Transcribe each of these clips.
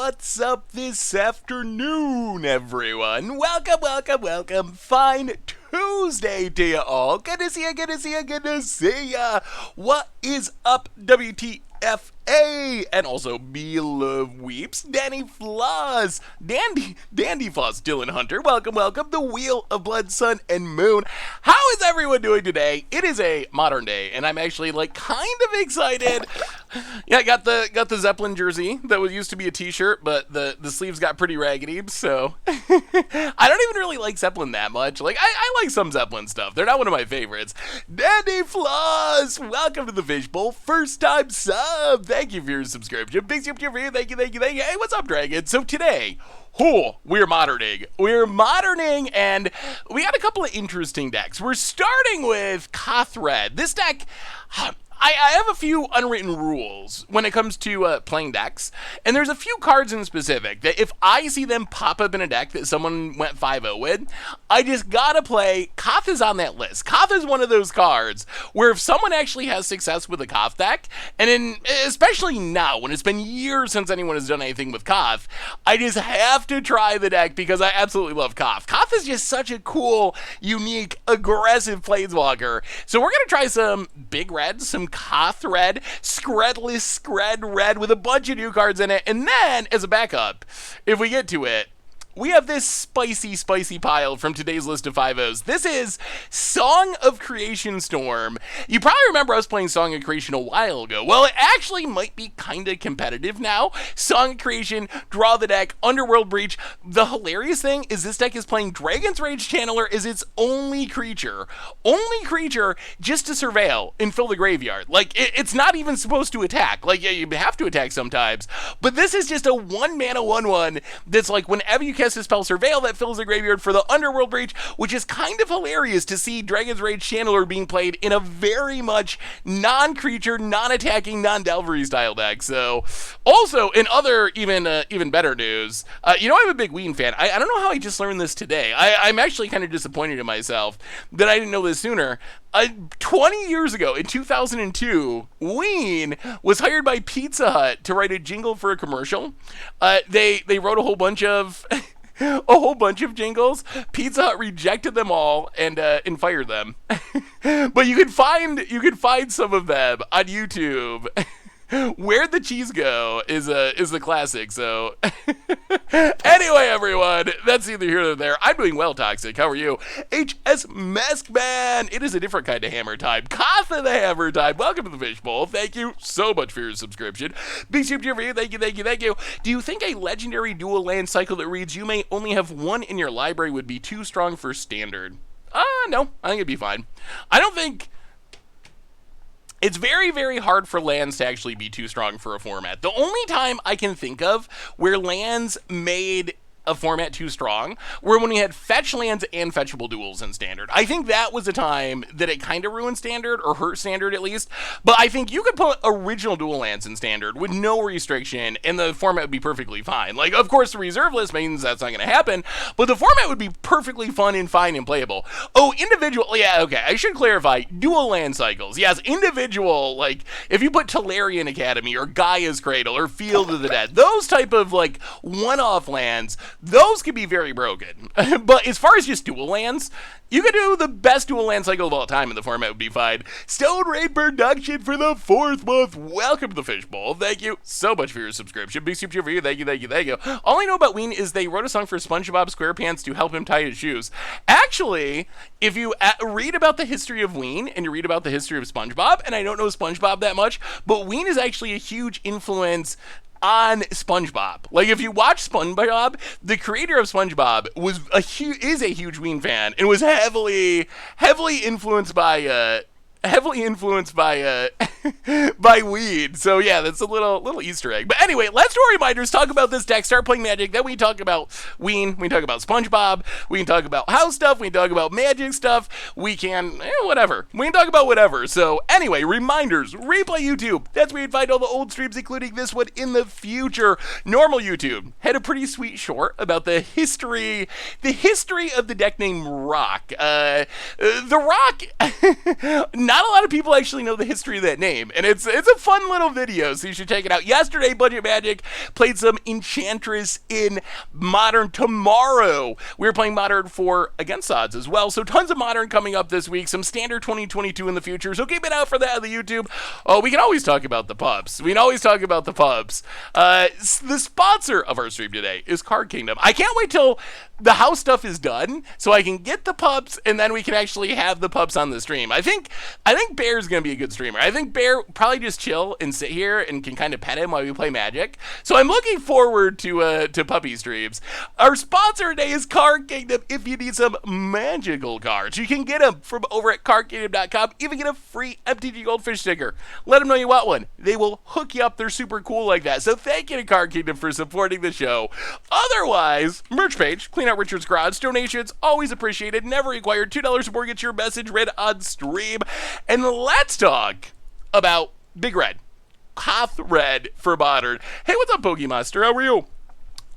What's up this afternoon, everyone? Welcome. Fine Tuesday to you all. Good to see ya. What is up, WTFA? And also, Beloved Weeps, Danny Floss, Dandy Floss, Dylan Hunter. Welcome. The Wheel of Blood, Sun, and Moon. How is everyone doing today? It is a modern day, and I'm actually kind of excited. Yeah, I got the Zeppelin jersey that was used to be a t-shirt, but the sleeves got pretty raggedy, so I don't even really like Zeppelin that much. I like some Zeppelin stuff. They're not one of my favorites. Dandy Floss, welcome to the Fishbowl. First time sub. Thank you for your subscription. Big super for you. Thank you. Hey, what's up, Dragon? So today, we're moderning. And we got a couple of interesting decks. We're starting with Koth Red. This deck, I have a few unwritten rules when it comes to playing decks, and there's a few cards in specific that if I see them pop up in a deck that someone went 5-0 with, I just gotta play. Koth is on that list. Koth is one of those cards where if someone actually has success with a Koth deck, and especially now when it's been years since anyone has done anything with Koth, I just have to try the deck because I absolutely love Koth. Koth is just such a cool, unique, aggressive planeswalker. So we're gonna try some big red, some Koth Red, Scredless Scred Red with a bunch of new cards in it, and then, as a backup, if we get to it, we have this spicy pile from today's list of 5-0s. This is Song of Creation Storm. You probably remember us playing Song of Creation a while ago. Well, it actually might be kind of competitive now. Song of Creation, draw the deck, Underworld Breach. The hilarious thing is this deck is playing Dragon's Rage Channeler as its only creature. Only creature just to surveil and fill the graveyard. It's not even supposed to attack. Yeah, you have to attack sometimes. But this is just a 1-mana 1/1 that's whenever you cast a spell Surveil, that fills the graveyard for the Underworld Breach, which is kind of hilarious to see Dragon's Rage Channeler being played in a very much non-creature, non-attacking, non-Delvery style deck. So, also, in other even better news, I'm a big Ween fan. I don't know how I just learned this today. I'm actually kind of disappointed in myself that I didn't know this sooner. 20 years ago, in 2002, Ween was hired by Pizza Hut to write a jingle for a commercial. They wrote a whole bunch of jingles. Pizza Hut rejected them all and fired them. But you could find some of them on YouTube. Where'd the Cheese Go is the classic. So anyway, everyone, that's either here or there. I'm doing well, Toxic. How are you? HS Maskman. It is a different kind of hammer time. Koth of the hammer time. Welcome to the Fishbowl. Thank you so much for your subscription. Big super for you. Thank you. Do you think a legendary dual land cycle that reads you may only have one in your library would be too strong for standard? No. I think it'd be fine. I don't think. It's very, very hard for lands to actually be too strong for a format. The only time I can think of where lands made a format too strong were when we had fetch lands and fetchable duels in standard. I think that was a time that it kind of ruined standard, or hurt standard at least, but I think you could put original dual lands in standard with no restriction and the format would be perfectly fine. Of course the reserve list means that's not going to happen, but the format would be perfectly fun and fine and playable. Individual, yeah, okay, I should clarify, dual land cycles. Yes, individual, if you put Tolarian Academy or Gaia's Cradle or Field of the Dead, those type of one-off lands, those can be very broken. But as far as just dual lands, you could do the best dual land cycle of all time and the format would be fine. Stone Raid Production for the 4th month. Welcome to the Fishbowl. Thank you so much for your subscription. Big super for you. Thank you. All I know about Ween is they wrote a song for SpongeBob SquarePants to help him tie his shoes. Actually, if you read about the history of Ween and you read about the history of SpongeBob, and I don't know SpongeBob that much, but Ween is actually a huge influence on SpongeBob. If you watch SpongeBob, the creator of SpongeBob is a huge Ween fan and was heavily influenced by by weed. So yeah, that's a little Easter egg. But anyway, let's do our reminders, talk about this deck, start playing Magic, then we talk about Ween, we talk about SpongeBob, we can talk about house stuff, we can talk about Magic stuff, we can, whatever. We can talk about whatever. So anyway, reminders, replay YouTube. That's where you'd find all the old streams, including this one in the future. Normal YouTube had a pretty sweet short about the history of the deck named Rock. The Rock, not a lot of people actually know the history of that name. stream, and it's a fun little video, so you should check it out. Yesterday, Budget Magic played some Enchantress in Modern. Tomorrow, we're playing Modern for Against Odds as well, so tons of Modern coming up this week, some Standard 2022 in the future, so keep it out for that on the YouTube. Oh, we can always talk about the pubs. We can always talk about the pubs. The sponsor of our stream today is Card Kingdom. I can't wait till the house stuff is done so I can get the pups and then we can actually have the pups on the stream. I think Bear's gonna be a good streamer. I think Bear probably just chill and sit here and can kind of pet him while we play Magic. So I'm looking forward to puppy streams. Our sponsor today is Card Kingdom. If you need some magical cards, you can get them from over at cardkingdom.com. Even get a free MTG Goldfish sticker. Let them know you want one. They will hook you up. They're super cool like that. So thank you to Card Kingdom for supporting the show. Otherwise, merch page, clean out Richard's Garage. Donations, always appreciated, never required. $2 or more gets your message read on stream. And let's talk about Big Red. Koth Red for Modern. Hey, what's up, Pokemaster? How are you?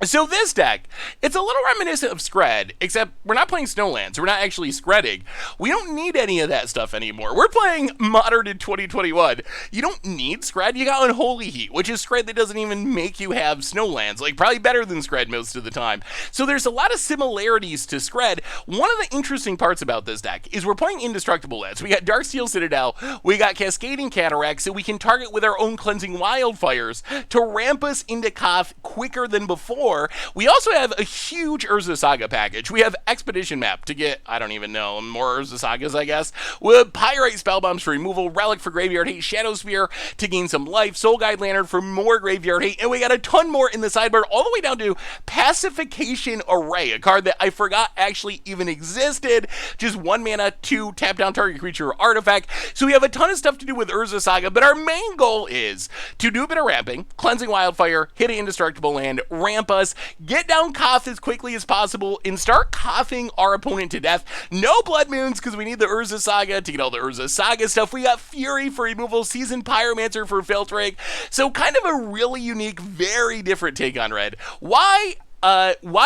So this deck, it's a little reminiscent of Scred, except we're not playing Snowlands. We're not actually Scredding. We don't need any of that stuff anymore. We're playing Modern in 2021. You don't need Scred. You got Unholy Heat, which is Scred that doesn't even make you have Snowlands. Like, probably better than Scred most of the time. So there's a lot of similarities to Scred. One of the interesting parts about this deck is we're playing indestructible lands. We got Darksteel Citadel, we got Cascading Cataracts, so we can target with our own Cleansing Wildfires to ramp us into Koth quicker than before. We also have a huge Urza Saga package. We have Expedition Map to get, I don't even know, more Urza Sagas, I guess. With Pyrite Spellbombs for removal, Relic for Graveyard Hate, Shadow Sphere to gain some life, Soul Guide Lantern for more Graveyard Hate, and we got a ton more in the sideboard, all the way down to Pacification Array, a card that I forgot actually even existed. Just 1 mana, 2, tap down target creature or artifact. So we have a ton of stuff to do with Urza Saga, but our main goal is to do a bit of ramping, Cleansing Wildfire, hit an indestructible land, ramp us, get down Koth as quickly as possible, and start Kothing our opponent to death. No Blood Moons, because we need the Urza Saga to get all the Urza Saga stuff. We got Fury for removal, Seasoned Pyromancer for filtering. So kind of a really unique, very different take on Red. Why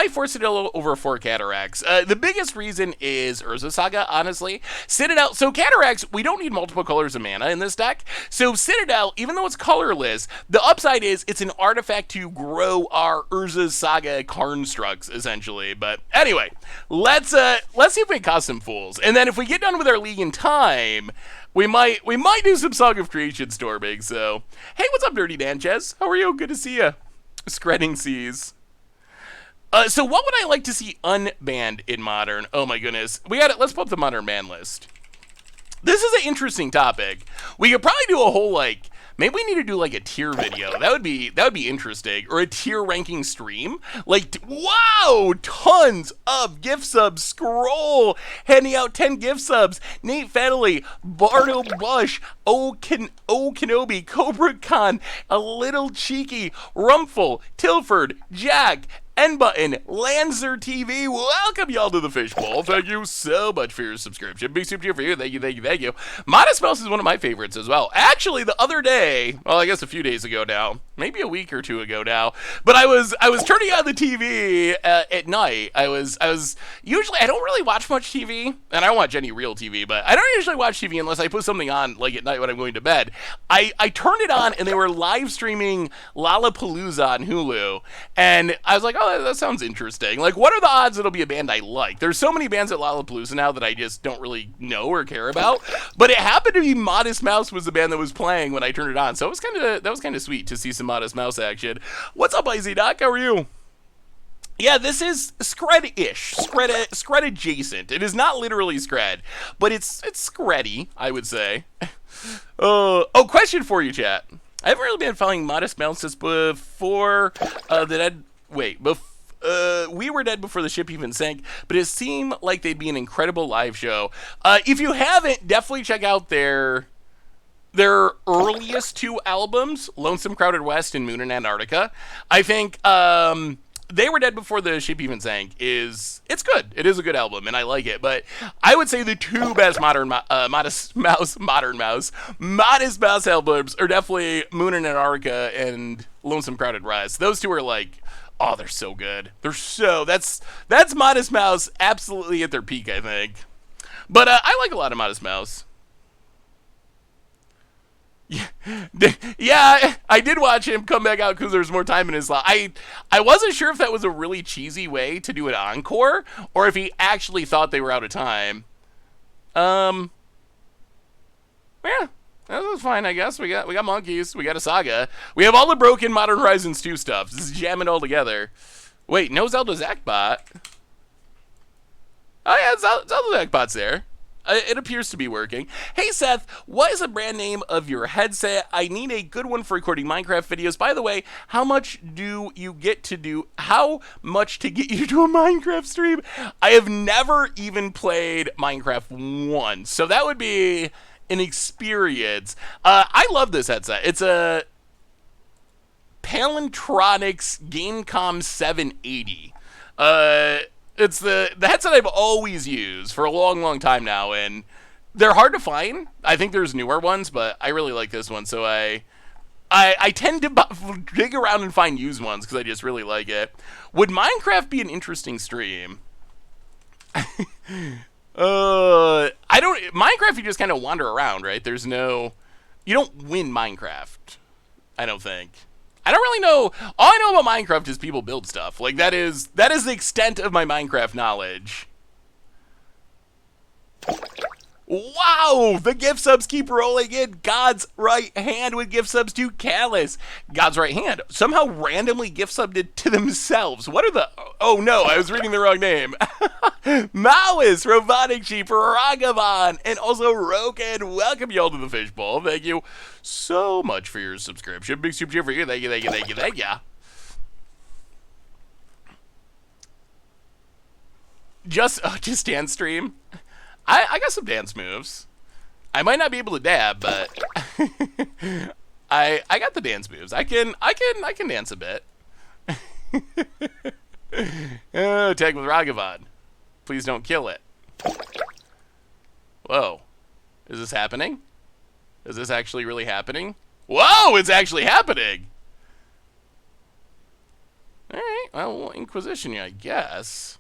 force Citadel over 4 Cataracts? The biggest reason is Urza Saga, honestly. Citadel, so Cataracts, we don't need multiple colors of mana in this deck. So Citadel, even though it's colorless, the upside is it's an artifact to grow our Urza Saga constructs, essentially. But anyway, let's see if we can cause some fools. And then if we get done with our league in time, we might do some Song of Creation storming. So, hey, what's up, Dirty Danchez? How are you? Good to see you. Scredding Seas. So what would I like to see unbanned in Modern? Oh my goodness. Let's pull up the Modern ban list. This is an interesting topic. We could probably do a whole, maybe we need to do like a tier video. That would be interesting. Or a tier ranking stream. Wow, tons of gift subs. Scroll handing out 10 gift subs. Nate Fennelly, Bardo Bush, Kenobi, Cobra Khan, A Little Cheeky, Rumful, Tilford, Jack, N-Button, Lancer TV, welcome y'all to the Fishbowl. Thank you so much for your subscription. Big super cheer for you. Thank you, thank you, thank you. Modest Mouse is one of my favorites as well. Actually, the other day, well, I guess a few days ago now, maybe a week or two ago now, but I was turning on the TV at night. I was usually, I don't really watch much TV, and I don't watch any real TV, but I don't usually watch TV unless I put something on, at night when I'm going to bed. I turned it on, and they were live streaming Lollapalooza on Hulu, and I was like, oh, that sounds interesting. What are the odds it'll be a band I like? There's so many bands at Lollapalooza now that I just don't really know or care about. But it happened to be Modest Mouse was the band that was playing when I turned it on. So that was kind of sweet to see some Modest Mouse action. What's up, Icy Doc? How are you? Yeah, this is Scred-ish, Scred adjacent. It is not literally Scred, but it's Screddy, I would say. Question for you, chat. I haven't really been following Modest Mouse since before We Were Dead Before the Ship Even Sank, but it seemed like they'd be an incredible live show. If you haven't, definitely check out their earliest 2 albums, Lonesome Crowded West and Moon in Antarctica. I think They Were Dead Before the Ship Even Sank it's good. It is a good album, and I like it. But I would say the 2 best Modest Mouse albums are definitely Moon in Antarctica and Lonesome Crowded West. Those 2 are they're so good. That's Modest Mouse absolutely at their peak, I think. But I like a lot of Modest Mouse. Yeah. Yeah, I did watch him come back out because there's more time in his life. I wasn't sure if that was a really cheesy way to do an encore or if he actually thought they were out of time. Yeah, that was fine, I guess. We got monkeys, we got a saga, we have all the broken Modern Horizons 2 stuff. This is jamming all together. Wait, no Zelda Zakbot. Oh yeah, Zelda Zakbot's there. It appears to be working. Hey Seth, what is the brand name of your headset? I need a good one for recording Minecraft videos. By the way, how much to get you to a Minecraft stream? I have never even played Minecraft once, so that would be an experience. I love this headset. It's a Palantronics Gamecom 780. It's the headset I've always used for a long, long time now, and they're hard to find. I think there's newer ones, but I really like this one, so I tend to dig around and find used ones because I just really like it. Would Minecraft be an interesting stream? I don't. Minecraft, you just kind of wander around, right? There's no. You don't win Minecraft. I don't think. I don't really know. All I know about Minecraft is people build stuff. Like, that is the extent of my Minecraft knowledge. Wow! The gift subs keep rolling in. God's right hand with gift subs to Callus. God's right hand somehow randomly gift subbed it to themselves. What are the... Oh no, I was reading the wrong name. Maoist, Robotic Sheep, Ragavan, and also Roken. Welcome y'all to the Fishbowl. Thank you so much for your subscription. Big super cheer for you. Thank you, thank you, thank you, thank you. Just dance stream. I got some dance moves. I might not be able to dab, but I got the dance moves. I can dance a bit. Tag with Ragavan. Please don't kill it. Whoa. Is this happening? Is this actually really happening? Whoa, it's actually happening. All right, well, Inquisition, I guess.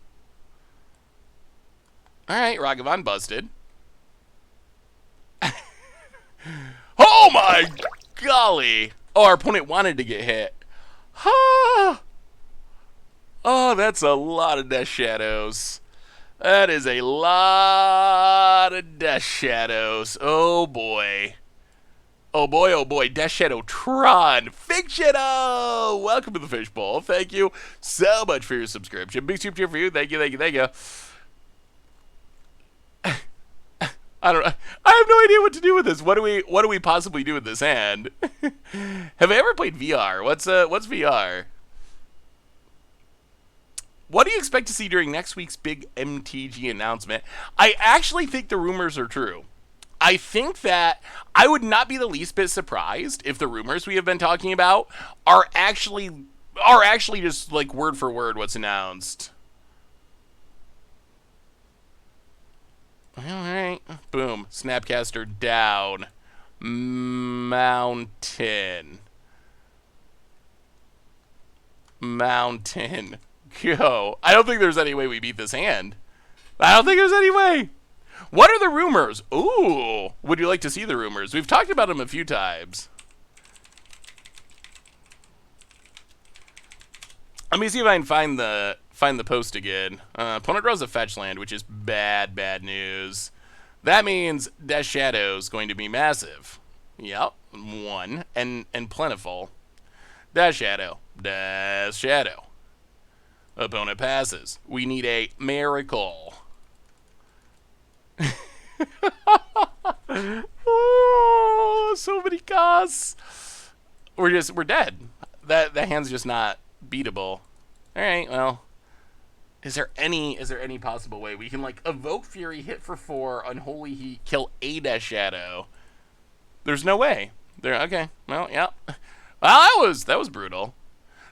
Alright, Ragavan busted. Oh my golly! Oh, our opponent wanted to get hit. Oh, that's a lot of Death Shadows. That is a lot of Death Shadows. Oh boy. Oh boy, oh boy. Death Shadow Tron. Fig Shadow! Welcome to the Fishbowl. Thank you so much for your subscription. Big super cheer for you. Thank you, thank you, thank you. I don't know. I have no idea what to do with this. What do we possibly do with this hand? Have I ever played VR? What's VR? What do you expect to see during next week's big MTG announcement? I actually think the rumors are true. I think that I would not be the least bit surprised if the rumors we have been talking about are actually just like word for word what's announced. Alright. Boom. Snapcaster down. Mountain. Go. I don't think there's any way we beat this hand. I don't think there's any way. What are the rumors? Ooh. Would you like to see the rumors? We've talked about them a few times. Let me see if I can find the post again. Opponent draws a fetch land, which is bad news. That means Death Shadow is going to be massive. Yep, one and plentiful. Death Shadow. Opponent passes. We need a miracle. Oh, so many costs. We're dead. That hand's just not beatable. All right, well. Is there any possible way we can like evoke Fury, hit for 4, Unholy Heat, kill a Death Shadow? There's no way. Okay. Well, yeah. Well, that was brutal.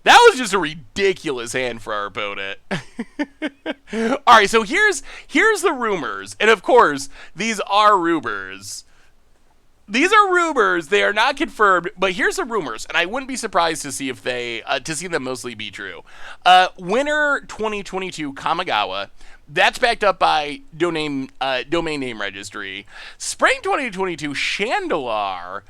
That was just a ridiculous hand for our opponent. All right, so here's the rumors, and of course these are rumors. These are rumors. They are not confirmed, but here's the rumors, and I wouldn't be surprised to see if to see them mostly be true. Winter 2022 Kamigawa, that's backed up by domain name registry. Spring 2022 Chandelar,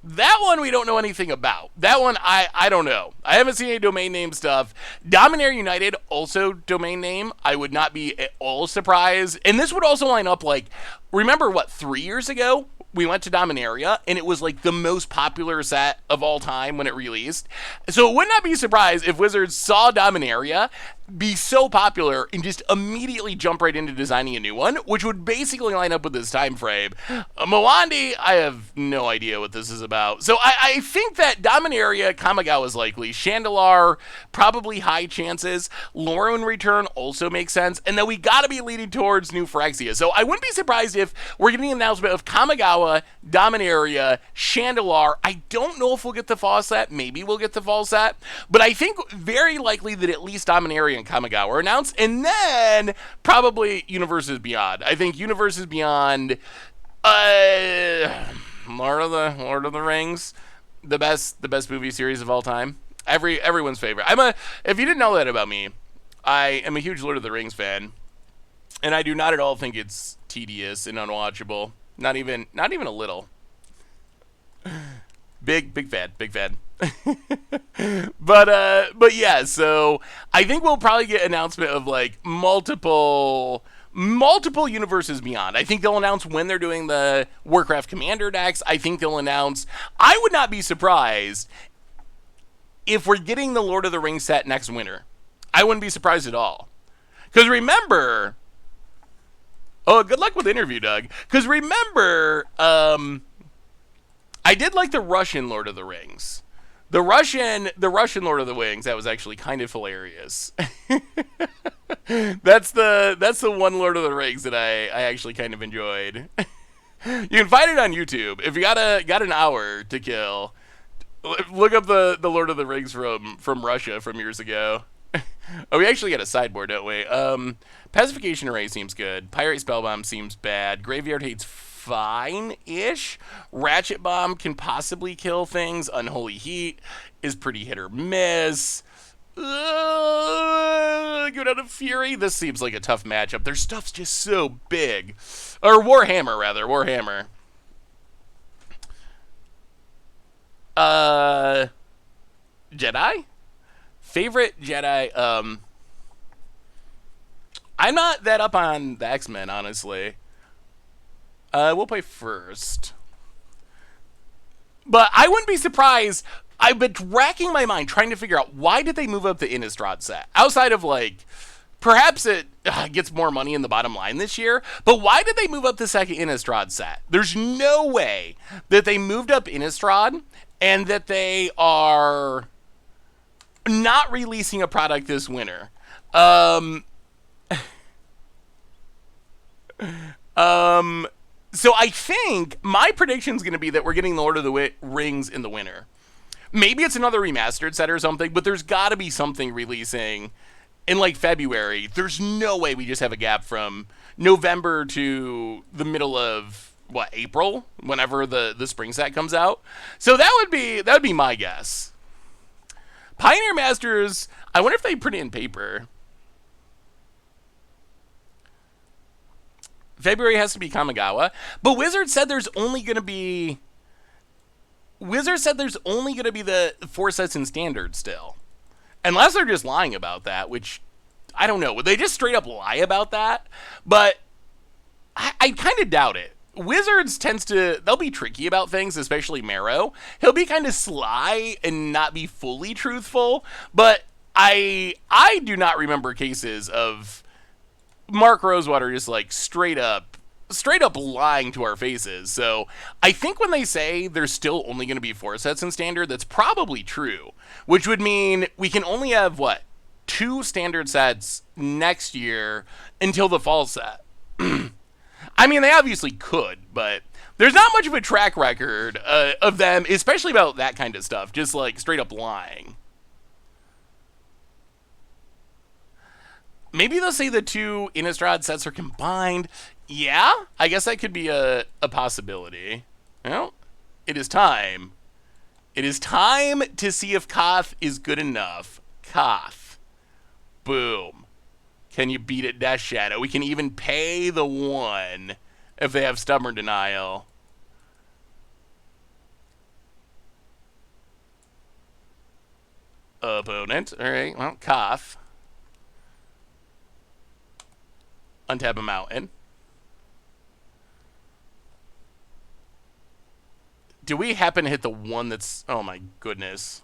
That one we don't know anything about. That one I don't know. I haven't seen any domain name stuff. Dominaria United, also domain name. I would not be at all surprised. And this would also line up like, remember what, 3 years ago? We went to Dominaria, and it was like the most popular set of all time when it released. So it would not be surprised if Wizards saw Dominaria be so popular and just immediately jump right into designing a new one, which would basically line up with this time frame. Mwandi, I have no idea what this is about. So I think that Dominaria, Kamigawa is likely. Chandelar, probably high chances. Lorwyn Return also makes sense. And then we got to be leading towards New Phyrexia. So I wouldn't be surprised if we're getting an announcement of Kamigawa, Dominaria, Chandelar. I don't know if we'll get the fall set. Maybe we'll get the fall set. But I think very likely that at least Dominaria and Kamigawa are announced. And then probably Universes Beyond. I think Universes Beyond, Lord of the Rings, the best movie series of all time. Everyone's favorite. If you didn't know that about me, I am a huge Lord of the Rings fan. And I do not at all think it's tedious and unwatchable. Not even a little. Big fan. but yeah, so I think we'll probably get announcement of like multiple Universes Beyond. I think they'll announce when they're doing the Warcraft Commander decks. I think they'll announce. I would not be surprised if we're getting the Lord of the Rings set next winter. I wouldn't be surprised at all. Because remember, oh, good luck with the interview, Doug. Because remember, I did like the Russian Lord of the Rings. The Russian Lord of the Rings, that was actually kind of hilarious. That's the one Lord of the Rings that I actually kind of enjoyed. You can find it on YouTube. If you got an hour to kill, look up the Lord of the Rings from Russia from years ago. Oh, we actually got a sideboard, don't we? Pacification Array seems good. Pyrite Spellbomb seems bad. Graveyard Hate's fine-ish. Ratchet Bomb can possibly kill things. Unholy Heat is pretty hit or miss. Go down to Fury. This seems like a tough matchup. Their stuff's just so big. Or Warhammer, rather. Warhammer. Jedi? Favorite Jedi? I'm not that up on the X-Men, honestly. We'll play first. But I wouldn't be surprised. I've been racking my mind trying to figure out why did they move up the Innistrad set? Outside of, like, perhaps it gets more money in the bottom line this year, but why did they move up the second Innistrad set? There's no way that they moved up Innistrad and that they are not releasing a product this winter. So I think my prediction is going to be that we're getting Lord of the Rings in the winter. Maybe it's another remastered set or something, but there's got to be something releasing in like February. There's no way we just have a gap from November to the middle of April, whenever the spring set comes out. So that would be my guess. Pioneer Masters, I wonder if they print it in paper. February has to be Kamigawa, but Wizards said there's only going to be the 4 sets in Standard still. Unless they're just lying about that, which I don't know. Would they just straight up lie about that? But I kind of doubt it. Wizards they'll be tricky about things, especially Marrow. He'll be kind of sly and not be fully truthful, but I do not remember cases of Mark Rosewater just like straight up lying to our faces. So I think when they say there's still only going to be 4 sets in Standard, that's probably true, which would mean we can only have 2 Standard sets next year until the fall set. I mean, they obviously could, but there's not much of a track record of them, especially about that kind of stuff, just like straight up lying. Maybe they'll say the 2 Innistrad sets are combined. Yeah, I guess that could be a possibility. Well, it is time. It is time to see if Koth is good enough. Koth. Boom. Can you beat it, Death Shadow? We can even pay the 1 if they have Stubborn Denial. Opponent. All right, well, Koth. Untap a mountain. Do we happen to hit the one that's... Oh, my goodness.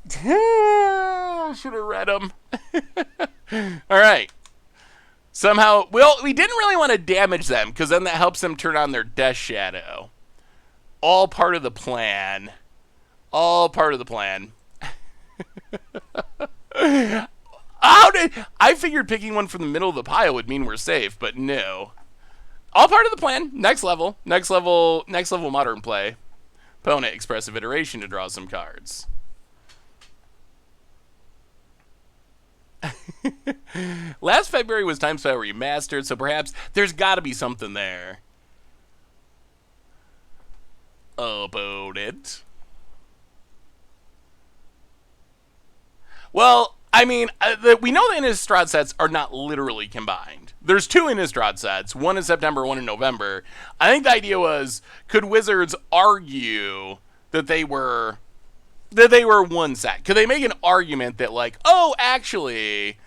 Should have read them. All right. Somehow... Well, we didn't really want to damage them, because then that helps them turn on their Death Shadow. All part of the plan. All part of the plan. How did... I figured picking one from the middle of the pile would mean we're safe, but no. All part of the plan. Next level. Next level modern play. Opponent, expressive iteration to draw some cards. Last February was Time Spell Remastered, so perhaps there's got to be something there. Opponent. Well, I mean, we know the Innistrad sets are not literally combined. There's two Innistrad sets, one in September, one in November. I think the idea was, could Wizards argue that they were one set? Could they make an argument that, like, oh, actually,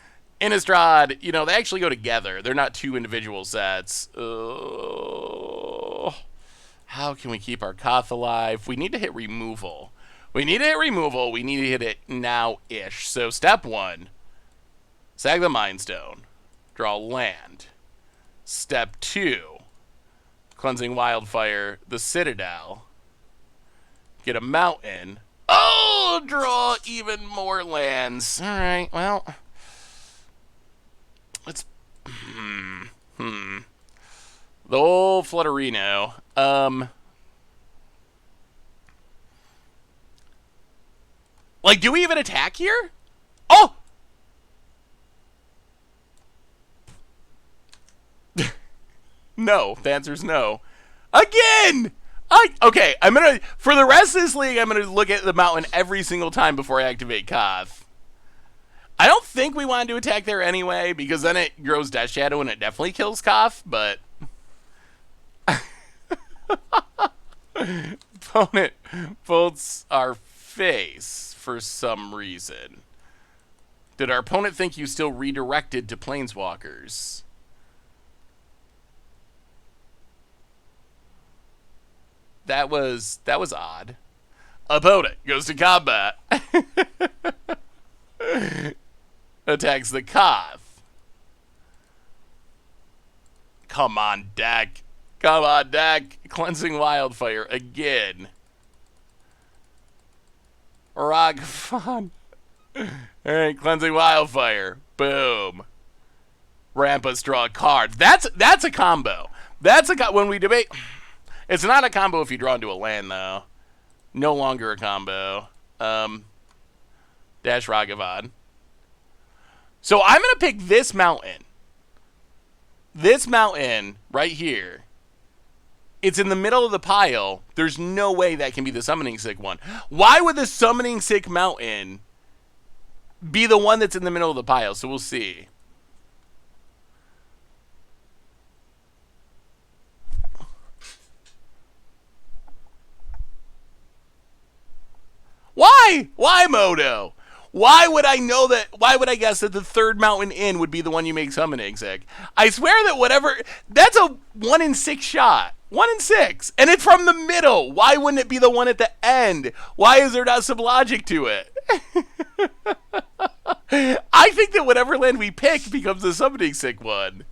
Innistrad, you know, they actually go together. They're not two individual sets. How can we keep our Koth alive? We need to hit removal. We need to hit removal. We need to hit it now-ish. So step one, sag the Mind Stone. Draw land. Step two, cleansing Wildfire, the Citadel. Get a mountain. Oh, draw even more lands. All right, well, let's... The old Flutterino. Like, do we even attack here? Oh! No. The answer's no. Again! Okay, I'm gonna... For the rest of this league, I'm gonna look at the mountain every single time before I activate Koth. I don't think we want to attack there anyway, because then it grows Death Shadow and it definitely kills Koth, but... Opponent folds our face for some reason. Did our opponent think you still redirected to Planeswalkers? That was odd. Opponent goes to combat. Attacks the Koth. Come on, deck. Come on, deck. Cleansing Wildfire again. Ragavan. Alright, Cleansing Wildfire. Boom. Ramp us, draw a card. That's a combo. When we debate... It's not a combo if you draw into a land, though. No longer a combo. Dash Ragavan. So I'm going to pick this mountain. This mountain right here. It's in the middle of the pile. There's no way that can be the Summoning Sick one. Why would the Summoning Sick mountain be the one that's in the middle of the pile? So we'll see. Why? Why, Moto? Why would I know that? Why would I guess that the third mountain in would be the one you make Summoning Sick? I swear that whatever... That's a 1 in 6 shot. 1 in 6. And it's from the middle. Why wouldn't it be the one at the end? Why is there not some logic to it? I think that whatever land we pick becomes the Summoning Sick one.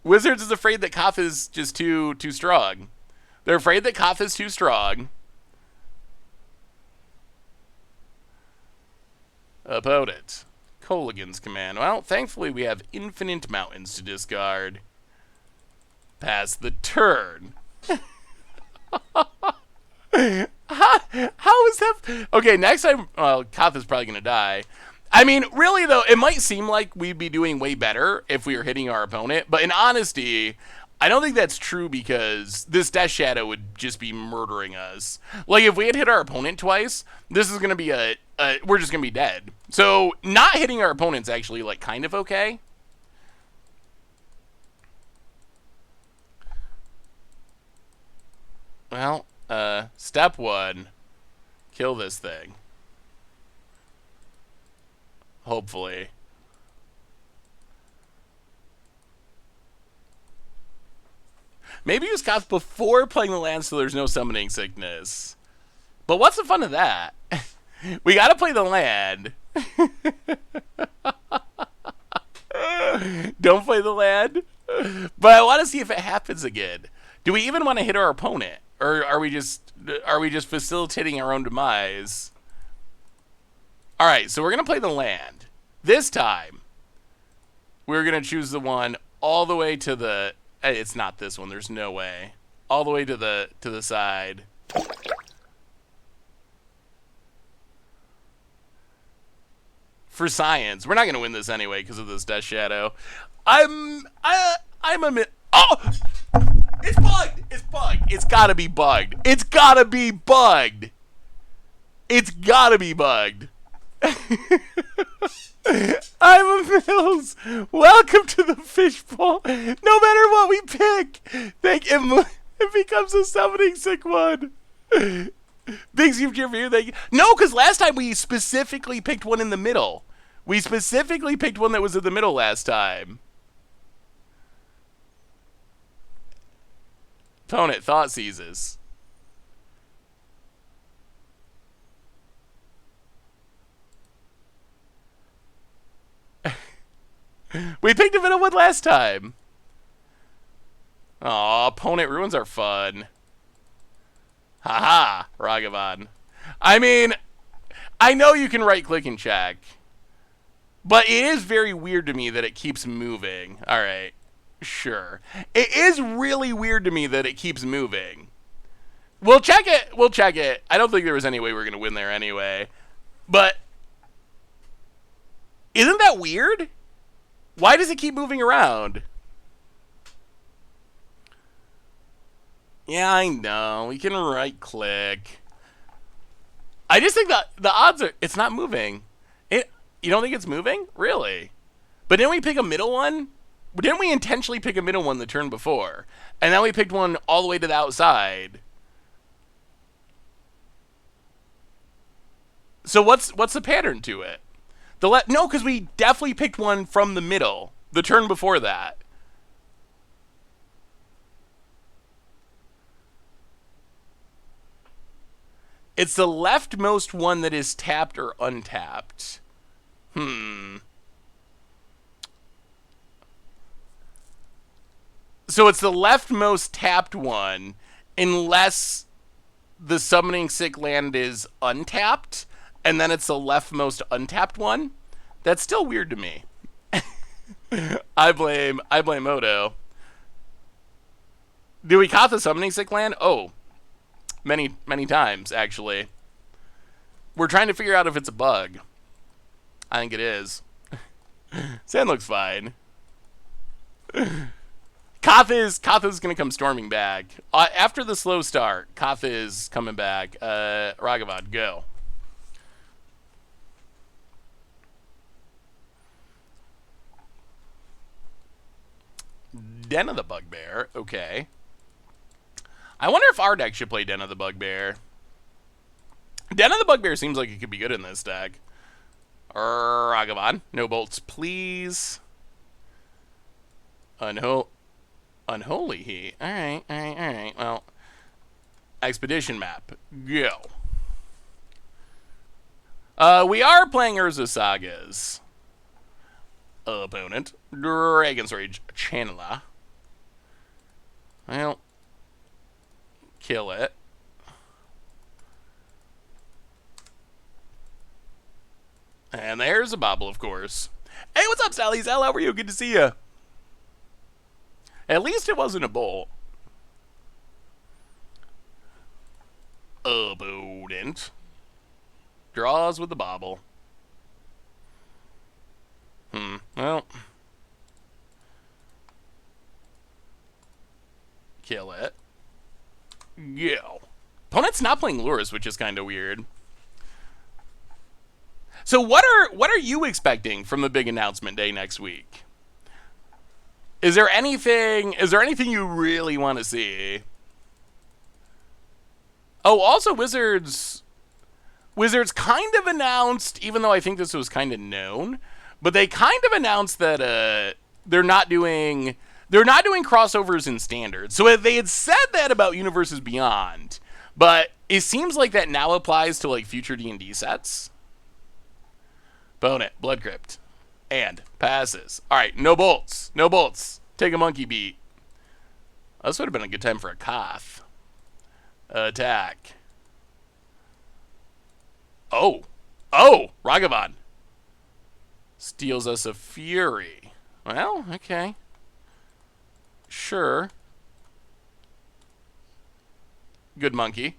Wizards is afraid that Koth is just too strong. They're afraid that Koth is too strong. Opponent. Colligan's Command. Well, thankfully we have infinite mountains to discard. Pass the turn. How is that? Okay, next time... Well, Koth is probably going to die. I mean, really, though, it might seem like we'd be doing way better if we were hitting our opponent. But in honesty, I don't think that's true because this Death Shadow would just be murdering us. Like, if we had hit our opponent twice, this is going to be we're just going to be dead. So, not hitting our opponent's actually, like, kind of okay. Well, step one, kill this thing. Hopefully. Maybe use Koth before playing the land so there's no summoning sickness. But what's the fun of that? We gotta play the land. Don't play the land. But I want to see if it happens again. Do we even want to hit our opponent? Or are we just facilitating our own demise? Alright, so we're gonna play the land. This time, we're gonna choose the one all the way to the... It's not this one, there's no way. All the way to the side. For science. We're not gonna win this anyway because of this Death Shadow. I'm a oh! It's bugged! It's bugged! It's gotta be bugged. It's gotta be bugged! It's gotta be bugged. I'm a Mills. Welcome to the fishbowl. No matter what we pick, it becomes a summoning sick one. Big Steve cheer for you. Thank you. No, because last time we specifically picked one in the middle. We specifically picked one that was in the middle last time. Opponent, Thought Seizes. We picked a middle one last time. Aw, opponent ruins are fun. Haha, Ragavan. I mean, I know you can right-click and check. But it is very weird to me that it keeps moving. Alright, sure. It is really weird to me that it keeps moving. We'll check it. We'll check it. I don't think there was any way we were going to win there anyway. But isn't that weird? Why does it keep moving around? Yeah, I know. We can right-click. I just think that the odds are... It's not moving. You don't think it's moving? Really? But didn't we pick a middle one? Didn't we intentionally pick a middle one the turn before? And then we picked one all the way to the outside. So what's the pattern to it? No, because we definitely picked one from the middle the turn before that. It's the leftmost one that is tapped or untapped. So it's the leftmost tapped one, unless the summoning sick land is untapped, and then it's the leftmost untapped one. That's still weird to me. I blame Odo. Do we caught the summoning sick land? Oh, many times actually. We're trying to figure out if it's a bug. I think it is. Sand looks fine. Koth is gonna come storming back after the slow start. Koth is coming back. Ragavan, go. Den of the Bugbear. Okay. I wonder if our deck should play Den of the Bugbear. Den of the Bugbear seems like it could be good in this deck. Ragavan, no bolts, please. Unholy Heat. Alright. Well, Expedition Map. Go. We are playing Urza Sagas. Opponent, Dragon's Rage Channeler. Well, kill it. And there's a bobble, of course. Hey, what's up, Sally? Sal, how are you? Good to see you. At least it wasn't a bolt. Opponent draws with the bobble. Well, kill it. Go. Opponent's not playing Lurus, which is kind of weird. So what are you expecting from the big announcement day next week? Is there anything you really want to see? Oh, also Wizards Wizards kind of announced, even though I think this was kind of known, but they kind of announced that they're not doing crossovers in Standard. So they had said that about Universes Beyond, but it seems like that now applies to like future D&D sets. Bone it, Blood Crypt, and passes. All right, no bolts, no bolts. Take a monkey beat. This would have been a good time for a Koth. Attack. Oh, Ragavan steals us a Fury. Well, okay, sure. Good monkey.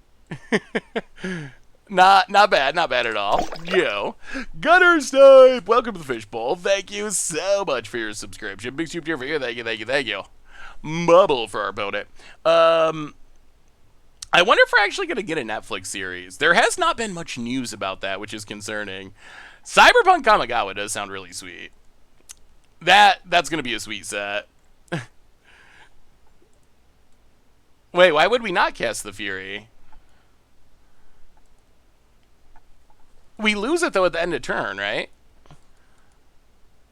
Not bad at all. Yo, Gunner's type. Welcome to the Fishbowl. Thank you so much for your subscription. Big soup tier for you. Thank you. Bubble for our opponent. I wonder if we're actually going to get a Netflix series. There has not been much news about that, which is concerning. Cyberpunk Kamigawa does sound really sweet. That's going to be a sweet set. Wait, why would we not cast the Fury? We lose it though at the end of turn, right?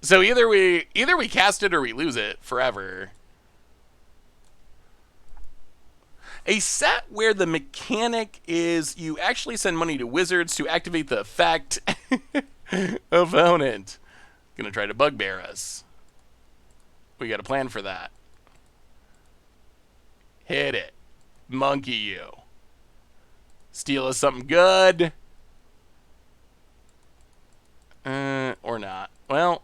So either we cast it or we lose it forever. A set where the mechanic is you actually send money to wizards to activate the effect. Opponent gonna try to bugbear us. We got a plan for that. Hit it. Monkey you. Steal us something good. Or not. Well,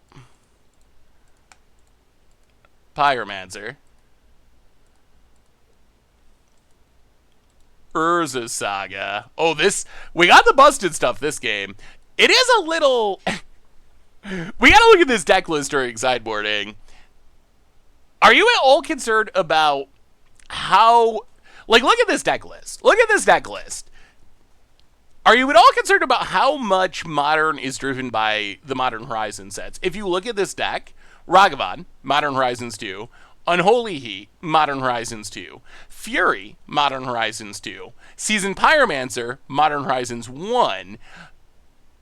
Pyromancer. Urza Saga. Oh, we got the busted stuff this game. It is a little... We gotta look at this deck list during sideboarding. Are you at all concerned about how... Like, look at this deck list. Are you at all concerned about how much Modern is driven by the Modern Horizon sets? If you look at this deck, Ragavan, Modern Horizons 2, Unholy Heat, Modern Horizons 2, Fury, Modern Horizons 2, Seasoned Pyromancer, Modern Horizons 1,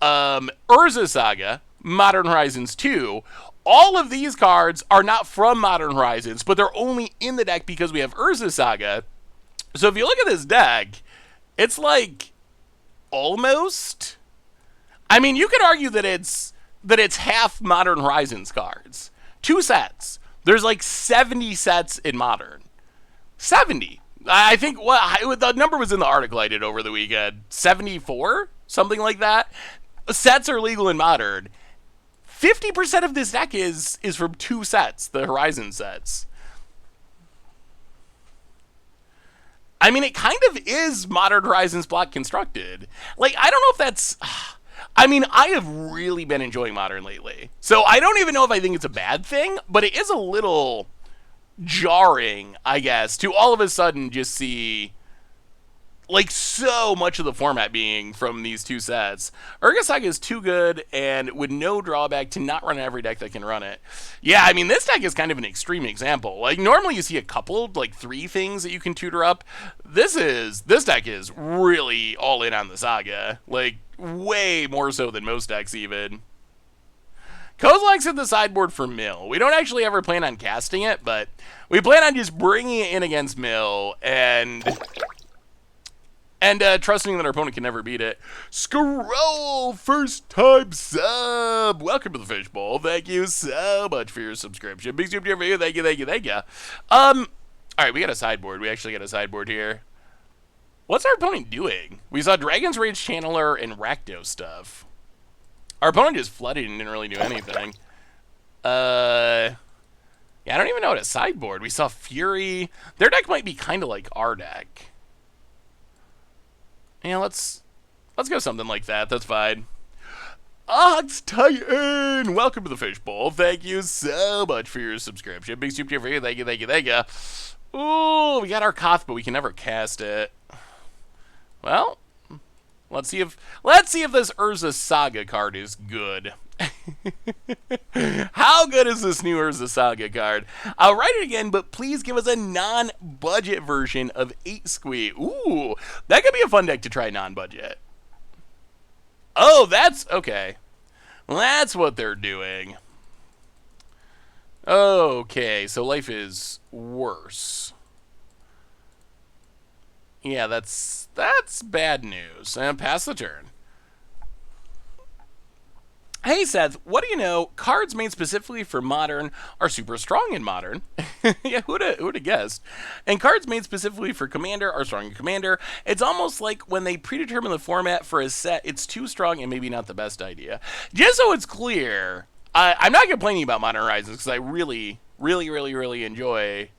Urza Saga, Modern Horizons 2. All of these cards are not from Modern Horizons, but they're only in the deck because we have Urza Saga. So if you look at this deck, it's like almost... I mean, you could argue that it's half Modern Horizons cards. 2 sets. There's like 70 sets in Modern. 70. I think the number was in the article I did over the weekend. 74? Something like that. Sets are legal in Modern. 50% of this deck is from 2 sets, the Horizon sets. I mean, it kind of is Modern Horizons block constructed. Like, I don't know if that's... I mean, I have really been enjoying Modern lately. So I don't even know if I think it's a bad thing, but it is a little jarring, I guess, to all of a sudden just see, like, so much of the format being from these 2 sets. Urza Saga is too good and with no drawback to not run every deck that can run it. Yeah, I mean, this deck is kind of an extreme example. Like, normally you see a couple, like 3 things that you can tutor up. This deck is really all in on the Saga. Like, way more so than most decks even. Kozilek's in the sideboard for Mill. We don't actually ever plan on casting it, but we plan on just bringing it in against Mill and trusting that our opponent can never beat it. Scroll, first time sub. Welcome to the Fishbowl. Thank you so much for your subscription. Big soup here for you. Thank you. All right, we got a sideboard. We actually got a sideboard here. What's our opponent doing? We saw Dragon's Rage Channeler and Rakdos stuff. Our opponent just flooded and didn't really do anything. Yeah, I don't even know what a sideboard. We saw Fury. Their deck might be kind of like our deck. Yeah, let's go something like that. That's fine. Ox Titan! Welcome to the Fishbowl. Thank you so much for your subscription. Big soup here for you. Thank you. Ooh, we got our Koth, but we can never cast it. Well, let's see if this Urza Saga card is good. How good is this new Urza Saga card? I'll write it again, but please give us a non-budget version of 8 Squee. Ooh, that could be a fun deck to try non-budget. Oh, that's okay. That's what they're doing. Okay, so life is worse. Yeah, that's bad news. And pass the turn. Hey Seth, what do you know? Cards made specifically for Modern are super strong in Modern. Yeah, who'da guessed? And cards made specifically for Commander are strong in Commander. It's almost like when they predetermine the format for a set, it's too strong and maybe not the best idea. Just so it's clear, I'm not complaining about Modern Horizons because I really enjoy.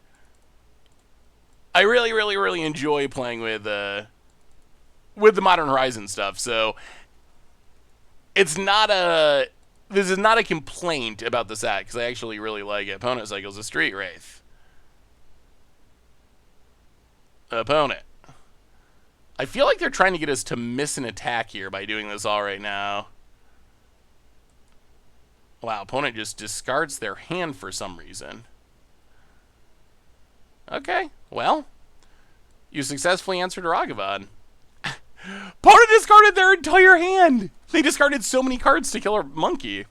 I really enjoy playing with the Modern Horizon stuff. So it's not a this is not a complaint about the set because I actually really like it. Opponent cycles a Street Wraith. Opponent. I feel like they're trying to get us to miss an attack here by doing this all right now. Wow, opponent just discards their hand for some reason. Okay, well, you successfully answered Ragavan. Opponent discarded their entire hand. They discarded so many cards to kill a monkey.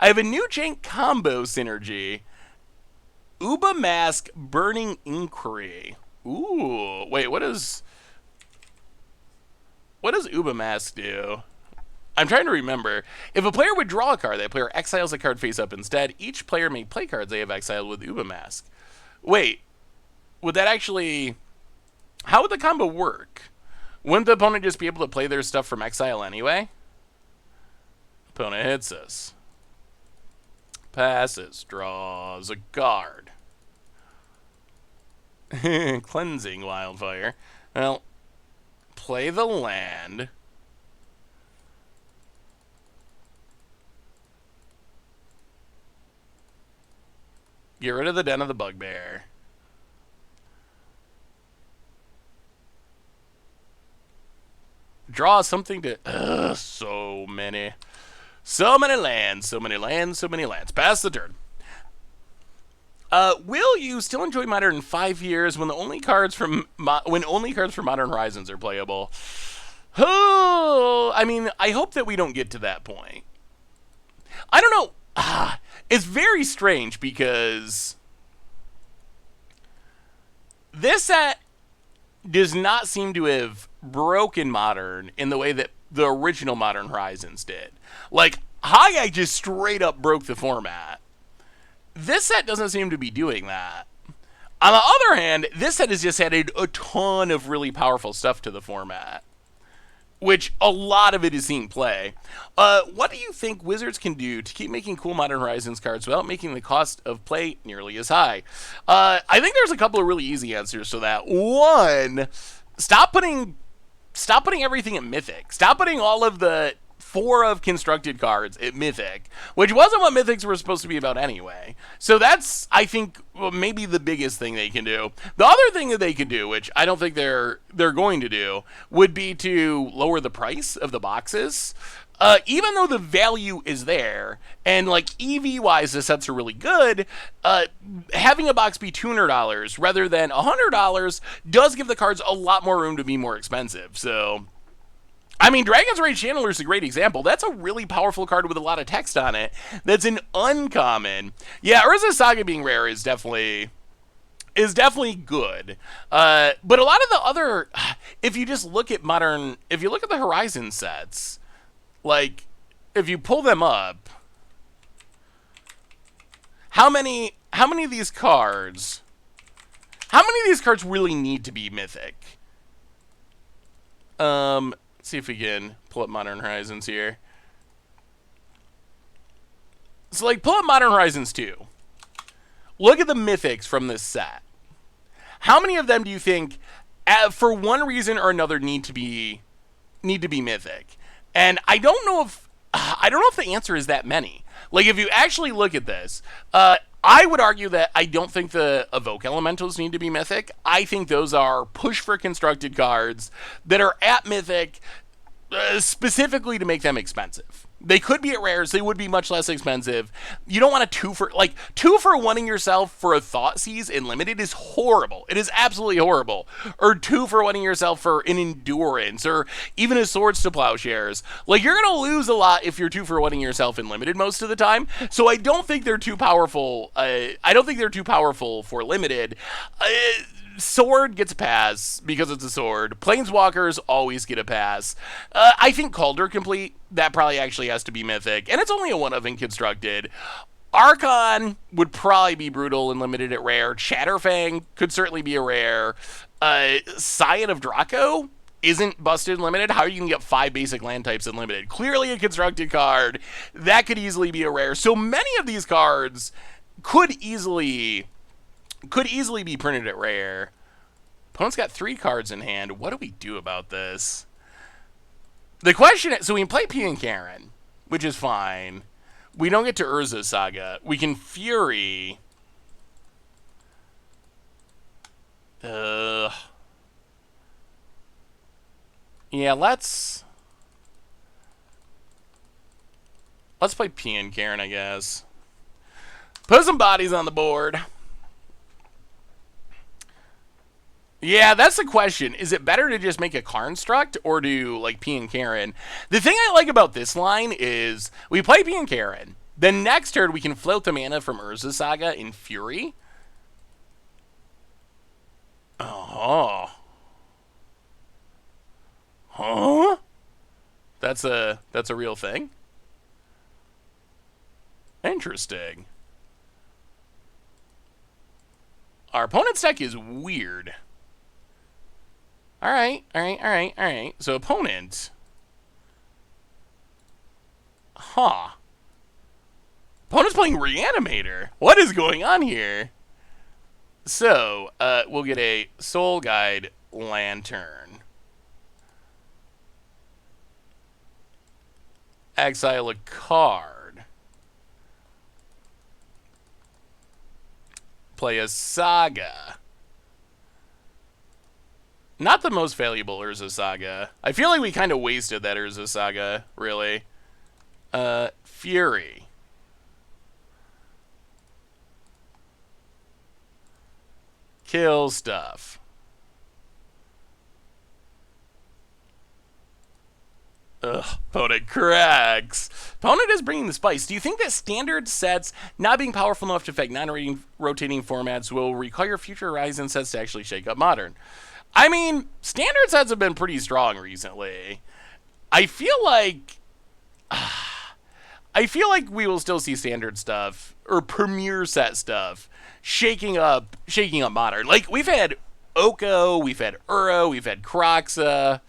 I have a new jank combo synergy. Uba Mask, Burning Inquiry. Ooh, wait, what does Uba Mask do? I'm trying to remember. If a player would draw a card, that player exiles a card face up instead. Each player may play cards they have exiled with Uba Mask. Wait, would that actually... How would the combo work? Wouldn't the opponent just be able to play their stuff from exile anyway? Opponent hits us. Passes. Draws a card. Cleansing Wildfire. Well, play the land. Get rid of the Den of the Bugbear. Draw something to... so many. So many lands, so many lands, so many lands. Pass the turn. Will you still enjoy Modern in 5 years when only cards from Modern Horizons are playable? Oh, I mean, I hope that we don't get to that point. I don't know. It's very strange because this set does not seem to have broken Modern in the way that the original Modern Horizons did. Like, Haggai just straight up broke the format. This set doesn't seem to be doing that. On the other hand, this set has just added a ton of really powerful stuff to the format, which a lot of it is seeing play. What do you think Wizards can do to keep making cool Modern Horizons cards without making the cost of play nearly as high? I think there's a couple of really easy answers to that. One, stop putting everything at Mythic. Stop putting all of the 4 of constructed cards at Mythic, which wasn't what Mythics were supposed to be about anyway. So that's, I think, maybe the biggest thing they can do. The other thing that they could do, which I don't think they're going to do, would be to lower the price of the boxes. Even though the value is there, and like EV-wise, the sets are really good, having a box be $200 rather than $100 does give the cards a lot more room to be more expensive. So, I mean, Dragon's Rage Channeler is a great example. That's a really powerful card with a lot of text on it. That's an uncommon. Yeah, Urza Saga being rare is definitely good. But a lot of the other, if you just look at if you look at the Horizon sets, like, if you pull them up, how many of these cards really need to be Mythic? Let's see if we can pull up Modern Horizons here. So, like, pull up Modern Horizons 2. Look at the Mythics from this set. How many of them do you think, for one reason or another, need to be Mythic? And I don't know if the answer is that many. Like, if you actually look at this, I would argue that I don't think the Evoke Elementals need to be Mythic. I think those are push for constructed cards that are at Mythic specifically to make them expensive. They could be at rares. They would be much less expensive. You don't want a two for 1ing yourself for a Thought Seize in limited is horrible. It is absolutely horrible. Or 2 for 1ing yourself for an Endurance, or even a Swords to Plowshares. Like, you're gonna lose a lot if you're 2 for 1ing yourself in limited most of the time. So I don't think they're too powerful. I don't think they're too powerful for limited. Sword gets a pass because it's a sword. Planeswalkers always get a pass. I think Calder Complete, that probably actually has to be mythic. And it's only a 1-of in Constructed. Archon would probably be brutal and limited at rare. Chatterfang could certainly be a rare. Scion of Draco isn't busted and limited. How are you going to get 5 basic land types in limited? Clearly a constructed card. That could easily be a rare. So many of these cards could easily be printed at rare. Opponent's got 3 cards in hand. What do we do about this? The question is, so we can play P and Karen, which is fine. We don't get to Urza Saga. We can Fury. Yeah, let's play P and Karen, I guess. Put some bodies on the board. Yeah, that's the question. Is it better to just make a Construct or do like P and Karen? The thing I like about this line is we play P and Karen. Then next turn we can float the mana from Urza Saga in Fury. Oh. Huh? That's a real thing? Interesting. Our opponent's deck is weird. Alright. So opponent. Huh. Opponent's playing Reanimator. What is going on here? So, we'll get a Soul Guide Lantern. Exile a card. Play a Saga. Not the most valuable Urza Saga. I feel like we kind of wasted that Urza Saga, really. Fury. Kill stuff. Ugh, opponent cracks. Opponent is bringing the spice. Do you think that standard sets not being powerful enough to affect non-rotating formats will require future Horizon sets to actually shake up Modern? I mean, standard sets have been pretty strong recently. I feel like we will still see standard stuff or premier set stuff shaking up Modern. Like, we've had Oko, we've had Uro, we've had Kroxa.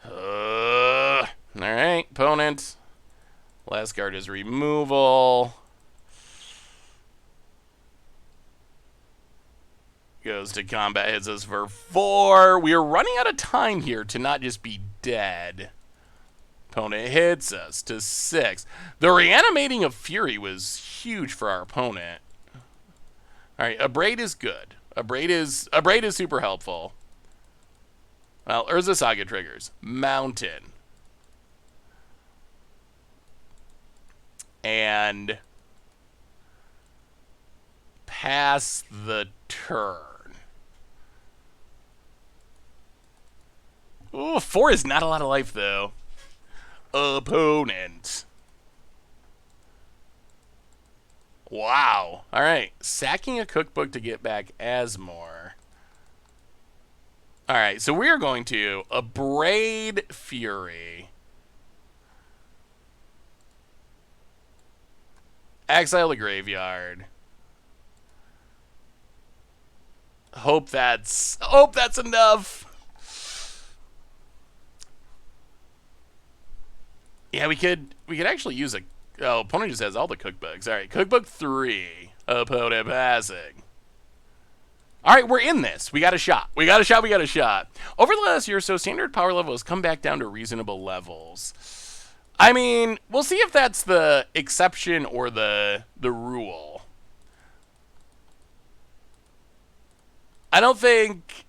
All right, opponent. Last card is removal. Goes to combat, hits us for 4. We are running out of time here to not just be dead. Opponent hits us to 6. The reanimating of Fury was huge for our opponent. All right, Abrade is good. Abrade is super helpful. Well, Urza Saga triggers. Mountain. And pass the turn. Ooh, 4 is not a lot of life, though. Opponent. Wow. All right. Sacking a cookbook to get back Asmore. All right. So we are going to Abrade Fury. Exile the graveyard. Hope that's enough. Yeah, we could actually use a... Oh, opponent just has all the cookbooks. All right, cookbook 3. Opponent passing. All right, we're in this. We got a shot. We got a shot. Over the last year or so, standard power level has come back down to reasonable levels. I mean, we'll see if that's the exception or the rule. I don't think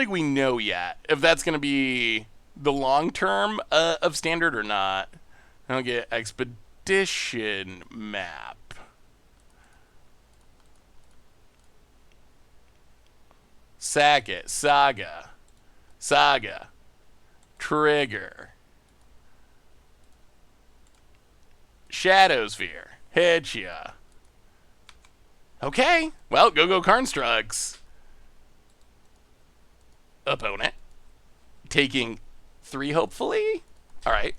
we know yet if that's going to be the long term of standard or not. I'll get expedition map. Sackett, Saga, Trigger, Shadowsphere, Hitcha. Okay, well, go Karnstrucks. Opponent. Taking 3, hopefully? Alright.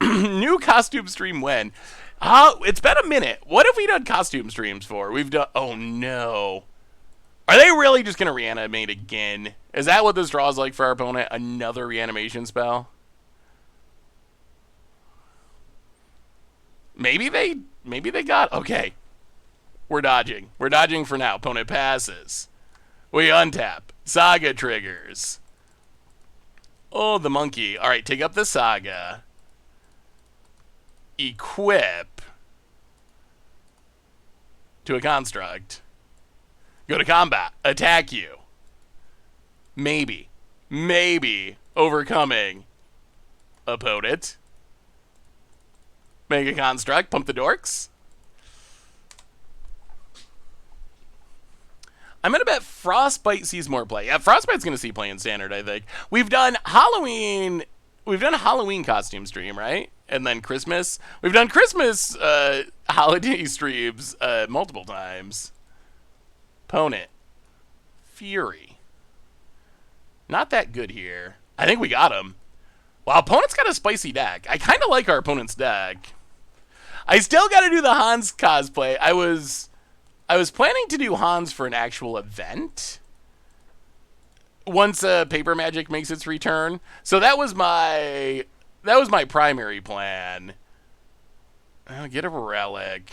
New costume stream when? It's been a minute. What have we done costume streams for? We've done... Oh, no. Are they really just going to reanimate again? Is that what this draw is like for our opponent? Another reanimation spell? Maybe they got... Okay. We're dodging. We're dodging for now. Opponent passes. We untap. Saga triggers. Oh, the monkey. All right, take up the Saga. Equip. To a construct. Go to combat. Attack you. Maybe. Overcoming. Opponent. Make a construct. Pump the dorks. I'm going to bet Frostbite sees more play. Yeah, Frostbite's going to see play in Standard, I think. We've done Halloween. We've done a Halloween costume stream, right? And then Christmas. We've done Christmas holiday streams multiple times. Opponent. Fury. Not that good here. I think we got him. Wow, opponent's got a spicy deck. I kind of like our opponent's deck. I still got to do the Hans cosplay. I was planning to do Hans for an actual event once Paper Magic makes its return. So that was my primary plan. I'll get a relic.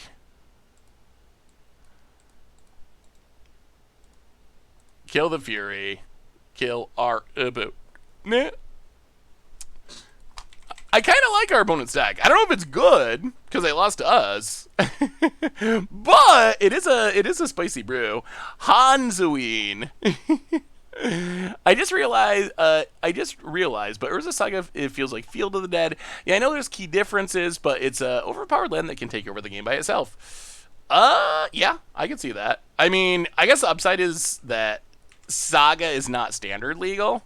Kill the Fury. Kill our opponent. I kind of like our opponent's deck. I don't know if it's good because they lost to us, but it is a spicy brew. Hanzoine. I just realized, but Urza Saga, it feels like Field of the Dead. Yeah, I know there's key differences, but it's a overpowered land that can take over the game by itself. Yeah, I can see that. I mean, I guess the upside is that Saga is not standard legal.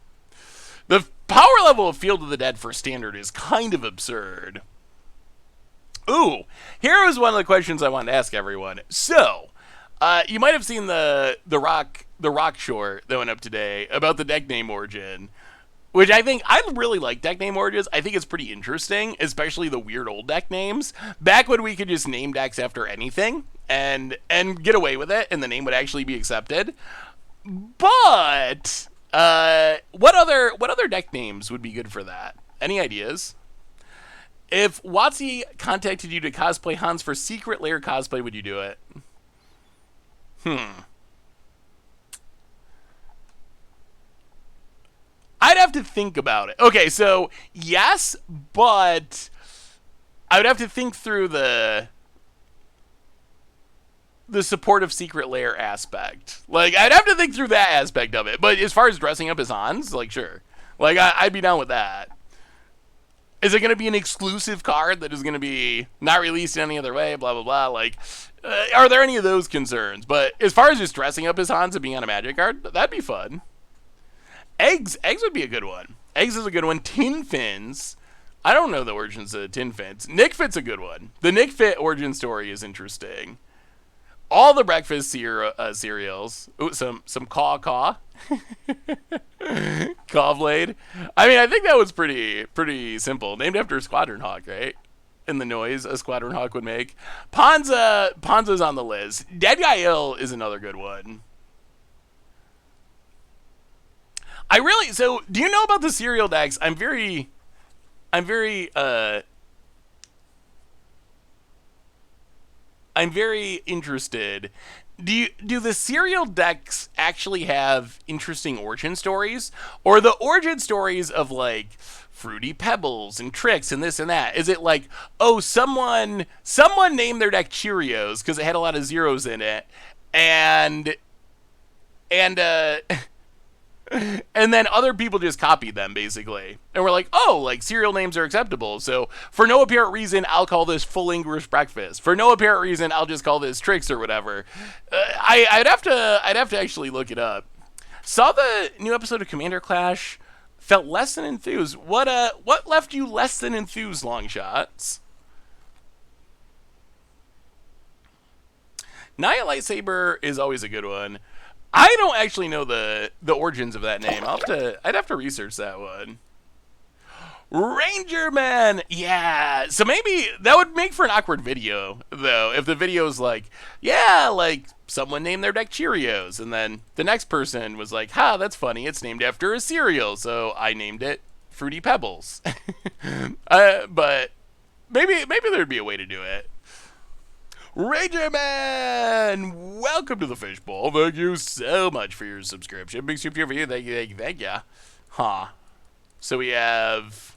The power level of Field of the Dead for Standard is kind of absurd. Ooh, here was one of the questions I wanted to ask everyone. So, you might have seen the rock short that went up today about the deck name origin, which I really like deck name origins. I think it's pretty interesting, especially the weird old deck names. Back when we could just name decks after anything and get away with it, and the name would actually be accepted. But what other deck names would be good for that? Any ideas? If WotC contacted you to cosplay Hans for Secret Lair cosplay, would you do it? I'd have to think about it. Okay, so yes, but I would have to think through the support of Secret Lair aspect. Like, I'd have to think through that aspect of it. But as far as dressing up as Hans, like, sure. Like, I'd be down with that. Is it going to be an exclusive card that is going to be not released in any other way, blah, blah, blah? Like, are there any of those concerns? But as far as just dressing up as Hans and being on a Magic card, that'd be fun. Eggs would be a good one. Eggs is a good one. Tin Fins. I don't know the origins of Tin Fins. Nick Fit's a good one. The Nick Fit origin story is interesting. All the breakfast cereals. Ooh, some caw. Cawblade. I mean, I think that was pretty simple. Named after Squadron Hawk, right? And the noise a Squadron Hawk would make. Ponza's on the list. Dead Guy Ill is another good one. So do you know about the cereal decks? I'm very interested. Do the cereal decks actually have interesting origin stories? Or the origin stories of, like, Fruity Pebbles and Tricks and this and that? Is it like, oh, someone named their deck Cheerios because it had a lot of zeros in it, and And then other people just copied them, basically. And we're like, oh, like, cereal names are acceptable. So for no apparent reason, I'll call this Full English Breakfast. For no apparent reason, I'll just call this Tricks or whatever. I'd have to actually look it up. Saw the new episode of Commander Clash. Felt less than enthused. What left you less than enthused, long shots? Naya Lightsaber is always a good one. I don't actually know the origins of that name. I'd have to research that one. Ranger Man! Yeah! So maybe that would make for an awkward video, though, if the video's like, yeah, like, someone named their deck Cheerios, and then the next person was like, ha, that's funny, it's named after a cereal, so I named it Fruity Pebbles. But maybe there'd be a way to do it. Ranger Man! Welcome to the Fishbowl. Thank you so much for your subscription. Big super for you. Thank you. Huh. So we have...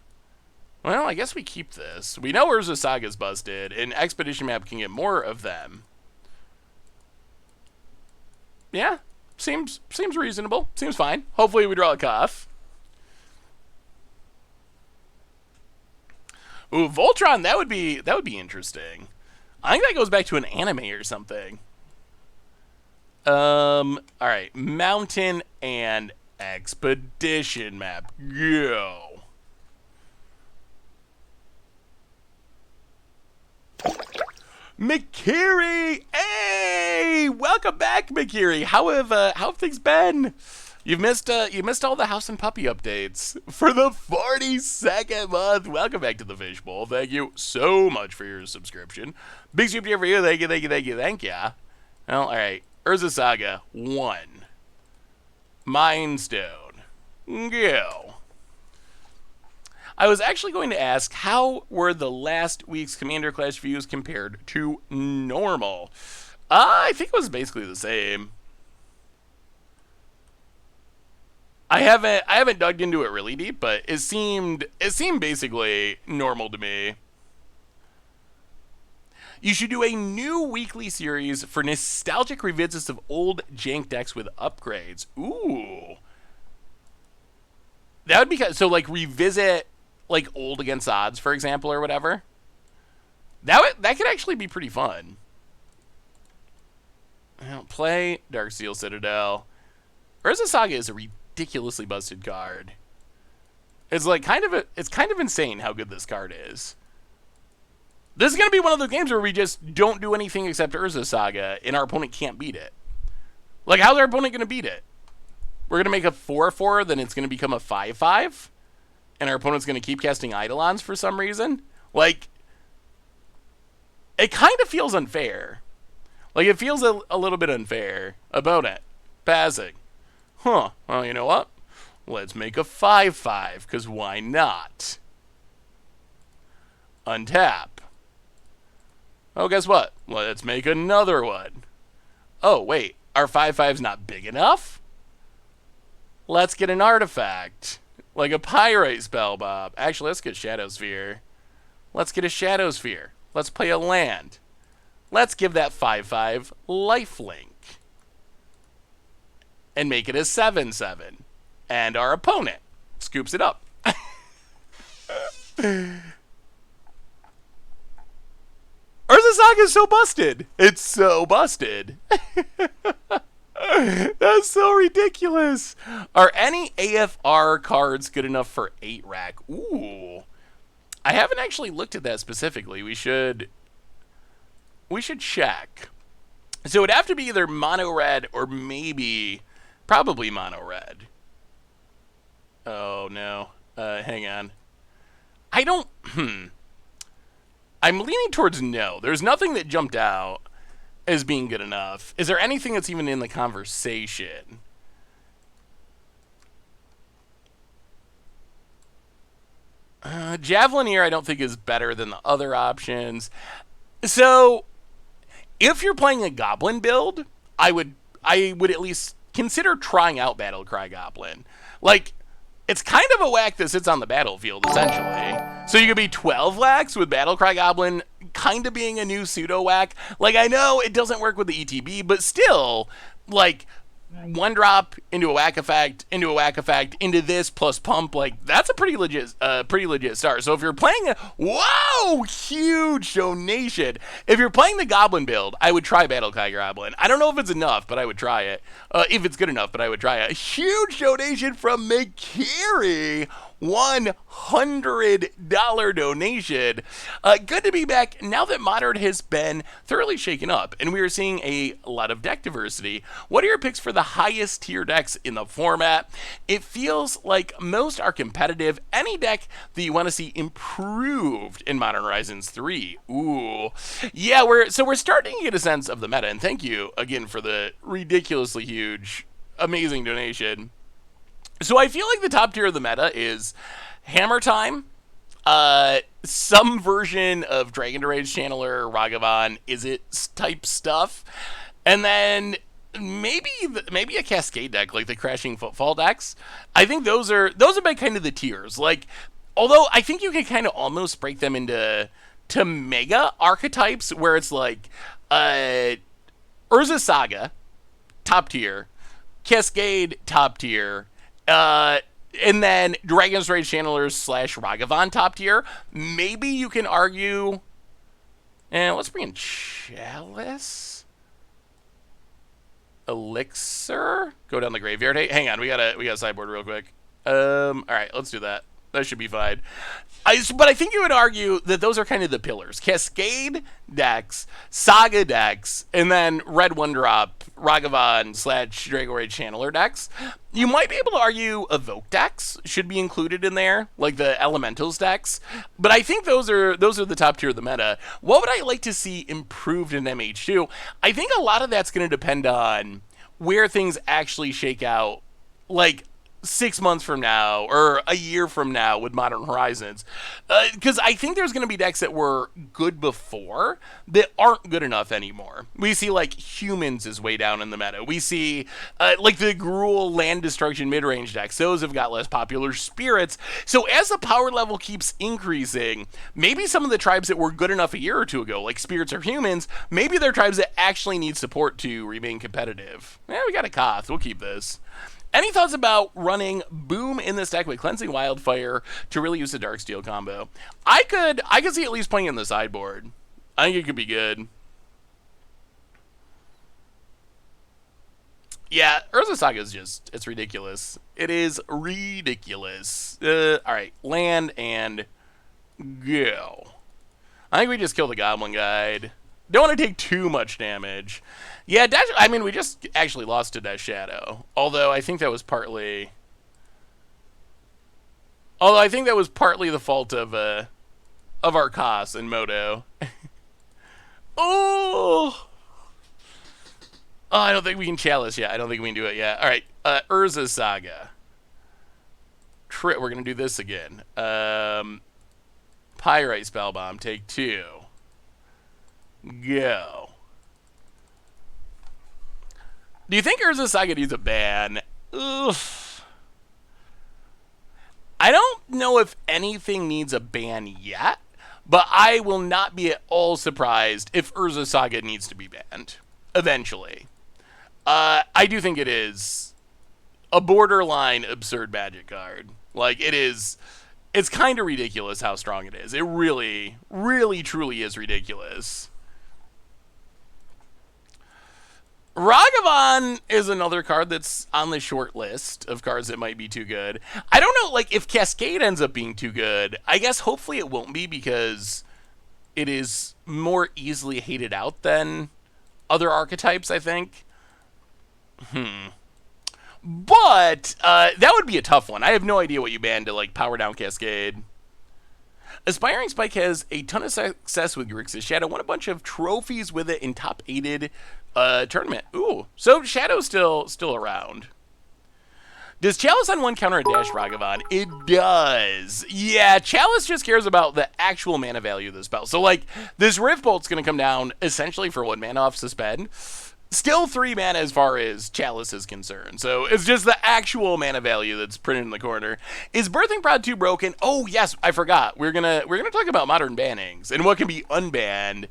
Well, I guess we keep this. We know Urza Saga's busted, and Expedition Map can get more of them. Yeah, seems reasonable. Seems fine. Hopefully we draw a Koth. Ooh, Voltron, that would be interesting. I think that goes back to an anime or something. Alright, Mountain and Expedition Map. Go. McKiri! Hey! Welcome back, McKiri. How have things been? You missed all the House and Puppy updates for the 42nd month. Welcome back to the Fishbowl. Thank you so much for your subscription. Big super for you. Thank you. Well, all right. Urza Saga 1. Mind Stone. Go. I was actually going to ask, how were the last week's Commander Clash views compared to normal? I think it was basically the same. I haven't dug into it really deep, but it seemed basically normal to me. You should do a new weekly series for nostalgic revisits of old jank decks with upgrades. Ooh. That would be so, like, revisit like old against odds, for example, or whatever. That could actually be pretty fun. Play Darksteel Citadel. Urza Saga is a ridiculously busted card. It's like it's kind of insane how good this card is. This is gonna be one of those games where we just don't do anything except Urza Saga, and our opponent can't beat it. Like, how's our opponent gonna beat it? We're gonna make a 4/4, then it's gonna become a 5/5, and our opponent's gonna keep casting Eidolons for some reason. Like, it kind of feels unfair. Like, it feels a little bit unfair. Opponent passing. Huh. Well, you know what? Let's make a 5/5, because why not? Untap. Oh, guess what? Let's make another one. Oh, wait. Our 5/5's not big enough? Let's get an artifact. Like a Pyrite Spell Bob. Actually, let's get Shadow Sphere. Let's get a Shadow Sphere. Let's play a land. Let's give that 5/5 lifelink. And make it a 7/7. And our opponent scoops it up. Urza Saga is so busted. It's so busted. That's so ridiculous. Are any AFR cards good enough for 8-rack? Ooh. I haven't actually looked at that specifically. We should check. So it would have to be either mono red or probably mono red. Oh no. Hang on. I'm leaning towards no. There's nothing that jumped out as being good enough. Is there anything that's even in the conversation? Javelineer I don't think is better than the other options. So, if you're playing a Goblin build, I would at least consider trying out Battlecry Goblin. Like, it's kind of a whack that sits on the battlefield, essentially. So you could be 12 whacks with Battlecry Goblin kind of being a new pseudo whack. Like, I know it doesn't work with the ETB, but still, like, one drop into a whack effect, into a whack effect, into this plus pump, like that's a pretty legit start. So if you're playing whoa, huge donation. If you're playing the Goblin build, I would try Battlecry Goblin. I don't know if it's enough, but I would try it. If it's good enough, but I would try it. Huge donation from McCary. $100 donation. Good to be back now that Modern has been thoroughly shaken up and we are seeing a lot of deck diversity. What are your picks for the highest tier decks in the format? It feels like most are competitive. Any deck that you want to see improved in Modern Horizons 3. Ooh. Yeah, we're starting to get a sense of the meta, and thank you again for the ridiculously huge, amazing donation. So I feel like the top tier of the meta is Hammer Time, some version of Dragon Rage Channeler, Ragavan, Is It type stuff, and then maybe a Cascade deck like the Crashing Footfall decks. I think those have been kind of the tiers. Like, although I think you can kind of almost break them into mega archetypes where it's like Urza Saga, top tier, Cascade, top tier. And then Dragon's Rage Channelers / Ragavan top tier. Maybe you can argue. And let's bring in Chalice. Elixir. Go down the graveyard. Hey, hang on. We gotta sideboard real quick. All right, let's do that. That should be fine. But I think you would argue that those are kind of the pillars. Cascade decks, Saga decks, and then red one drop, Ragavan / Dragon Rage Channeler decks. You might be able to argue Evoke decks should be included in there, like the Elementals decks. But I think those are the top tier of the meta. What would I like to see improved in MH2? I think a lot of that's going to depend on where things actually shake out. Like 6 months from now or a year from now with Modern Horizons, because I think there's going to be decks that were good before that aren't good enough anymore. We see like Humans is way down in the meta. We see like the Gruul land destruction mid-range decks. Those have got less popular. Spirits. So as the power level keeps increasing, maybe some of the tribes that were good enough a year or two ago, like Spirits or Humans, maybe they're tribes that actually need support to remain competitive. Yeah, we got a Koth. We'll keep this. Any thoughts about running Boom in this deck with Cleansing Wildfire to really use the Darksteel combo? I could see at least playing in the sideboard. I think it could be good. Yeah, Urza Saga is just, it's ridiculous. It is ridiculous. Alright, land and go. I think we just kill the Goblin Guide. Don't want to take too much damage. Yeah, we just actually lost to Death Shadow. Although I think that was partly the fault of our Koth and Moto. Oh, I don't think we can Chalice yet. I don't think we can do it yet. All right, Urza Saga. We're gonna do this again. Pyrite Spellbomb. Take 2. Go. Do you think Urza Saga needs a ban? Oof. I don't know if anything needs a ban yet, but I will not be at all surprised if Urza Saga needs to be banned eventually. I do think it is a borderline absurd Magic card. Like, it's kind of ridiculous how strong it is. It really, really, truly is ridiculous. Ragavan is another card that's on the short list of cards that might be too good. I don't know, like, if Cascade ends up being too good, I guess hopefully it won't be because it is more easily hated out than other archetypes, I think. But that would be a tough one. I have no idea what you ban to, like, power down Cascade. Aspiring Spike has a ton of success with Grixis Shadow. Won a bunch of trophies with it in top 8'd tournament. Ooh, so Shadow's still around. Does Chalice on 1 counter a dash Ragavan? It does. Yeah, Chalice just cares about the actual mana value of the spell. So, like, this Rift Bolt's going to come down essentially for 1 mana off Suspend. Still 3 mana as far as Chalice is concerned. So it's just the actual mana value that's printed in the corner. Is Birthing Prod 2 broken? Oh, yes, I forgot. We're gonna talk about modern bannings and what can be unbanned.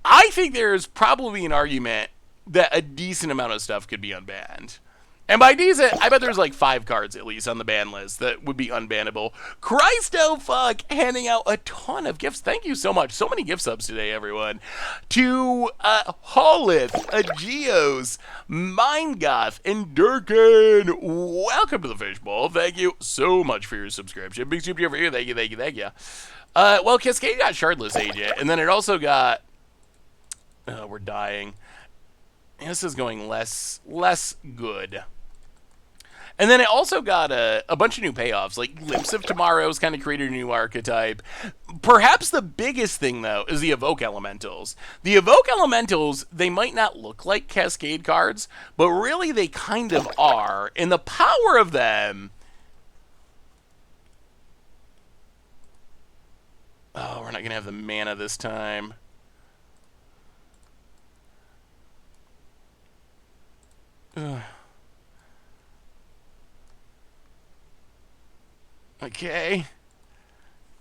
I think there's probably an argument that a decent amount of stuff could be unbanned. And by decent, I bet there's like 5 cards at least on the ban list that would be unbannable. Christo fuck, handing out a ton of gifts. Thank you so much. So many gift subs today, everyone. To Holith, Ageos, Mindgoth, and Durkin. Welcome to the Fishbowl. Thank you so much for your subscription. Big super for you. Thank you, thank you, thank you. Well, Cascade got Shardless Agent, and then it also got... Oh, we're dying. This is going less good. And then it also got a bunch of new payoffs, like Glimpse of Tomorrow's kind of created a new archetype. Perhaps the biggest thing, though, is the Evoke Elementals. The Evoke Elementals, they might not look like Cascade cards, but really they kind of are. And the power of them... Oh, we're not going to have the mana this time. Ugh. Okay.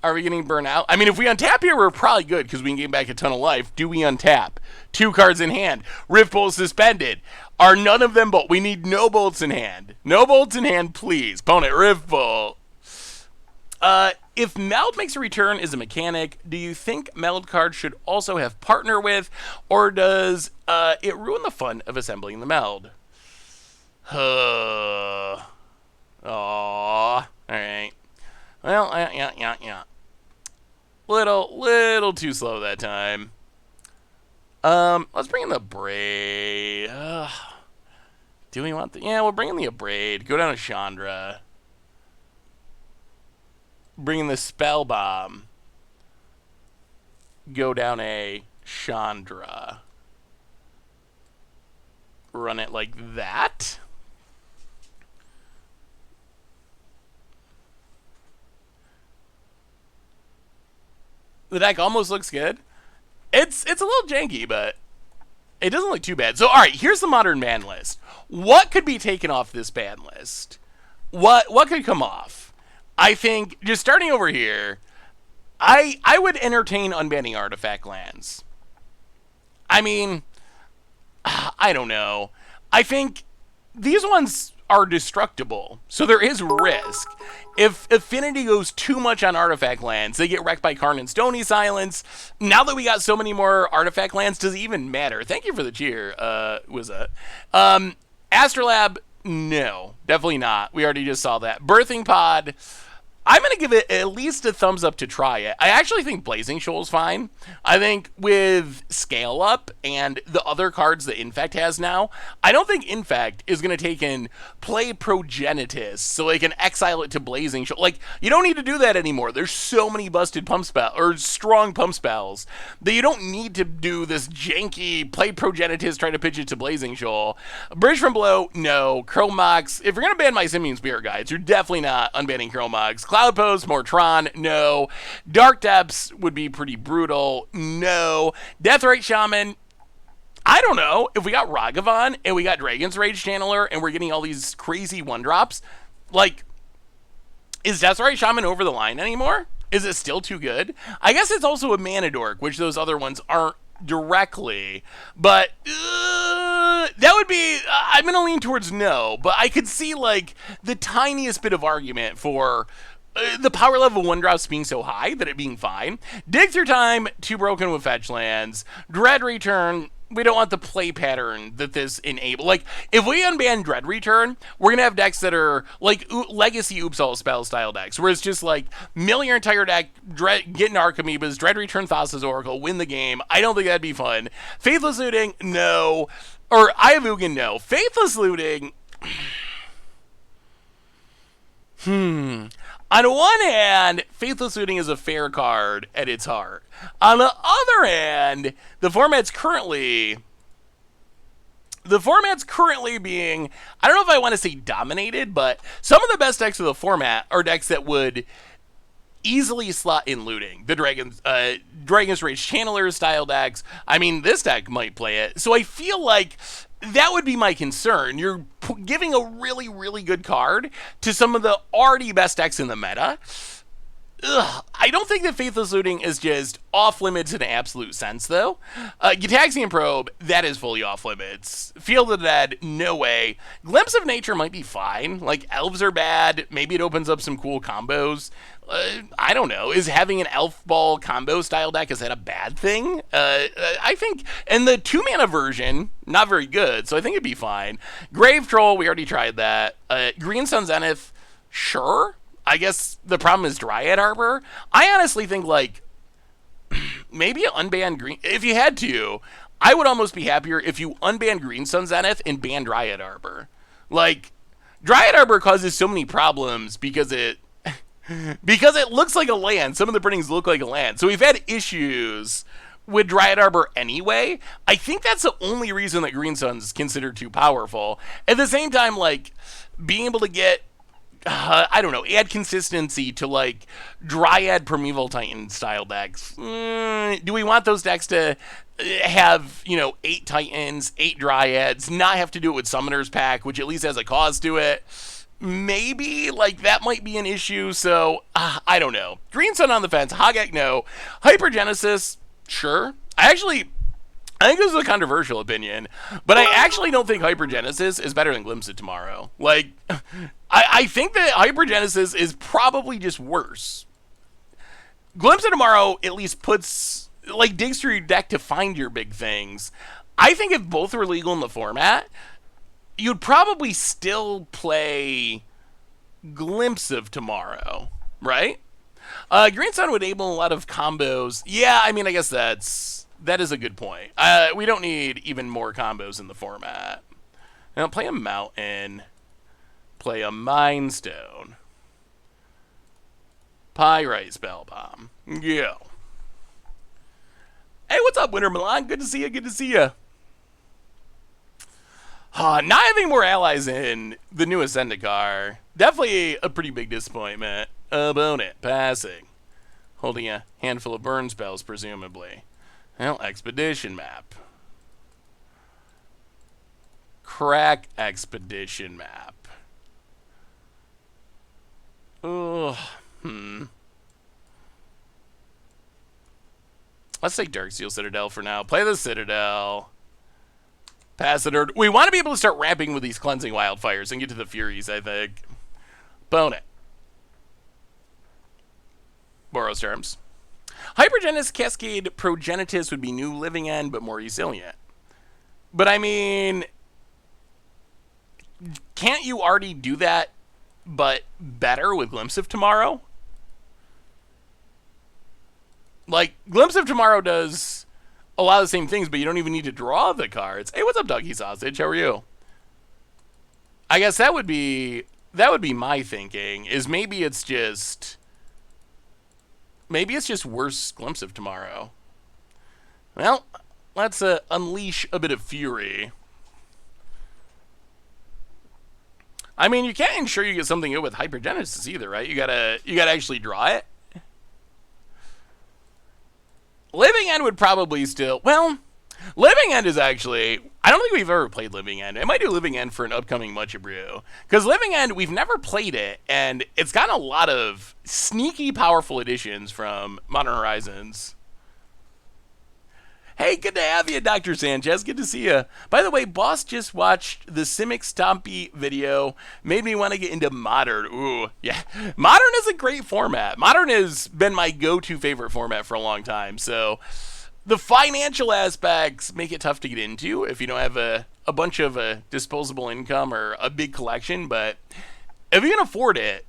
Are we getting burnt out? I mean, if we untap here, we're probably good because we can gain back a ton of life. Do we untap? 2 cards in hand. Rift Bolt suspended. Are none of them bolt? We need no bolts in hand. No bolts in hand, please. Opponent, Rift Bolt. If Meld makes a return as a mechanic, do you think Meld cards should also have Partner with, or does it ruin the fun of assembling the Meld? Aww. Alright. Well, yeah. Little too slow that time. Let's bring in the Braid. Do we want the... Yeah, we'll bring in the Abrade. Go down to Chandra. Bring in the Spell Bomb. Go down a Chandra. Run it like that. The deck almost looks good. It's a little janky, but it doesn't look too bad. So, all right, here's the modern ban list. What could be taken off this ban list? What could come off? I think, just starting over here, I would entertain unbanning artifact lands. I mean, I don't know. I think these ones are destructible, so there is risk. If Affinity goes too much on artifact lands, they get wrecked by Karn and Stony Silence. Now that we got so many more artifact lands, does it even matter? Thank you for the cheer, Wizza. Astrolab, no, definitely not. We already just saw that. Birthing Pod, I'm going to give it at least a thumbs up to try it. I actually think Blazing Shoal's fine. I think with Scale Up and the other cards that Infect has now, I don't think Infect is going to take in Play Progenitus so they can exile it to Blazing Shoal. Like, you don't need to do that anymore. There's so many busted pump spells, or strong pump spells, that you don't need to do this janky Play Progenitus, try to pitch it to Blazing Shoal. Bridge from Below, no. Chromox, if you're going to ban my Simian Spirit Guides, you're definitely not unbanning Chromox. Cloud Post, Mortron, no. Dark Depths would be pretty brutal, no. Deathrite Shaman, I don't know. If we got Ragavan and we got Dragon's Rage Channeler and we're getting all these crazy 1-drops, like, is Deathrite Shaman over the line anymore? Is it still too good? I guess it's also a Mana Dork, which those other ones aren't directly, but that would be, I'm going to lean towards no, but I could see, like, the tiniest bit of argument for the power level 1-drops being so high that it being fine. Dig Through Time, too broken with fetch lands. Dread Return, we don't want the play pattern that this enable. Like, if we unban Dread Return, we're going to have decks that are like Legacy Oops All Spell style decks, where it's just like mill your entire deck, get an Archimedes, Dread Return Thassa's Oracle, win the game. I don't think that'd be fun. Faithless Looting, no. Or Ayavugan, no. Faithless Looting... On one hand, Faithless Looting is a fair card at its heart. On the other hand, the format's currently being, I don't know if I want to say dominated, but some of the best decks of the format are decks that would easily slot in looting. The Dragon's Rage Channeler style decks. I mean, this deck might play it. So I feel like that would be my concern. You're giving a really, really good card to some of the already best decks in the meta. I don't think that Faithless Looting is just off limits in an absolute sense, though. Gitaxian Probe, that is fully off limits. Field of the Dead, no way. Glimpse of Nature might be fine. Like, elves are bad. Maybe it opens up some cool combos. I don't know. Is having an elf ball combo style deck, is that a bad thing? I think, and the 2-mana version, not very good, so I think it'd be fine. Grave Troll, we already tried that. Green Sun Zenith, sure. I guess the problem is Dryad Arbor. I honestly think, like, maybe unban green. If you had to, I would almost be happier if you unban Green Sun Zenith and ban Dryad Arbor. Like, Dryad Arbor causes so many problems because it looks like a land. Some of the printings look like a land. So we've had issues with Dryad Arbor anyway. I think that's the only reason that Green Sun's considered too powerful. At the same time, like, being able to get I don't know, add consistency to, like, Dryad Primeval Titan style decks. Do we want those decks to have, 8 Titans, 8 Dryads, not have to do it with Summoner's Pack, which at least has a cause to it? Maybe, like, that might be an issue, so, I don't know. Green Sun on the fence, Hogek no. Hypergenesis, sure. I think this is a controversial opinion, but I actually don't think Hypergenesis is better than Glimpse of Tomorrow. Like, I think that Hypergenesis is probably just worse. Glimpse of Tomorrow at least digs through your deck to find your big things. I think if both were legal in the format, you'd probably still play Glimpse of Tomorrow, right? Green Sun would enable a lot of combos. Yeah, I mean, I guess that is a good point. We don't need even more combos in the format. Now, play a Mountain. Play a Mind Stone. Pyrite Spellbomb. Go. Hey, what's up, Winter Milan? Good to see you. Good to see you. Not having more allies in the new Ascendicar. Definitely a pretty big disappointment. Opponent. Passing. Holding a handful of burn spells, presumably. Well, Expedition Map. Crack Expedition Map. Ugh. Let's take Darksteel Citadel for now. Play the Citadel. Pass it. We want to be able to start ramping with these Cleansing Wildfires and get to the Furies, I think. Bone it. Boros Terms. Hypergenesis Cascade Progenitus would be new Living End, but more resilient. But I mean, can't you already do that, but better with Glimpse of Tomorrow? Like, Glimpse of Tomorrow does a lot of the same things, but you don't even need to draw the cards. Hey, what's up, Doggy Sausage? How are you? I guess that would be my thinking, is maybe it's just worse Glimpse of Tomorrow. Well, let's unleash a bit of fury. I mean, you can't ensure you get something good with Hypergenesis either, right? You gotta actually draw it. Living End would probably still... Well, Living End is actually... I don't think we've ever played Living End. I might do Living End for an upcoming Mucha Brew. Because Living End, we've never played it, and it's got a lot of sneaky, powerful additions from Modern Horizons. Hey, good to have you, Dr. Sanchez. Good to see you. By the way, Boss just watched the Simic Stompy video. Made me want to get into Modern. Ooh, yeah. Modern is a great format. Modern has been my go-to favorite format for a long time. So the financial aspects make it tough to get into if you don't have a bunch of disposable income or a big collection. But if you can afford it,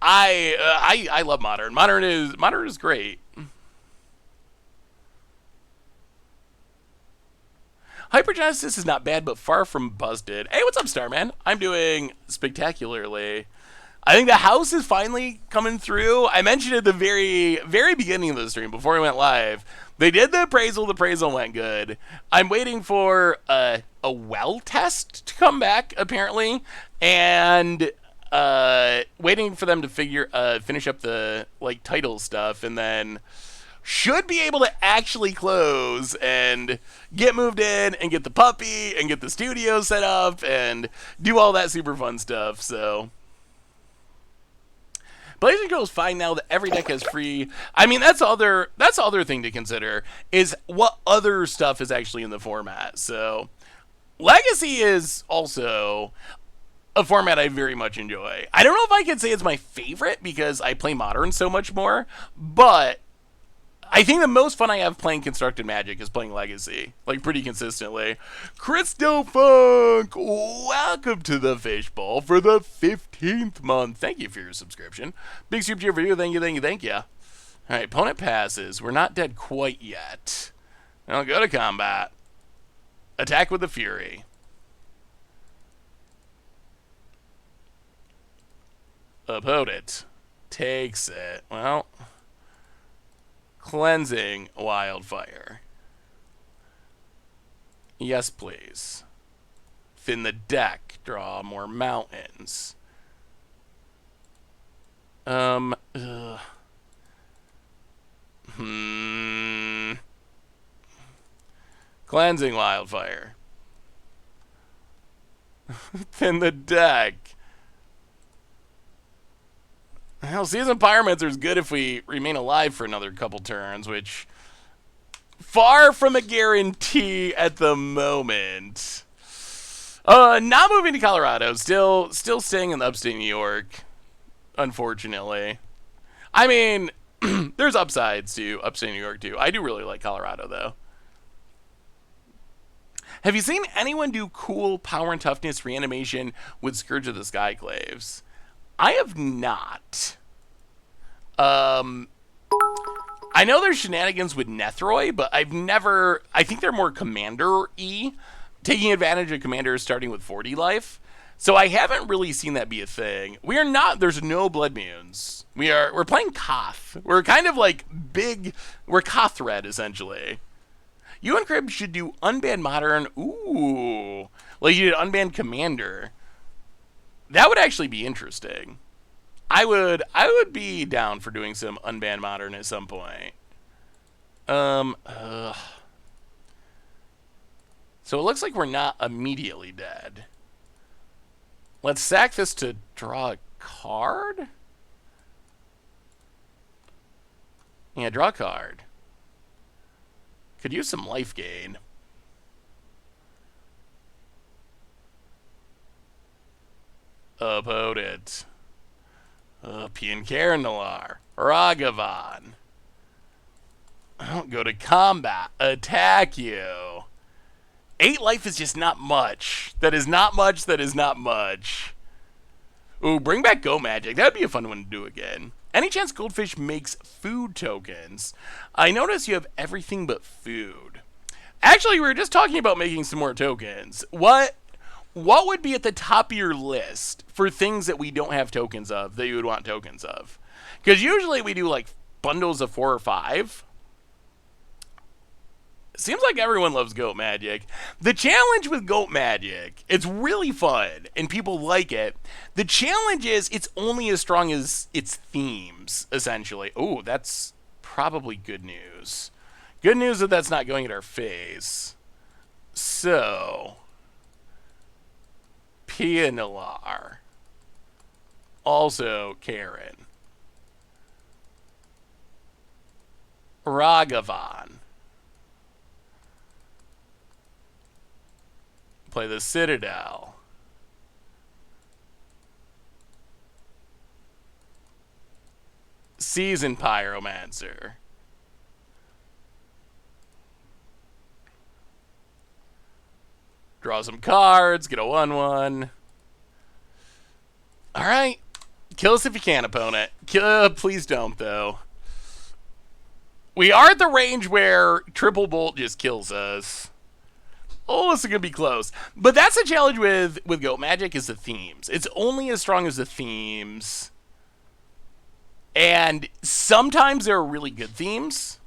I love Modern. Modern is great. Hypergenesis is not bad, but far from busted. Hey, what's up, Starman? I'm doing spectacularly. I think the house is finally coming through. I mentioned at the very, very beginning of the stream, before we went live, they did the appraisal. The appraisal went good. I'm waiting for a well test to come back, apparently, and waiting for them to finish up the title stuff, and then should be able to actually close and get moved in and get the puppy and get the studio set up and do all that super fun stuff. So Blazing Control is fine now that every deck has free. I mean, that's the other thing to consider is what other stuff is actually in the format. So Legacy is also a format I very much enjoy. I don't know if I could say it's my favorite because I play Modern so much more, but I think the most fun I have playing Constructed Magic is playing Legacy, like pretty consistently. Crystal Funk, welcome to the Fishbowl for the 15th month. Thank you for your subscription. Big super cheer for you. Thank you, thank you, thank you. All right, opponent passes. We're not dead quite yet. Now go to combat. Attack with the Fury. Opponent takes it. Well, Cleansing Wildfire. Yes, please. Thin the deck. Draw more mountains. Cleansing Wildfire. Thin the deck. Hell, Seasoned Pyromancer is good if we remain alive for another couple turns, which far from a guarantee at the moment. Not moving to Colorado. Still staying in upstate New York, unfortunately. I mean, there's upsides to upstate New York, too. I do really like Colorado, though. Have you seen anyone do cool power and toughness reanimation with Scourge of the Skyclaves? I have not. I know there's shenanigans with Nethroi, but I've never... I think they're more Commander-y, taking advantage of Commanders starting with 40 life. So I haven't really seen that be a thing. We are not... There's no Blood Munes. We're playing Koth. We're kind of like big... We're Koth red, essentially. You and Crib should do Unbanned Modern. Ooh. Like you did Unbanned Commander. That would actually be interesting. I would be down for doing some Unbanned Modern at some point. So it looks like we're not immediately dead. Let's sack this to draw a card? Yeah, draw a card. Could use some life gain. Opponent. Pian Karanalar. Ragavan. Go to combat. Attack you. 8 life is just not much. That is not much. That is not much. Ooh, bring back Go Magic. That'd be a fun one to do again. Any chance Goldfish makes food tokens? I notice you have everything but food. Actually, we were just talking about making some more tokens. What would be at the top of your list for things that we don't have tokens of that you would want tokens of? Because usually we do like bundles of 4 or 5. Seems like everyone loves Goat Magic. The challenge with Goat Magic, it's really fun and people like it. The challenge is it's only as strong as its themes, essentially. Oh, that's probably good news. Good news that that's not going at our face. So, Pianalar. Also Karen. Ragavan. Play the Citadel. Seasoned Pyromancer. Draw some cards, get a 1/1. Alright. Kill us if you can, opponent. Please don't, though. We are at the range where Triple Bolt just kills us. Oh, this is going to be close. But that's the challenge with Goat Magic is the themes. It's only as strong as the themes. And sometimes there are really good themes.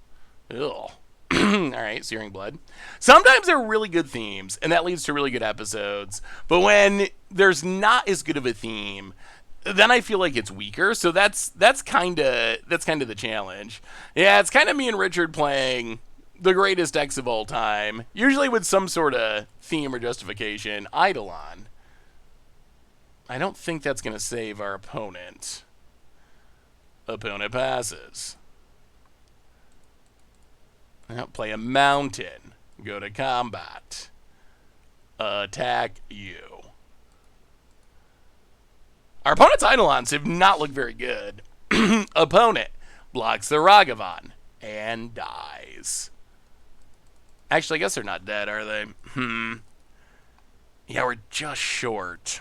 Ugh. Alright, Searing Blood. Sometimes there are really good themes, and that leads to really good episodes. But when there's not as good of a theme, then I feel like it's weaker. So that's kind of the challenge. Yeah, it's kind of me and Richard playing the greatest decks of all time, usually with some sort of theme or justification. Eidolon. I don't think that's going to save our opponent. Opponent passes. Now play a mountain. Go to combat. Attack you. Our opponent's Eidolons have not looked very good. Opponent blocks the Ragavan and dies. Actually, I guess they're not dead, are they? Yeah, we're just short.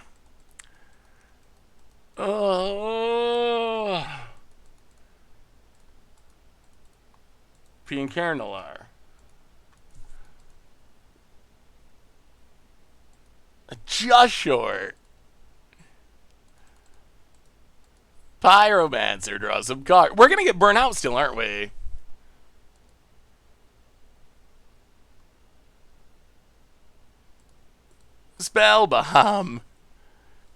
Piancarnalar. Just short. Pyromancer draws some cards. We're gonna get burnt out still, aren't we? Spell bomb.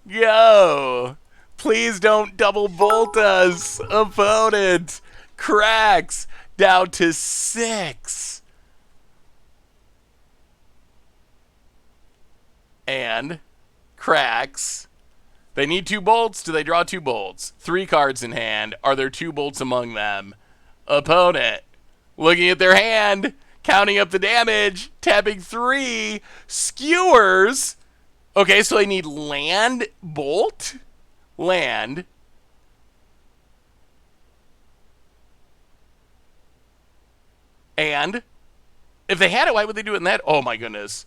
Go. Please don't double bolt us. Opponent cracks down to 6. And cracks. They need 2 bolts. Do they draw 2 bolts? 3 cards in hand. Are there 2 bolts among them? Opponent looking at their hand, counting up the damage, tapping 3, skewers. Okay, so they need land, bolt, land. And if they had it, why would they do it in that? Oh my goodness.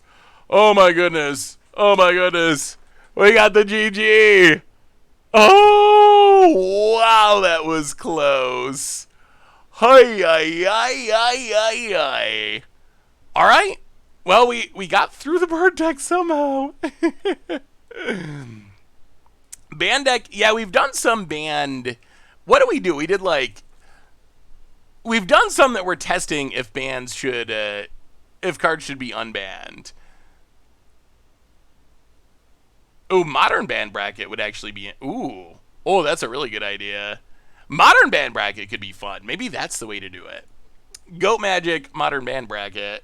Oh my goodness. Oh my goodness. We got the GG. Oh, wow, that was close. Hi, hi, hi, hi, hi, hi. All right. Well, we got through the bird deck somehow. Band deck. Yeah, we've done some band. What do we do? We did like... We've done some that we're testing if bands should... if cards should be unbanned. Ooh, modern band bracket would actually be... Ooh. Oh, that's a really good idea. Modern band bracket could be fun. Maybe that's the way to do it. Goat Magic, modern band bracket.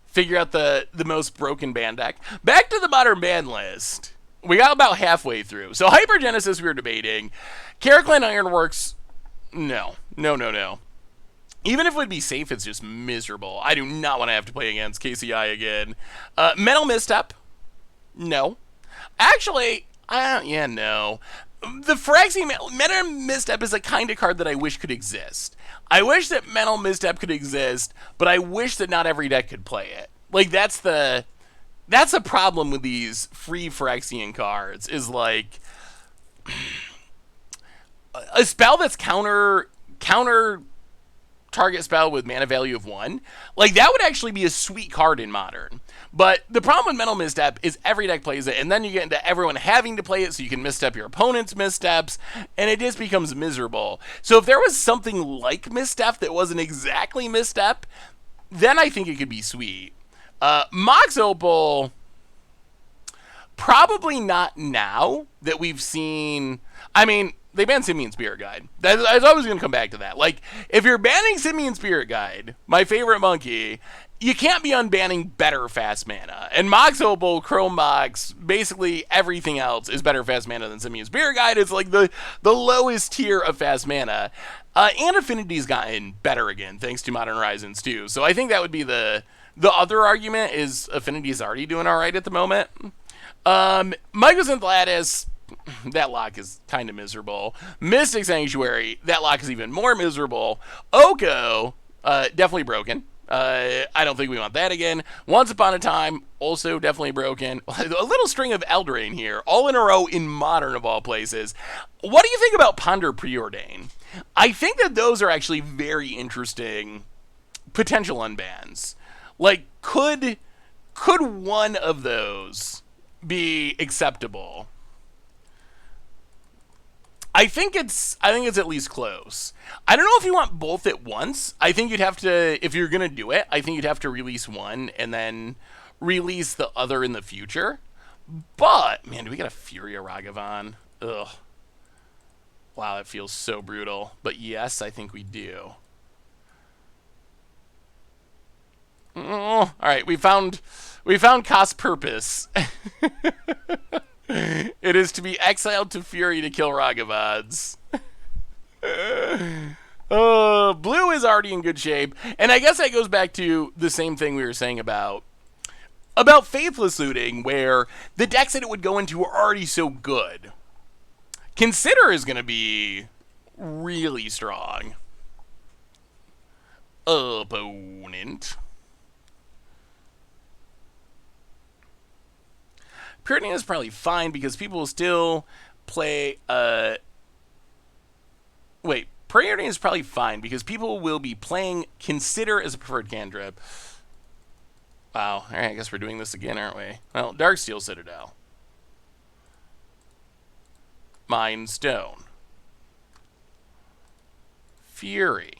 Figure out the most broken band deck. Back to the modern band list. We got about halfway through. So Hypergenesis we were debating. Caraclan Ironworks, no. No, no, no. Even if it would be safe, it's just miserable. I do not want to have to play against KCI again. Metal Misstep, no. Actually, yeah, no. The Phyrexian Metal Misstep is a kind of card that I wish could exist. I wish that Metal Misstep could exist, but I wish that not every deck could play it. Like, that's the problem with these free Phyrexian cards, is like a spell that's counter target spell with mana value of 1. Like, that would actually be a sweet card in Modern. But the problem with Metal Misstep is every deck plays it, and then you get into everyone having to play it so you can misstep your opponent's missteps, and it just becomes miserable. So if there was something like Misstep that wasn't exactly Misstep, then I think it could be sweet. Mox Opal, probably not now that we've seen... I mean, they banned Simian Spirit Guide. I was always going to come back to that. Like, if you're banning Simian Spirit Guide, my favorite monkey... You can't be unbanning better fast mana. And Mox Opal, Chrome Mox, basically everything else is better fast mana than Simian Spirit Guide. It's like the lowest tier of fast mana. And Affinity's gotten better again, thanks to Modern Horizons too. So I think that would be the other argument, is Affinity's already doing alright at the moment. Mycos and Gladys, that lock is kind of miserable. Mystic Sanctuary, that lock is even more miserable. Oko, definitely broken. I don't think we want that again. Once Upon a Time, also definitely broken. A little string of Eldraine here, all in a row in Modern of all places. What do you think about Ponder Preordain? I think that those are actually very interesting potential unbans. Like, could one of those be acceptable? I think it's at least close. I don't know if you want both at once. I think you'd have to, if you're going to do it, I think you'd have to release one and then release the other in the future. But, man, do we got a Furia Ragavan? Ugh. Wow, that feels so brutal. But yes, I think we do. Oh, all right, we found cost purpose. It is to be exiled to Fury to kill Ragavans. already in good shape. And I guess that goes back to the same thing we were saying about Faithless Looting, where the decks that it would go into are already so good. Consider is going to be really strong. Opponent. Purity is probably fine because people will still play. Wait, Purity is probably fine because people will be playing Consider as a preferred cantrip. Wow. All right, I guess we're doing this again, aren't we? Well, Darksteel Citadel. Mind Stone. Fury.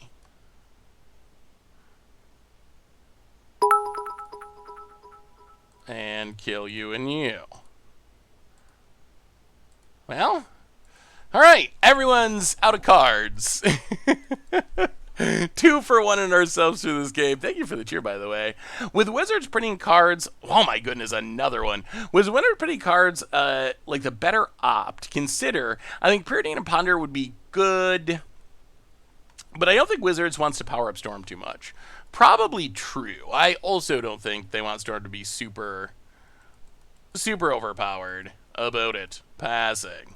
And kill you and you. Well, all right, everyone's out of cards. 2 for 1 in ourselves through this game. Thank you for the cheer, by the way. With Wizards printing cards, oh my goodness, another one. With Wizards printing cards, like the better opt, Consider, I think Preordain and Ponder would be good, but I don't think Wizards wants to power up Storm too much. Probably true. I also don't think they want Storm to be super overpowered. About it. Passing.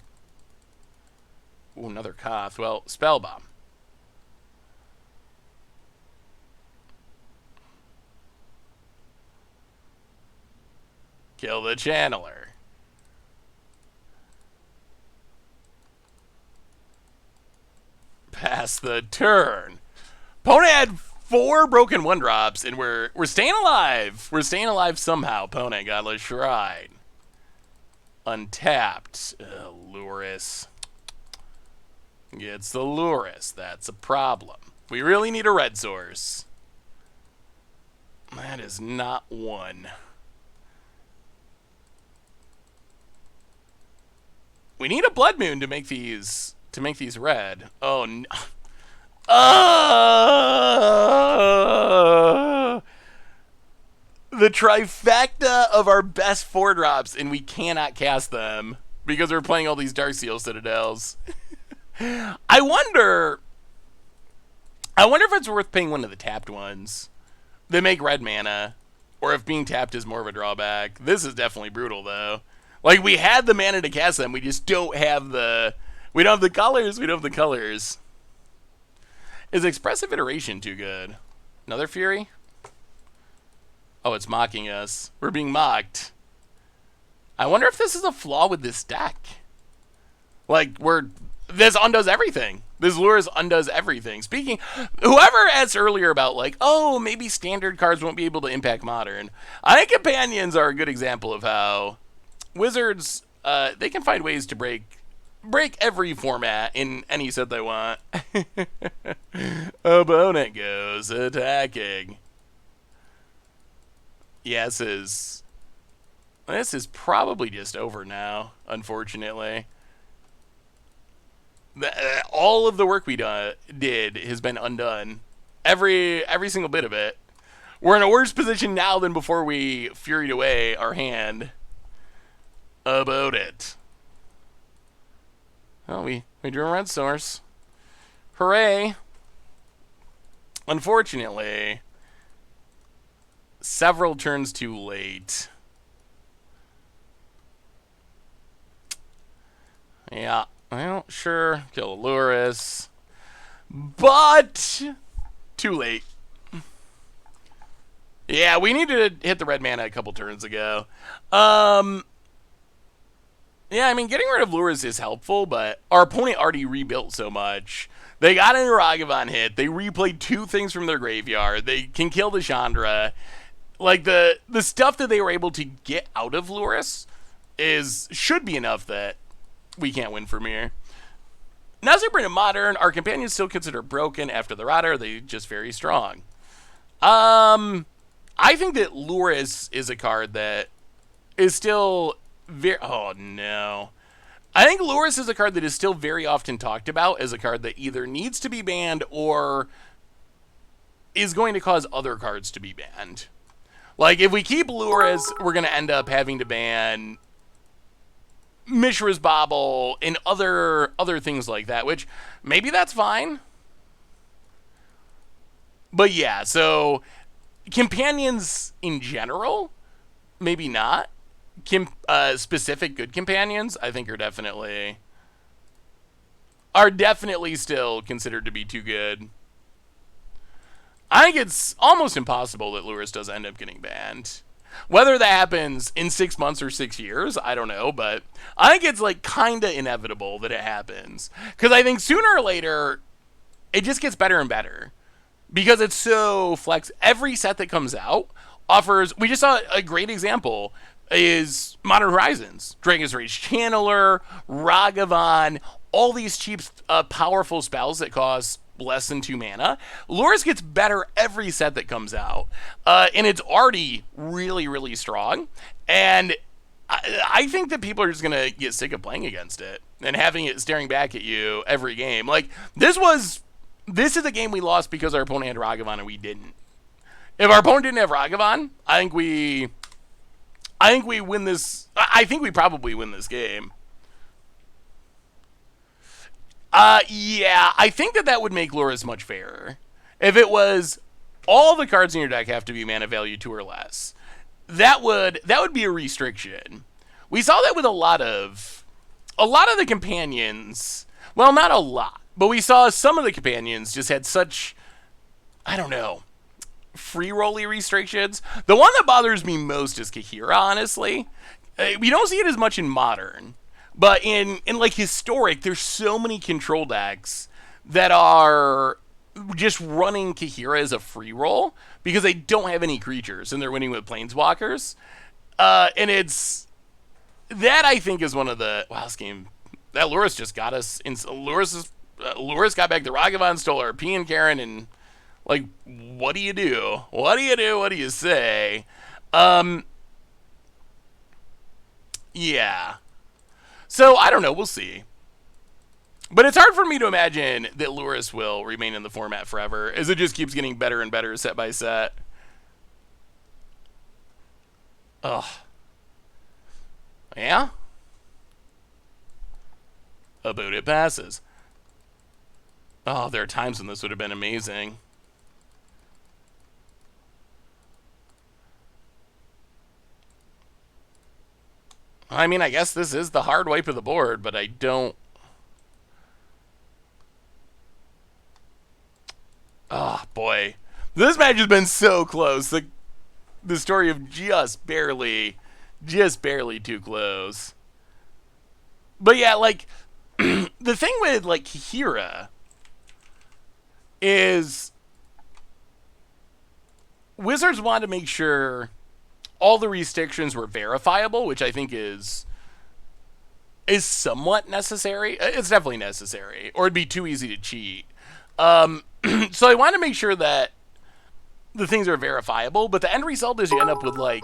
Ooh, another Koth. Well, Spellbomb. Kill the Channeler. Pass the turn. Opponent had 4 broken 1-drops, and we're staying alive. We're staying alive somehow. Opponent Godless Shrine. Untapped. Luris. Gets the Luris. That's a problem. We really need a red source. That is not one. We need a Blood Moon to make these red. Oh no. The trifecta of our best 4-drops, and we cannot cast them because we're playing all these Darksteel Citadels. I wonder if it's worth paying one of the tapped ones. They make red mana, or if being tapped is more of a drawback. This is definitely brutal, though. Like, we had the mana to cast them, we just don't have the... We don't have the colors, we don't have the colors. Is Expressive Iteration too good? Another Fury? Oh, it's mocking us. We're being mocked. I wonder if this is a flaw with this deck. Like, this undoes everything. This Lures undoes everything. Whoever asked earlier about, like, oh, maybe standard cards won't be able to impact Modern. I think Companions are a good example of how Wizards, they can find ways to break every format in any set they want. Opponent goes attacking. Yes, this is probably just over now, unfortunately. All of the work we did has been undone. Every single bit of it. We're in a worse position now than before we furied away our hand. About it. Well, we drew a red source. Hooray. Unfortunately, several turns too late. Yeah, well, sure, kill Luris, but too late. Yeah, we needed to hit the red mana a couple turns ago. Yeah, I mean, getting rid of Luris is helpful, but our opponent already rebuilt so much. They got an Aragavan hit. They replayed 2 things from their graveyard. They can kill the Chandra. Like, the stuff that they were able to get out of Luris should be enough that we can't win from here. Now, as we bring to Modern, our companions still consider broken after the Rot, or are they just very strong? I think that Luris is a card that is still oh no. I think Luris is a card that is still very often talked about as a card that either needs to be banned or is going to cause other cards to be banned. Like, if we keep Luris, we're going to end up having to ban Mishra's Bauble and other things like that, which maybe that's fine. But yeah, so companions in general, maybe not. Specific good companions, I think are definitely still considered to be too good. I think it's almost impossible that Lurrus does end up getting banned. Whether that happens in 6 months or 6 years, I don't know, but I think it's like kind of inevitable that it happens. Because I think sooner or later, it just gets better and better. Because it's so flex. Every set that comes out offers. We just saw a great example is Modern Horizons, Dragon's Rage Channeler, Ragavan, all these cheap, powerful spells that cost less than 2 mana. Lurrus gets better every set that comes out, and it's already really, really strong. And I think that people are just gonna get sick of playing against it and having it staring back at you every game. Like this is a game we lost because our opponent had Ragavan and we didn't. If our opponent didn't have Ragavan, I think we win this. I think we probably win this game. Yeah, I think that would make Lurrus much fairer. If it was all the cards in your deck have to be mana value 2 or less, that would be a restriction. We saw that with a lot of the companions. Well, not a lot, but we saw some of the companions just had such, I don't know, free rolly restrictions. The one that bothers me most is Kahira, honestly. We don't see it as much in modern, but in like historic, there's so many control decks that are just running Kahira as a free roll because they don't have any creatures and they're winning with planeswalkers. And it's that I think is one of the this game that Lurrus just got us in. Lurrus got back the Ragavan, stole our P and Karen, and like, what do you do? What do you do? What do you say? Yeah. So I don't know. We'll see. But it's hard for me to imagine that Lurrus will remain in the format forever, as it just keeps getting better and better set by set. Ugh. Yeah? About it passes. Oh, there are times when this would have been amazing. I mean, I guess this is the hard wipe of the board, but I don't. Oh, boy. This match has been so close. The story of just barely too close. But yeah, like, the thing with, like, Kahira is Wizards wanted to make sure all the restrictions were verifiable, which I think is somewhat necessary. It's definitely necessary, or it'd be too easy to cheat. So I want to make sure that the things are verifiable, but the end result is you end up with, like,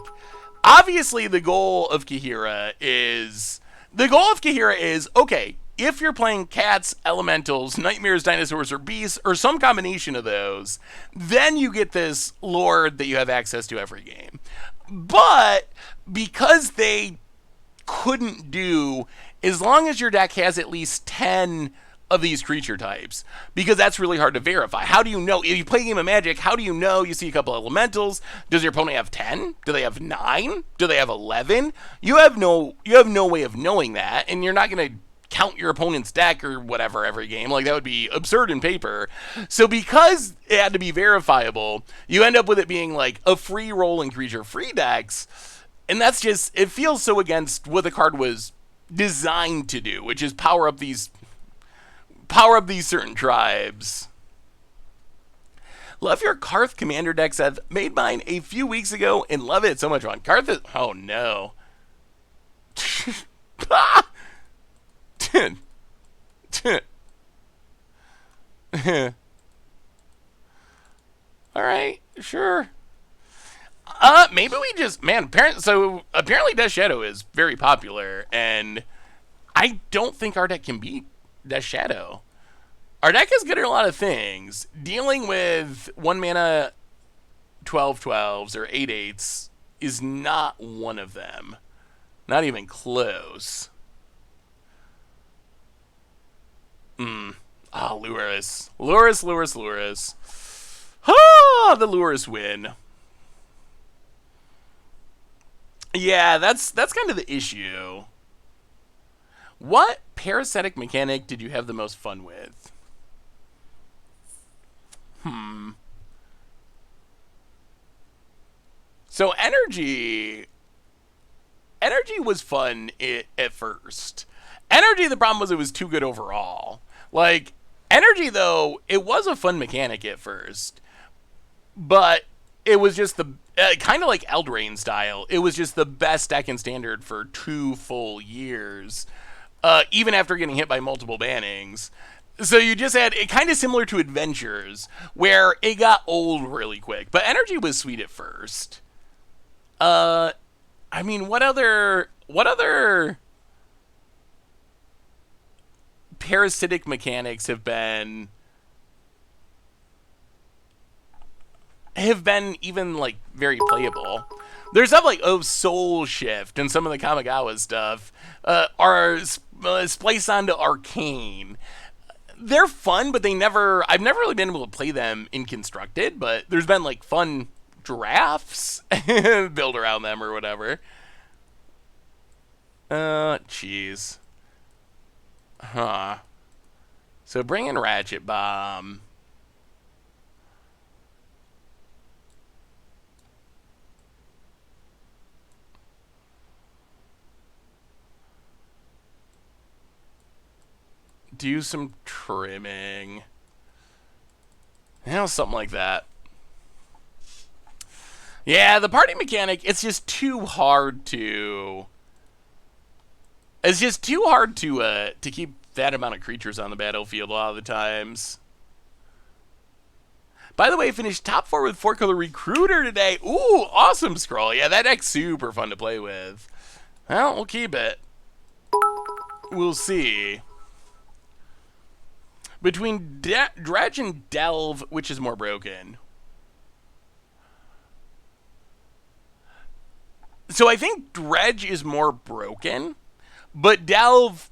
obviously the goal of Kahira is okay, if you're playing cats, elementals, nightmares, dinosaurs, or beasts, or some combination of those, then you get this lord that you have access to every game. But because they couldn't do, as long as your deck has at least 10 of these creature types, because that's really hard to verify. How do you know? If you play a game of Magic, how do you know you see a couple elementals? Does your opponent have 10? Do they have 9? Do they have 11? You have no way of knowing that, and you're not going to count your opponent's deck or whatever every game. Like, that would be absurd in paper. So because it had to be verifiable, you end up with it being like a free roll and creature free decks, and that's just, it feels so against what the card was designed to do, which is power up these certain tribes. Love your Koth commander decks. I've made mine a few weeks ago and love it. It's so much fun. Koth is, oh no. All right, sure. Maybe we just, man, apparently Death Shadow is very popular, and I don't think our deck can beat Death Shadow. Our deck is good at a lot of things. Dealing with 1 mana 12/12s or 8/8s is not one of them. Not even close. Lurrus. Ah, the Lures win. Yeah, that's kind of the issue. What parasitic mechanic did you have the most fun with? So energy was fun at first. Energy, the problem was it was too good overall. Like, energy, though, it was a fun mechanic at first, but it was just the kind of like Eldraine style. It was just the best deck in Standard for 2 full years, even after getting hit by multiple bannings. So you just had it kind of similar to Adventures, where it got old really quick. But energy was sweet at first. I mean, what other parasitic mechanics have been even like very playable? There's stuff like Soul Shift and some of the Kamigawa stuff are spliced onto Arcane. They're fun, but I've never really been able to play them in Constructed, but there's been like fun drafts build around them or whatever. Jeez. Huh. So bring in Ratchet Bomb. Do some trimming. Something like that. Yeah, the party mechanic, it's just too hard to... It's just too hard to keep that amount of creatures on the battlefield a lot of the times. By the way, I finished top 4 with 4-color Recruiter today. Ooh, awesome scroll. Yeah, that deck's super fun to play with. Well, we'll keep it. We'll see. Between Dredge and Delve, which is more broken? So I think Dredge is more broken, but Delve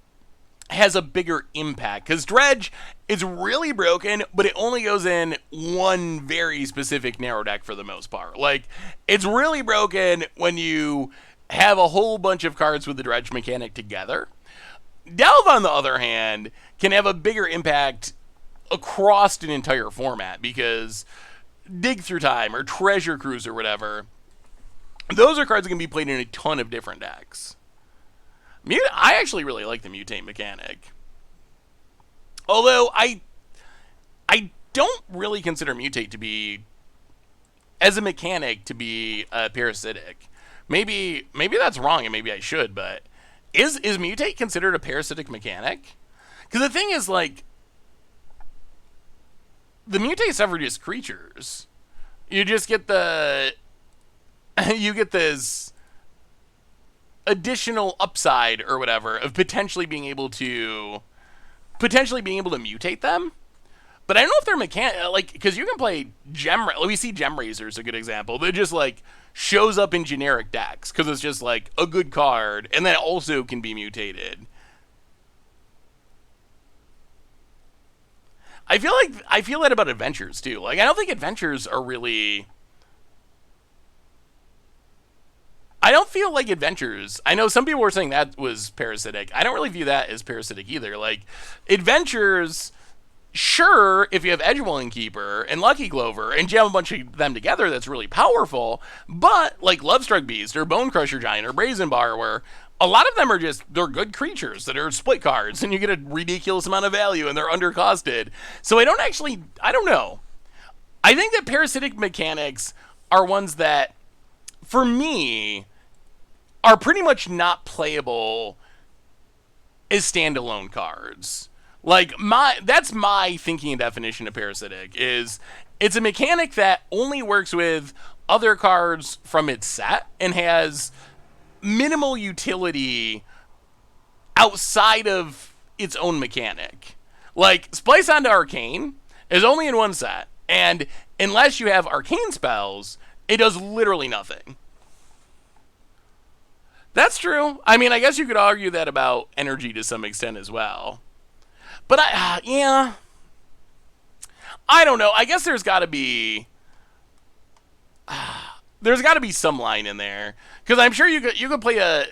has a bigger impact. Because Dredge is really broken, but it only goes in one very specific narrow deck for the most part. Like, it's really broken when you have a whole bunch of cards with the Dredge mechanic together. Delve, on the other hand, can have a bigger impact across an entire format because Dig Through Time or Treasure Cruise or whatever, those are cards that can be played in a ton of different decks. I actually really like the Mutate mechanic. Although I don't really consider Mutate to be, as a mechanic, to be parasitic. Maybe that's wrong and maybe I should, but is Mutate considered a parasitic mechanic? Because the thing is, like, the Mutate stuff are just creatures. You just get you get this additional upside or whatever of potentially being able to mutate them. But I don't know if they're because you can play we see Gem Razor is a good example. That just like shows up in generic decks because it's just like a good card, and then it also can be mutated. I feel that about Adventures too. Like, I don't think Adventures are really... I don't feel like Adventures... I know some people were saying that was parasitic. I don't really view that as parasitic either. Like, Adventures... Sure, if you have Edgewelling Keeper and Lucky Clover and jam a bunch of them together, that's really powerful. But, like Lovestruck Beast or Bone Crusher Giant or Brazen Borrower, a lot of them are they're good creatures that are split cards, and you get a ridiculous amount of value, and they're undercosted. So I don't know. I think that parasitic mechanics are ones that, for me, are pretty much not playable as standalone cards. Like, that's my thinking and definition of parasitic, is it's a mechanic that only works with other cards from its set and has minimal utility outside of its own mechanic. Like, Splice onto Arcane is only in one set, and unless you have Arcane spells, it does literally nothing. That's true. I mean, I guess you could argue that about Energy to some extent as well. But, yeah. I don't know. I guess there's got to be some line in there, because I'm sure you could play a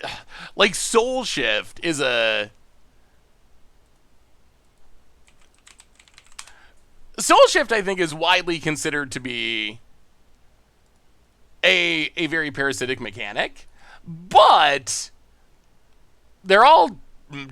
like Soul Shift is a Soul Shift. I think is widely considered to be a very parasitic mechanic, but they're all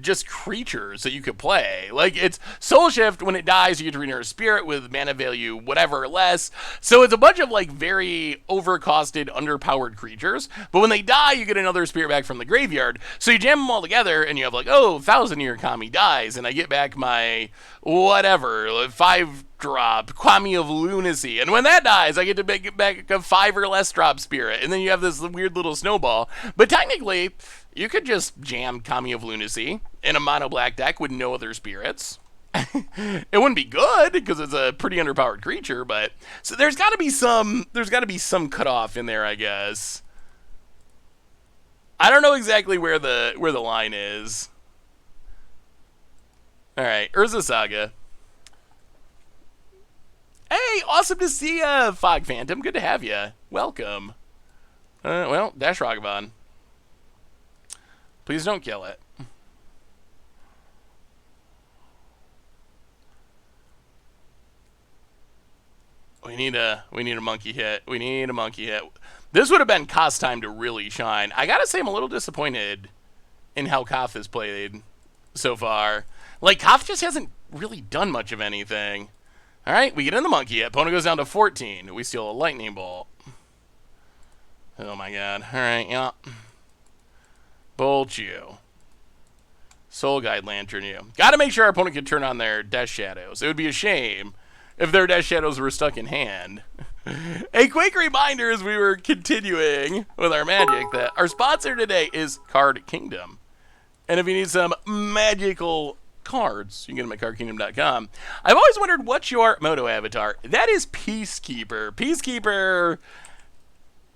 just creatures that you could play. Like, it's Soul Shift, when it dies, you get to renew a spirit with mana value whatever less. So it's a bunch of, like, very overcosted, underpowered creatures. But when they die, you get another spirit back from the graveyard. So you jam them all together, and you have, like, oh, 1,000-year Kami dies, and I get back my whatever, 5-drop Kami of Lunacy. And when that dies, I get to get back a 5 or less drop spirit. And then you have this weird little snowball. But technically, you could just jam Kami of Lunacy in a mono black deck with no other spirits. It wouldn't be good because it's a pretty underpowered creature, but so there's got to be some cutoff in there, I guess. I don't know exactly where the line is. All right, Urza Saga. Hey, awesome to see ya, Fog Phantom. Good to have you. Welcome. Well, Dash Ragavan. Please don't kill it. We need a monkey hit. We need a monkey hit. This would have been Koth's time to really shine. I gotta say, I'm a little disappointed in how Koth has played so far. Like, Koth just hasn't really done much of anything. All right, we get in the monkey hit. Opponent goes down to 14. We steal a lightning bolt. Oh my god. All right, yeah. Bolt you. Soul Guide Lantern you. Gotta make sure our opponent can turn on their Death Shadows. It would be a shame if their Death Shadows were stuck in hand. A quick reminder as we were continuing with our magic that our sponsor today is Card Kingdom. And if you need some magical cards, you can get them at cardkingdom.com. I've always wondered what's your Moto avatar. That is Peacekeeper. Peacekeeper,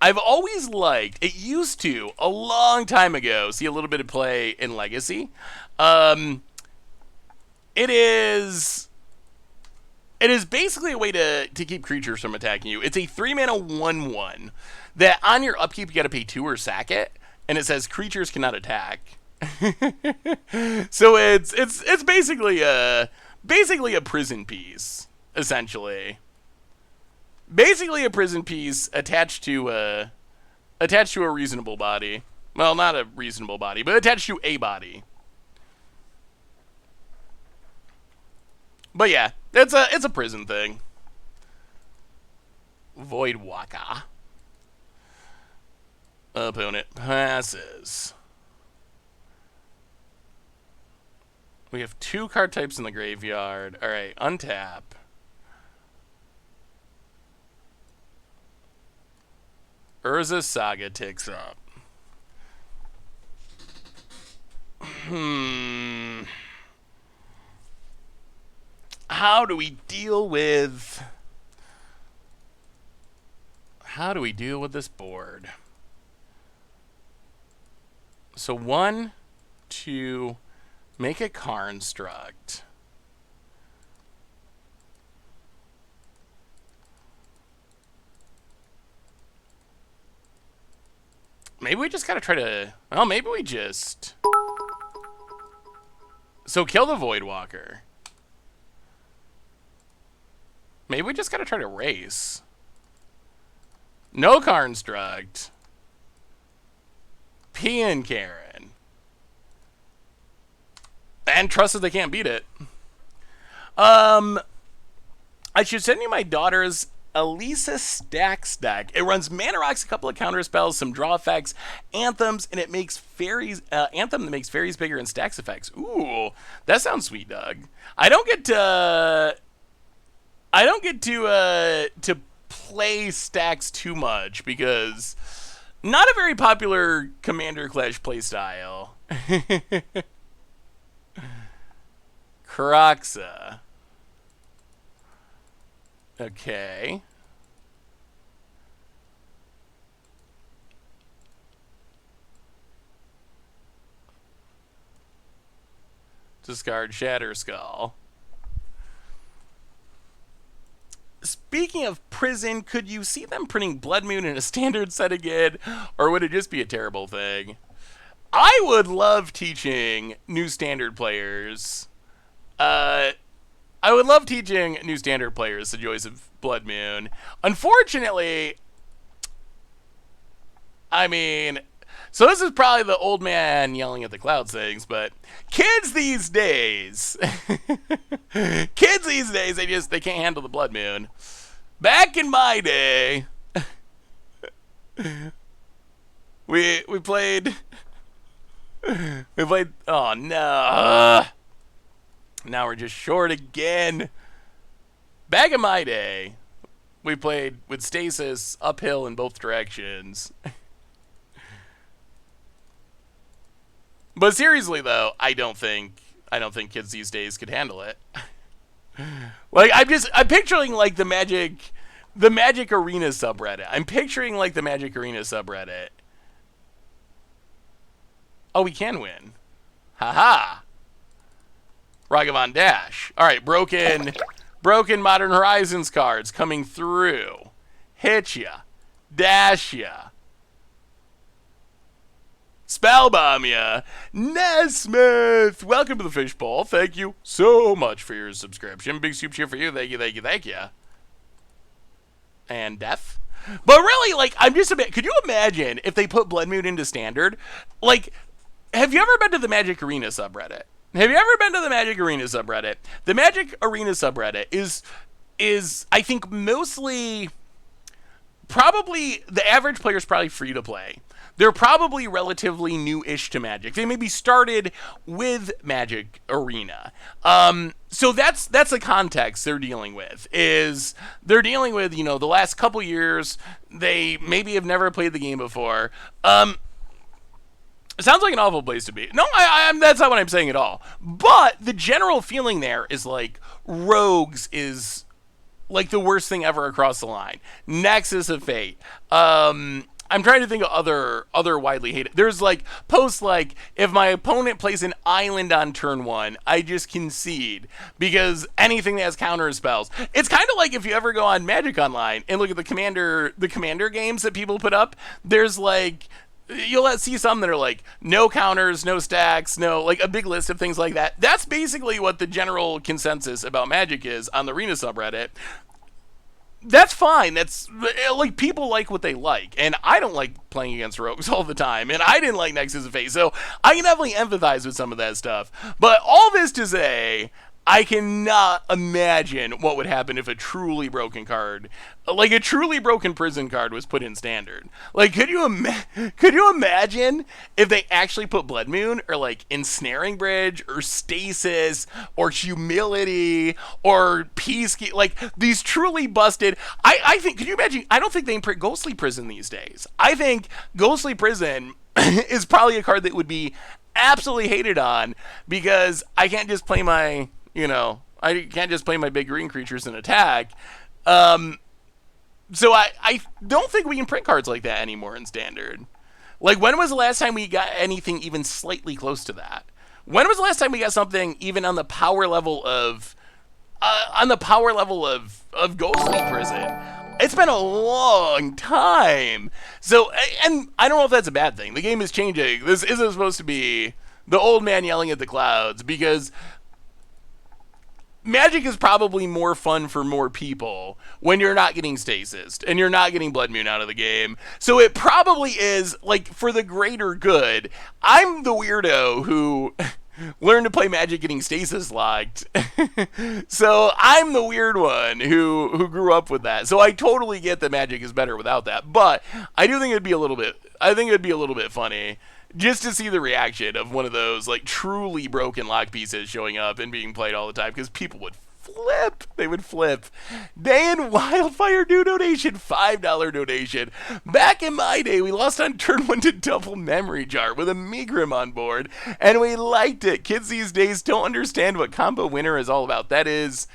I've always liked. It used to, a long time ago, see a little bit of play in Legacy. It is basically a way to keep creatures from attacking you. It's a 3-mana 1/1 that on your upkeep you got to pay 2 or sack it, and it says creatures cannot attack. So it's basically a prison piece, essentially. Basically a prison piece attached to a reasonable body. Well, not a reasonable body, but attached to a body. But yeah, it's a prison thing. Voidwalker. Opponent passes. We have 2 card types in the graveyard. All right, untap. Urza Saga ticks up. How do we deal with this board? So 1, 2, make a construct. Maybe we just gotta try to... Well, maybe we just... So kill the Voidwalker. Maybe we just gotta try to race. No construct. P and Karen. And trust that they can't beat it. I should send you my daughter's Elisa Stacks deck. It runs mana rocks, a couple of counter spells, some draw effects, anthems, and it makes fairies. Anthem that makes fairies bigger and stacks effects. Ooh, that sounds sweet, Doug. I don't get to play stacks too much because not a very popular Commander Clash playstyle. Kroxa. Okay. Discard Shatter Skull. speaking of prison, could you see them printing Blood Moon in a standard set again, or would it just be a terrible thing? I would love teaching new standard players. I would love teaching new standard players the joys of Blood Moon. Unfortunately, I mean, so this is probably the old man yelling at the clouds things, but kids these days, they can't handle the Blood Moon. Back in my day, we played, oh no, now we're just short again. Back in my day, we played with stasis uphill in both directions. But seriously though, I don't think kids these days could handle it. Like I'm picturing like the Magic Arena subreddit. I'm picturing like the Magic Arena subreddit. Oh, we can win. Haha. Ragavan Dash. Alright, broken Modern Horizons cards coming through. Hit ya. Dash ya. Spellbomb ya. Nesmith. Welcome to the Fishbowl. Thank you so much for your subscription. Big soup cheer for you. Thank you. And Death. But really, like, I'm just a bit... Could you imagine if they put Blood Moon into Standard? Like, have you ever been to the Magic Arena subreddit? The Magic Arena subreddit is I think, mostly... Probably, the average player is probably free to play. They're probably relatively new-ish to Magic. They maybe started with Magic Arena. So that's the context they're dealing with. Is they're dealing with, you know, the last couple years, they maybe have never played the game before. It sounds like an awful place to be. No, that's not what I'm saying at all. But the general feeling there is like Rogues is like the worst thing ever across the line. Nexus of Fate. I'm trying to think of other widely hated. There's like posts like, if my opponent plays an island on turn 1, I just concede because anything that has counter spells. It's kind of like if you ever go on Magic Online and look at the commander games that people put up. There's like, you'll see some that are like no counters, no stacks, no, like a big list of things like that. That's basically what the general consensus about Magic is on the Arena subreddit. That's fine. That's like, people like what they like, and I don't like playing against Rogues all the time, and I didn't like Nexus of Fate, so I can definitely empathize with some of that stuff. But all this to say, I cannot imagine what would happen if a truly broken card, like a truly broken prison card, was put in Standard. Like, could you imagine if they actually put Blood Moon, or like Ensnaring Bridge, or Stasis, or Humility, or Peacekeeper, like these truly busted... I think, could you imagine, I don't think they print Ghostly Prison these days. I think Ghostly Prison is probably a card that would be absolutely hated on, because I can't just play my... You know, I can't just play my big green creatures and attack. So I don't think we can print cards like that anymore in Standard. Like, when was the last time we got anything even slightly close to that? When was the last time we got something even on the power level of Ghostly Prison? It's been a long time. So, and I don't know if that's a bad thing. The game is changing. This isn't supposed to be the old man yelling at the clouds, because Magic is probably more fun for more people when you're not getting Stasis and you're not getting Blood Moon out of the game. So it probably is, like, for the greater good. I'm the weirdo who learned to play Magic getting Stasis locked. So I'm the weird one who grew up with that. So I totally get that Magic is better without that. But I do think it'd be a little bit funny just to see the reaction of one of those, like, truly broken lock pieces showing up and being played all the time, because people would flip. They would flip. Dan Wildfire, new donation, $5 donation. Back in my day, we lost on turn 1 to Double Memory Jar with a Megrim on board, and we liked it. Kids these days don't understand what Combo Winner is all about. That is...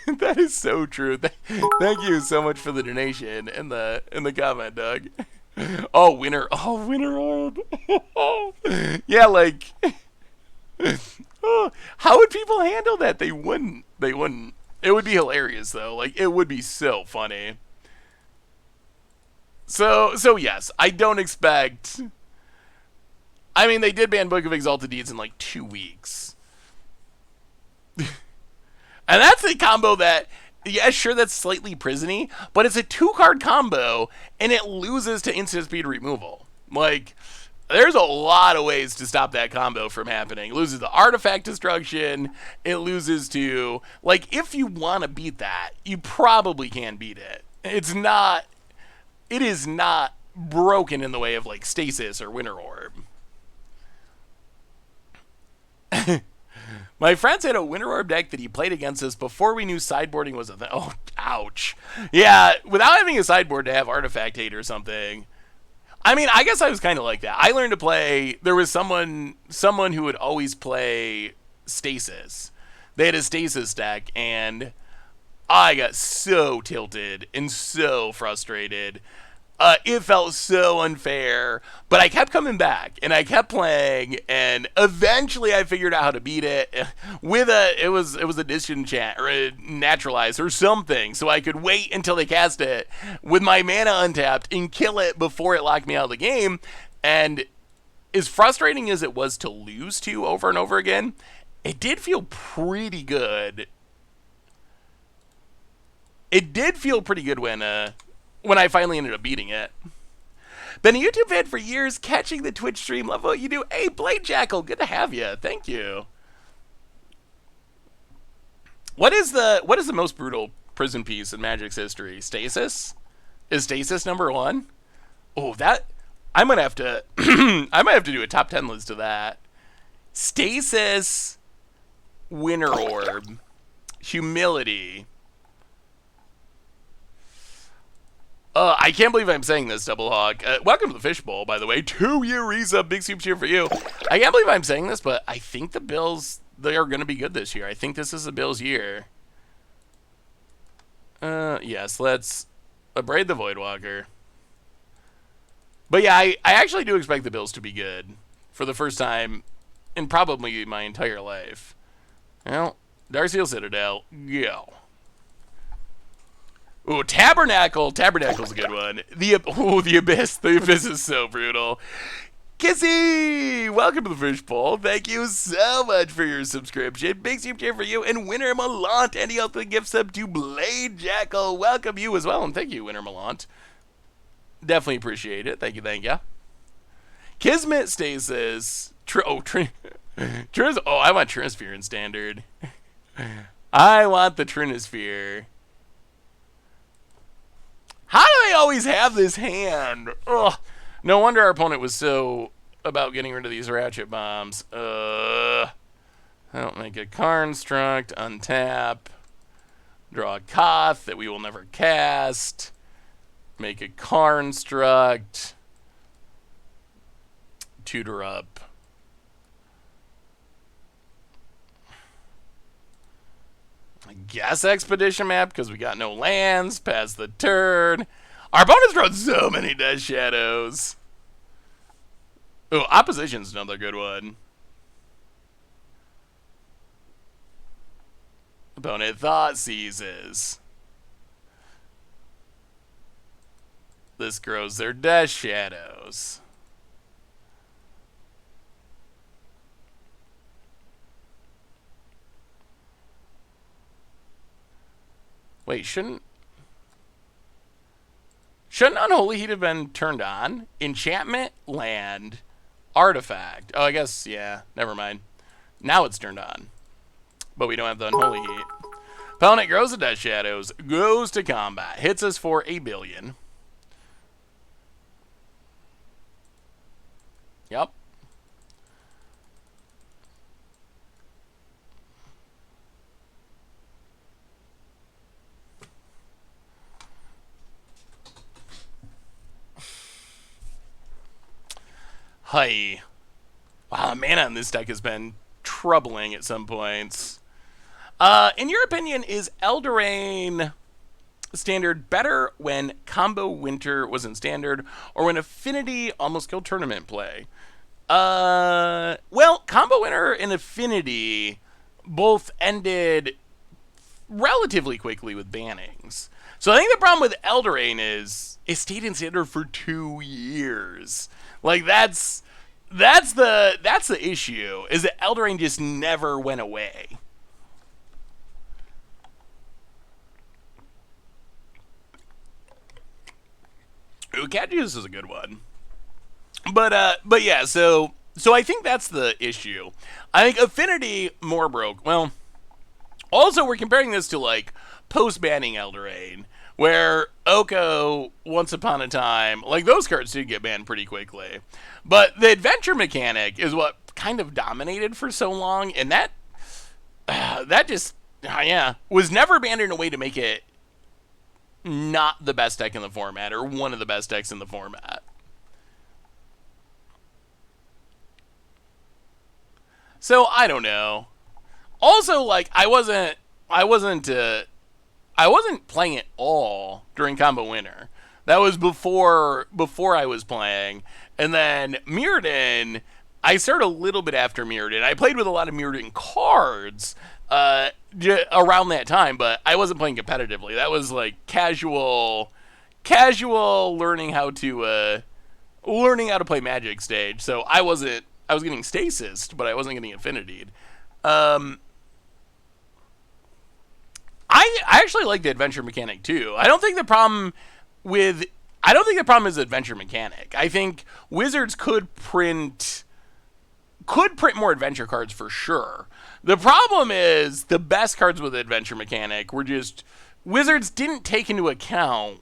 that is so true. Thank you so much for the donation in the comment, Doug. Oh, winner orb. Yeah, like, oh, how would people handle that? They wouldn't. It would be hilarious though. Like it would be so funny. So yes, I don't expect. I mean, they did ban Book of Exalted Deeds in like 2 weeks, and that's a combo that. Yeah, sure, that's slightly prisony, but it's a 2-card combo, and it loses to instant speed removal. Like, there's a lot of ways to stop that combo from happening. It loses to artifact destruction. It loses to, like, if you want to beat that, you probably can beat it. It is not broken in the way of, like, Stasis or Winter Orb. My friends had a Winter Orb deck that he played against us before we knew sideboarding was a thing. Oh, ouch. Yeah, without having a sideboard to have Artifact Hate or something. I mean, I guess I was kind of like that. I learned to play. There was someone who would always play Stasis. They had a Stasis deck, and I got so tilted and so frustrated. It felt so unfair, but I kept coming back and I kept playing, and eventually I figured out how to beat it with it was a disenchant or a naturalize or something, so I could wait until they cast it with my mana untapped and kill it before it locked me out of the game. And as frustrating as it was to lose to over and over again, it did feel pretty good. It did feel pretty good when I finally ended up beating it. Been a YouTube fan for years, catching the Twitch stream. Love what you do. Hey, Blade Jackal, good to have you. Thank you. What is the most brutal prison piece in Magic's history? Stasis? Is Stasis number 1? Oh, that I might have to I might have to do a top 10 list of that. Stasis, Winter Orb, Humility. I can't believe I'm saying this, Double Hog. Welcome to the Fishbowl, by the way. 2 year resub, big super cheer for you. I can't believe I'm saying this, but I think the Bills, they are going to be good this year. I think this is the Bills' year. Yes, let's abrade the Voidwalker. But yeah, I actually do expect the Bills to be good for the first time in probably my entire life. Well, Darksteel Citadel, go. Ooh, Tabernacle. Tabernacle's a good one. The Abyss. The Abyss is so brutal. Kissy! Welcome to the Fishbowl. Thank you so much for your subscription. Big super cheer for you. And Winter Malant. And he also gifts up to Blade Jackal. Welcome you as well. And thank you, Winter Malant. Definitely appreciate it. Thank you, thank you. Kismet Stasis. I want Trinisphere in Standard. I want the Trinisphere. How do they always have this hand? Ugh. No wonder our opponent was so about getting rid of these ratchet bombs. I don't make a Construct, untap, draw a Koth that we will never cast, make a Construct, tutor up. I guess Expedition Map because we got no lands past the turn. Our opponent's drawn so many Death Shadows. Oh, Opposition's another good one. Opponent Thought Seizes. This grows their Death Shadows. Wait, shouldn't Unholy Heat have been turned on? Enchantment, land, artifact. Oh, I guess, yeah, never mind. Now it's turned on. But we don't have the Unholy Heat. Opponent grows the Death Shadows, goes to combat, hits us for 1 billion. Yep. Hi. Wow, mana in this deck has been troubling at some points. In your opinion, is Eldraine Standard better when Combo Winter was in Standard or when Affinity almost killed tournament play? Well, Combo Winter and Affinity both ended relatively quickly with bannings. So I think the problem with Eldraine is it stayed in Standard for 2 years. Like that's the issue, is that Eldraine just never went away. Ooh, cat juice is a good one. But yeah, so I think that's the issue. I think Affinity more broke. Well, also we're comparing this to like post-banning Eldraine, where Oko, Once Upon a Time, like those cards did get banned pretty quickly. But the adventure mechanic is what kind of dominated for so long, and that just was never banned in a way to make it not the best deck in the format, or one of the best decks in the format. So I don't know. Also, like I wasn't playing it all during Combo Winter. That was before I was playing, and then Mirrodin. I started a little bit after Mirrodin. I played with a lot of Mirrodin cards around that time, but I wasn't playing competitively. That was like casual learning how to play Magic stage. So I was getting Stasis, but I wasn't getting Affinitied. I actually like the adventure mechanic too. I don't think the problem is the adventure mechanic. I think Wizards could print more adventure cards for sure. The problem is the best cards with the adventure mechanic were just Wizards didn't take into account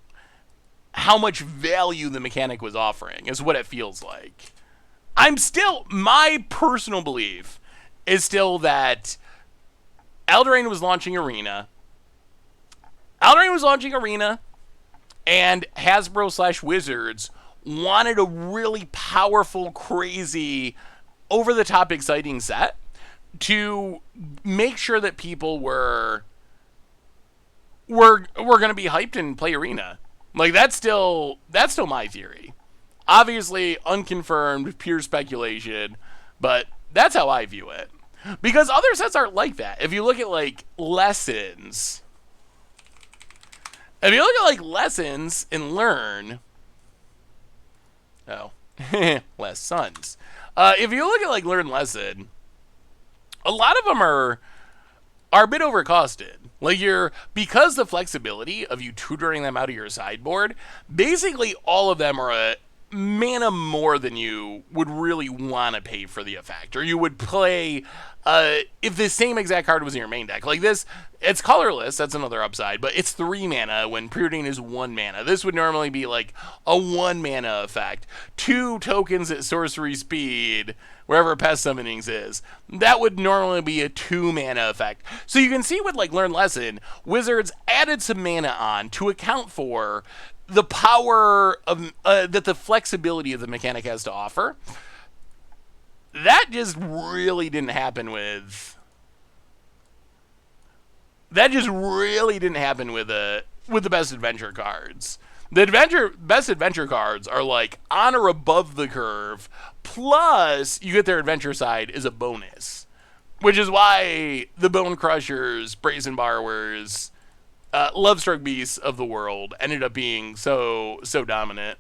how much value the mechanic was offering, is what it feels like. My personal belief is still that Eldraine was launching Arena, and Hasbro/Wizards wanted a really powerful, crazy, over-the-top exciting set to make sure that people were going to be hyped and play Arena. Like that's still my theory. Obviously unconfirmed, pure speculation, but that's how I view it. Because other sets aren't like that. If you look at like Lessons, and Learn, less sons. If you look at like Learn Lesson, a lot of them are a bit overcosted. Like because the flexibility of you tutoring them out of your sideboard, basically all of them are a mana more than you would really want to pay for the effect, or you would play if the same exact card was in your main deck. Like this, it's colorless, that's another upside, but it's 3 mana when Preordain is 1 mana. This would normally be like a 1 mana effect. 2 tokens at sorcery speed, wherever Pest Summonings is. That would normally be a 2 mana effect. So you can see with like Learn Lesson, Wizards added some mana on to account for the power of that the flexibility of the mechanic has to offer. That just really didn't happen with the best adventure cards. The best adventure cards are like on or above the curve, plus you get their adventure side as a bonus, which is why the Bone Crushers, Brazen Borrowers, Lovestruck Beasts of the world ended up being so dominant.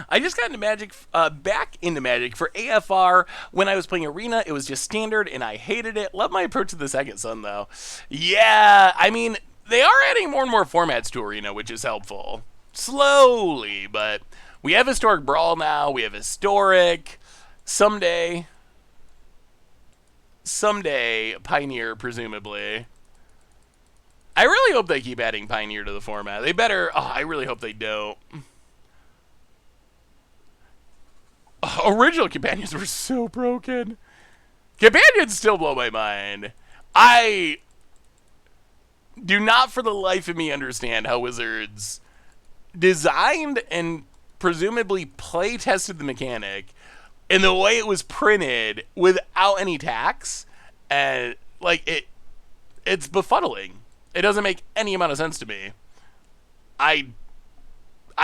I just got into Magic, back into Magic for AFR. When I was playing Arena, it was just standard, and I hated it. Love my approach to the Second Son, though. Yeah, I mean, they are adding more and more formats to Arena, which is helpful. Slowly, but we have Historic Brawl now. We have Historic. Someday, Pioneer, presumably. I really hope they keep adding Pioneer to the format. They better. Oh, I really hope they don't. Original Companions were so broken. Companions still blow my mind. I do not for the life of me understand how Wizards designed and presumably play tested the mechanic in the way it was printed without any tax, and like it's befuddling. It doesn't make any amount of sense to me. I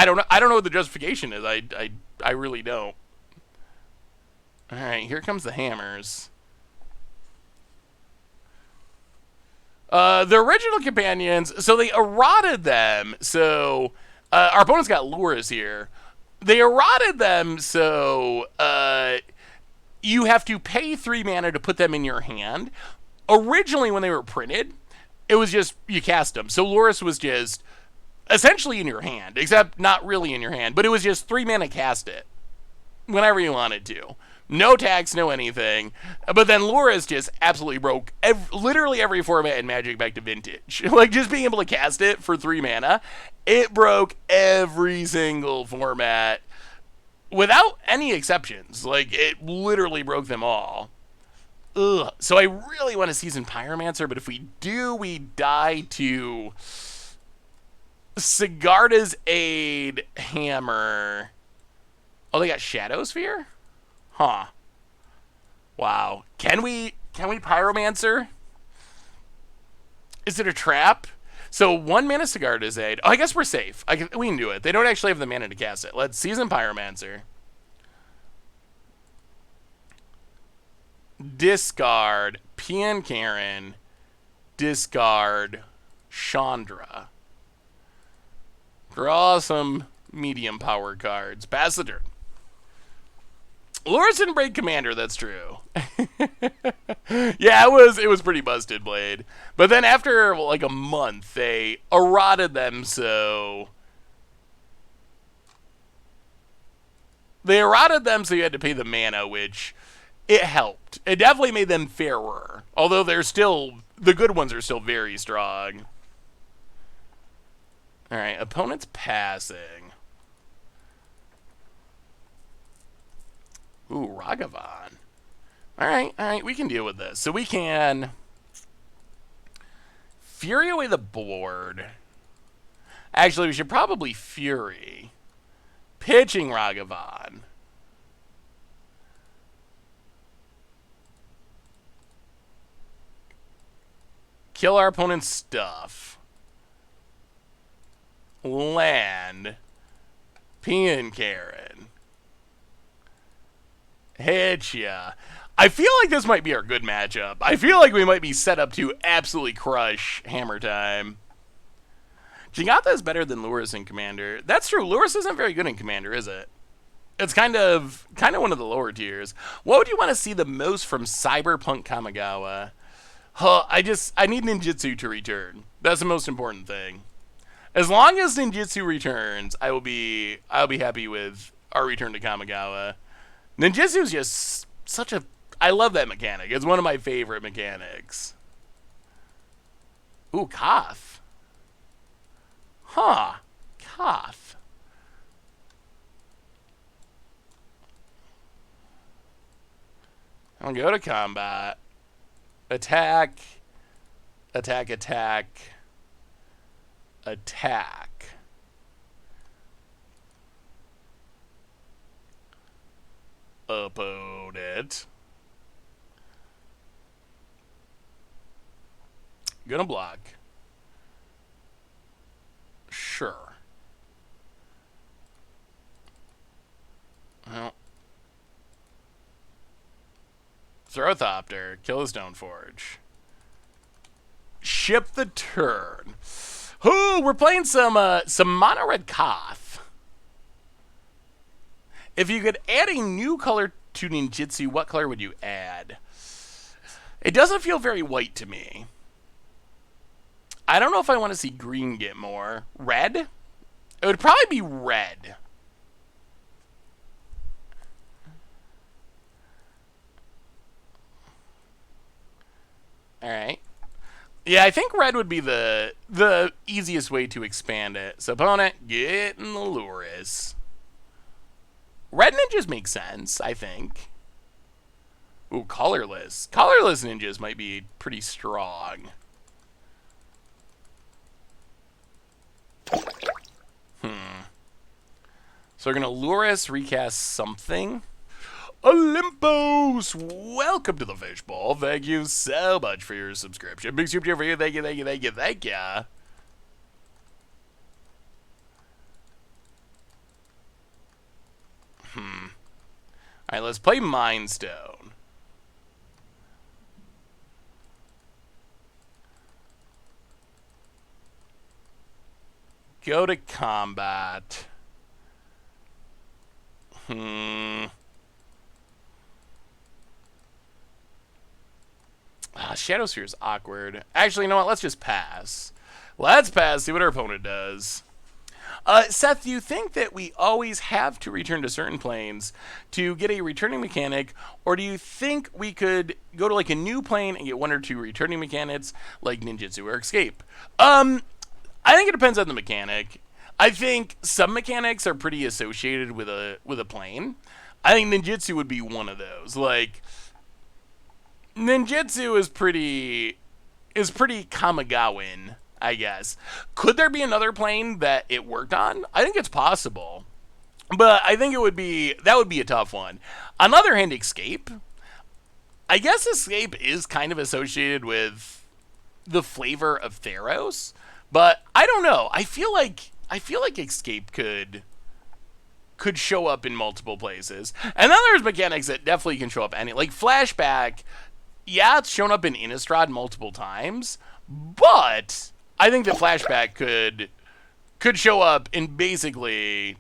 don't know what the justification is. I really don't. All right, here comes the hammers. The original companions, so they eroded them. So our opponent's got Lures here. They eroded them, so you have to pay 3 mana to put them in your hand. Originally, when they were printed, it was just you cast them. So Lurrus was just essentially in your hand, except not really in your hand, but it was just 3 mana cast it whenever you wanted to. No tax, no anything. But then Lurrus just absolutely broke literally every format in Magic back to Vintage. Like, just being able to cast it for 3 mana, it broke every single format without any exceptions. Like, it literally broke them all. Ugh. So I really want to Season Pyromancer, but if we do, we die to Sigarda's Aid Hammer. Oh, they got Shadow Sphere? Huh. Wow. Can we Pyromancer? Is it a trap? So 1 mana Sigarda's Aid. Oh, I guess we're safe. We can do it. They don't actually have the mana to cast it. Let's Season Pyromancer. Discard Pian Karen. Discard Chandra. Draw some medium power cards. Pass the turn. Lurrus didn't break Commander, that's true. Yeah, it was pretty busted, Blade. But then after like a month, they eroded them, so you had to pay the mana, which it helped. It definitely made them fairer. Although the good ones are still very strong. Alright, opponent's passing. Ooh, Ragavan. Alright, we can deal with this. So we can Fury away the board. Actually, we should probably Fury. Pitching Ragavan. Kill our opponent's stuff. Land. Pian Karen. Hit ya. I feel like this might be our good matchup. I feel like we might be set up to absolutely crush Hammer Time. Jingata is better than Lurrus in Commander. That's true. Lurrus isn't very good in Commander, is it? It's kind of one of the lower tiers. What would you want to see the most from Cyberpunk Kamigawa? I need Ninjutsu to return. That's the most important thing. As long as Ninjutsu returns, I'll be happy with our return to Kamigawa. Ninjutsu is just such a... I love that mechanic. It's one of my favorite mechanics. Ooh, Koth. Huh. Koth. I'll go to combat. Attack. Attack, attack. Attack. Opponent. Gonna block. Sure. Well. Throwthopter. Kill the Stoneforge. Ship the turn. Ooh, we're playing some mono red Koth. If you could add a new color to Ninjutsu, what color would you add? It doesn't feel very white to me. I don't know if I want to see green get more. Red? It would probably be red. Alright. Yeah, I think red would be the easiest way to expand it. So opponent, get in the Lurrus. Red ninjas make sense, I think. Ooh, colorless. Colorless ninjas might be pretty strong. So we're going to Lurrus, recast something. Olympus! Welcome to the Fishbowl. Thank you so much for your subscription. Big super cheer for you. Thank you, thank you, thank you, thank you. Alright, let's play Mind Stone. Go to combat. Shadow Sphere is awkward. Actually, you know what? Let's just pass. Let's pass, see what our opponent does. Seth, do you think that we always have to return to certain planes to get a returning mechanic, or do you think we could go to like a new plane and get one or two returning mechanics like ninjutsu or escape? I think it depends on the mechanic. I think some mechanics are pretty associated with a plane. I think ninjutsu would be one of those. Like ninjutsu is pretty Kamigawan, I guess. Could there be another plane that it worked on? I think it's possible. But I think that would be a tough one. On the other hand, escape. I guess escape is kind of associated with the flavor of Theros, but I don't know. I feel like escape could show up in multiple places. And then there's mechanics that definitely can show up like flashback. Yeah, it's shown up in Innistrad multiple times, but I think that flashback could show up in basically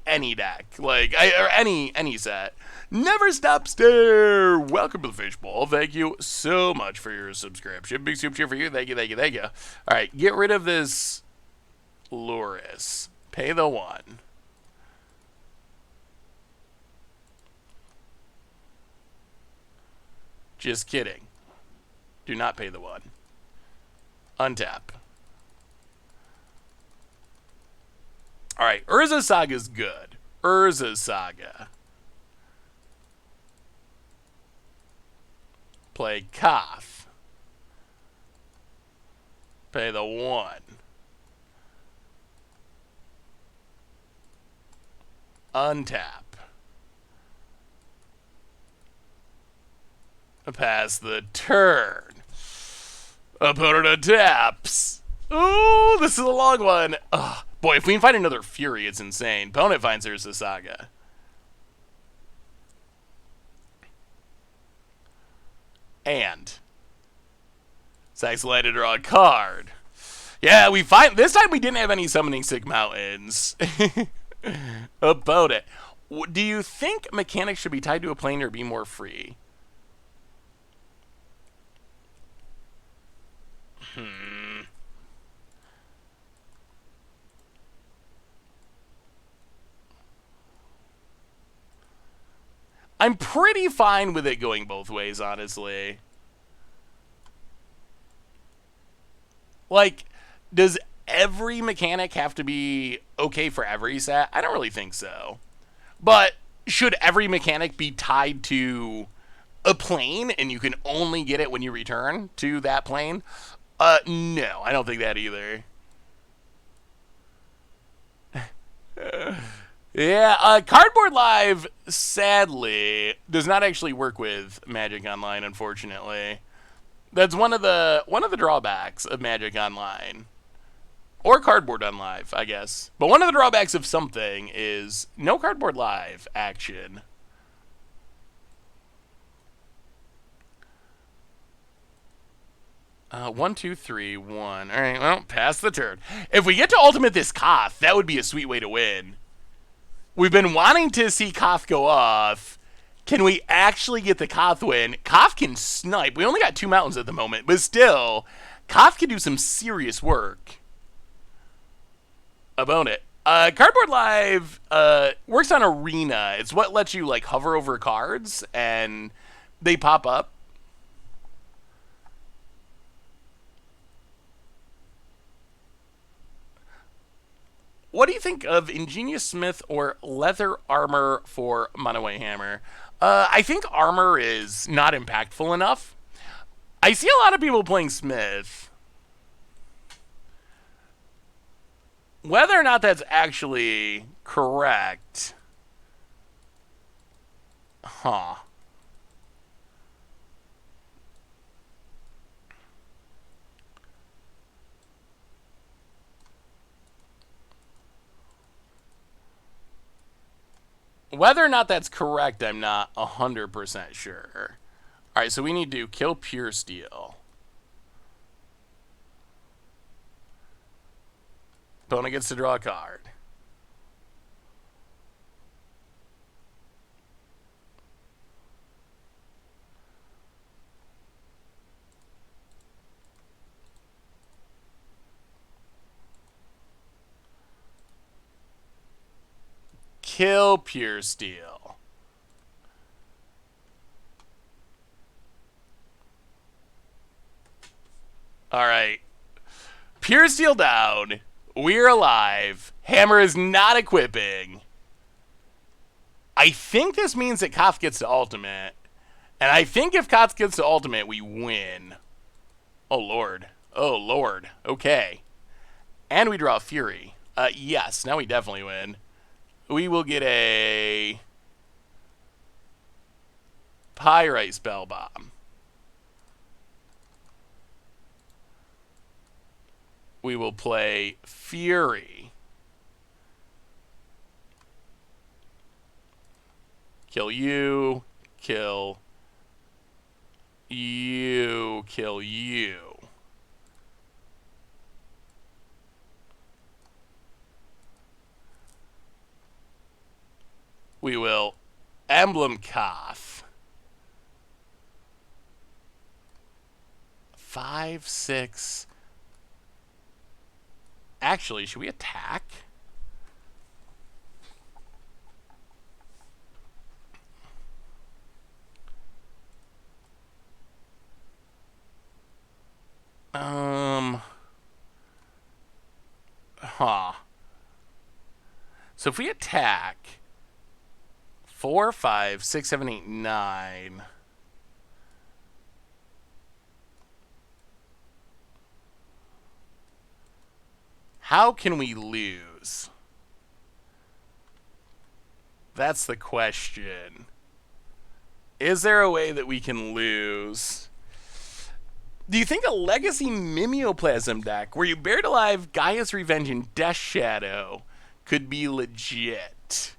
any deck, like or any set. Never Stop Stare. Welcome to the fishbowl. Thank you so much for your subscription. Big super cheer for you. Thank you. All right, get rid of this Loris. Pay the 1. Just kidding. Do not pay the 1. Untap. Alright, Urza Saga's good. Urza Saga. Play Koth. Pay the 1. Untap. Pass the turn. Opponent untaps. Ooh, this is a long one. Ugh. Boy, if we can find another Fury, it's insane. Opponent finds Urza Saga. And Zach's allowed to draw a card. Yeah, this time we didn't have any Summoning Sick Mountains. Opponent. Do you think mechanics should be tied to a plane or be more free? I'm pretty fine with it going both ways, honestly. Like, does every mechanic have to be okay for every set? I don't really think so. But should every mechanic be tied to a plane and you can only get it when you return to that plane? No, I don't think that either. Yeah, Cardboard Live, sadly, does not actually work with Magic Online, unfortunately. That's one of the drawbacks of Magic Online. Or Cardboard on Live, I guess. But one of the drawbacks of something is no Cardboard Live action. One, two, three, one. All right, well, pass the turn. If we get to ultimate this Koth, that would be a sweet way to win. We've been wanting to see Koth go off. Can we actually get the Koth win? Koth can snipe. We only got 2 mountains at the moment, but still, Koth can do some serious work. Opponent. Cardboard Live works on Arena. It's what lets you like hover over cards and they pop up. What do you think of Ingenious Smith or Leather Armor for Monoway Hammer? I think Armor is not impactful enough. I see a lot of people playing Smith. Whether or not that's actually correct. Huh. Whether or not that's correct, I'm not 100% sure. Alright, so we need to kill Pure Steel. Opponent gets to draw a card. Kill Pure Steel. Alright. Pure Steel down. We're alive. Hammer is not equipping. I think this means that Koth gets to ultimate. And I think if Koth gets to ultimate, we win. Oh, Lord. Oh, Lord. Okay. And we draw Fury. Yes, now we definitely win. We will get a Pyrite Spellbomb. We will play Fury. Kill you. Kill you. Kill you. We will Emblem Koth. 5, 6. Actually, should we attack? So if we attack 4, 5, 6, 7, 8, 9. How can we lose? That's the question. Is there a way that we can lose? Do you think a Legacy Mimeoplasm deck where you buried alive Gaia's Revenge and Death Shadow could be legit?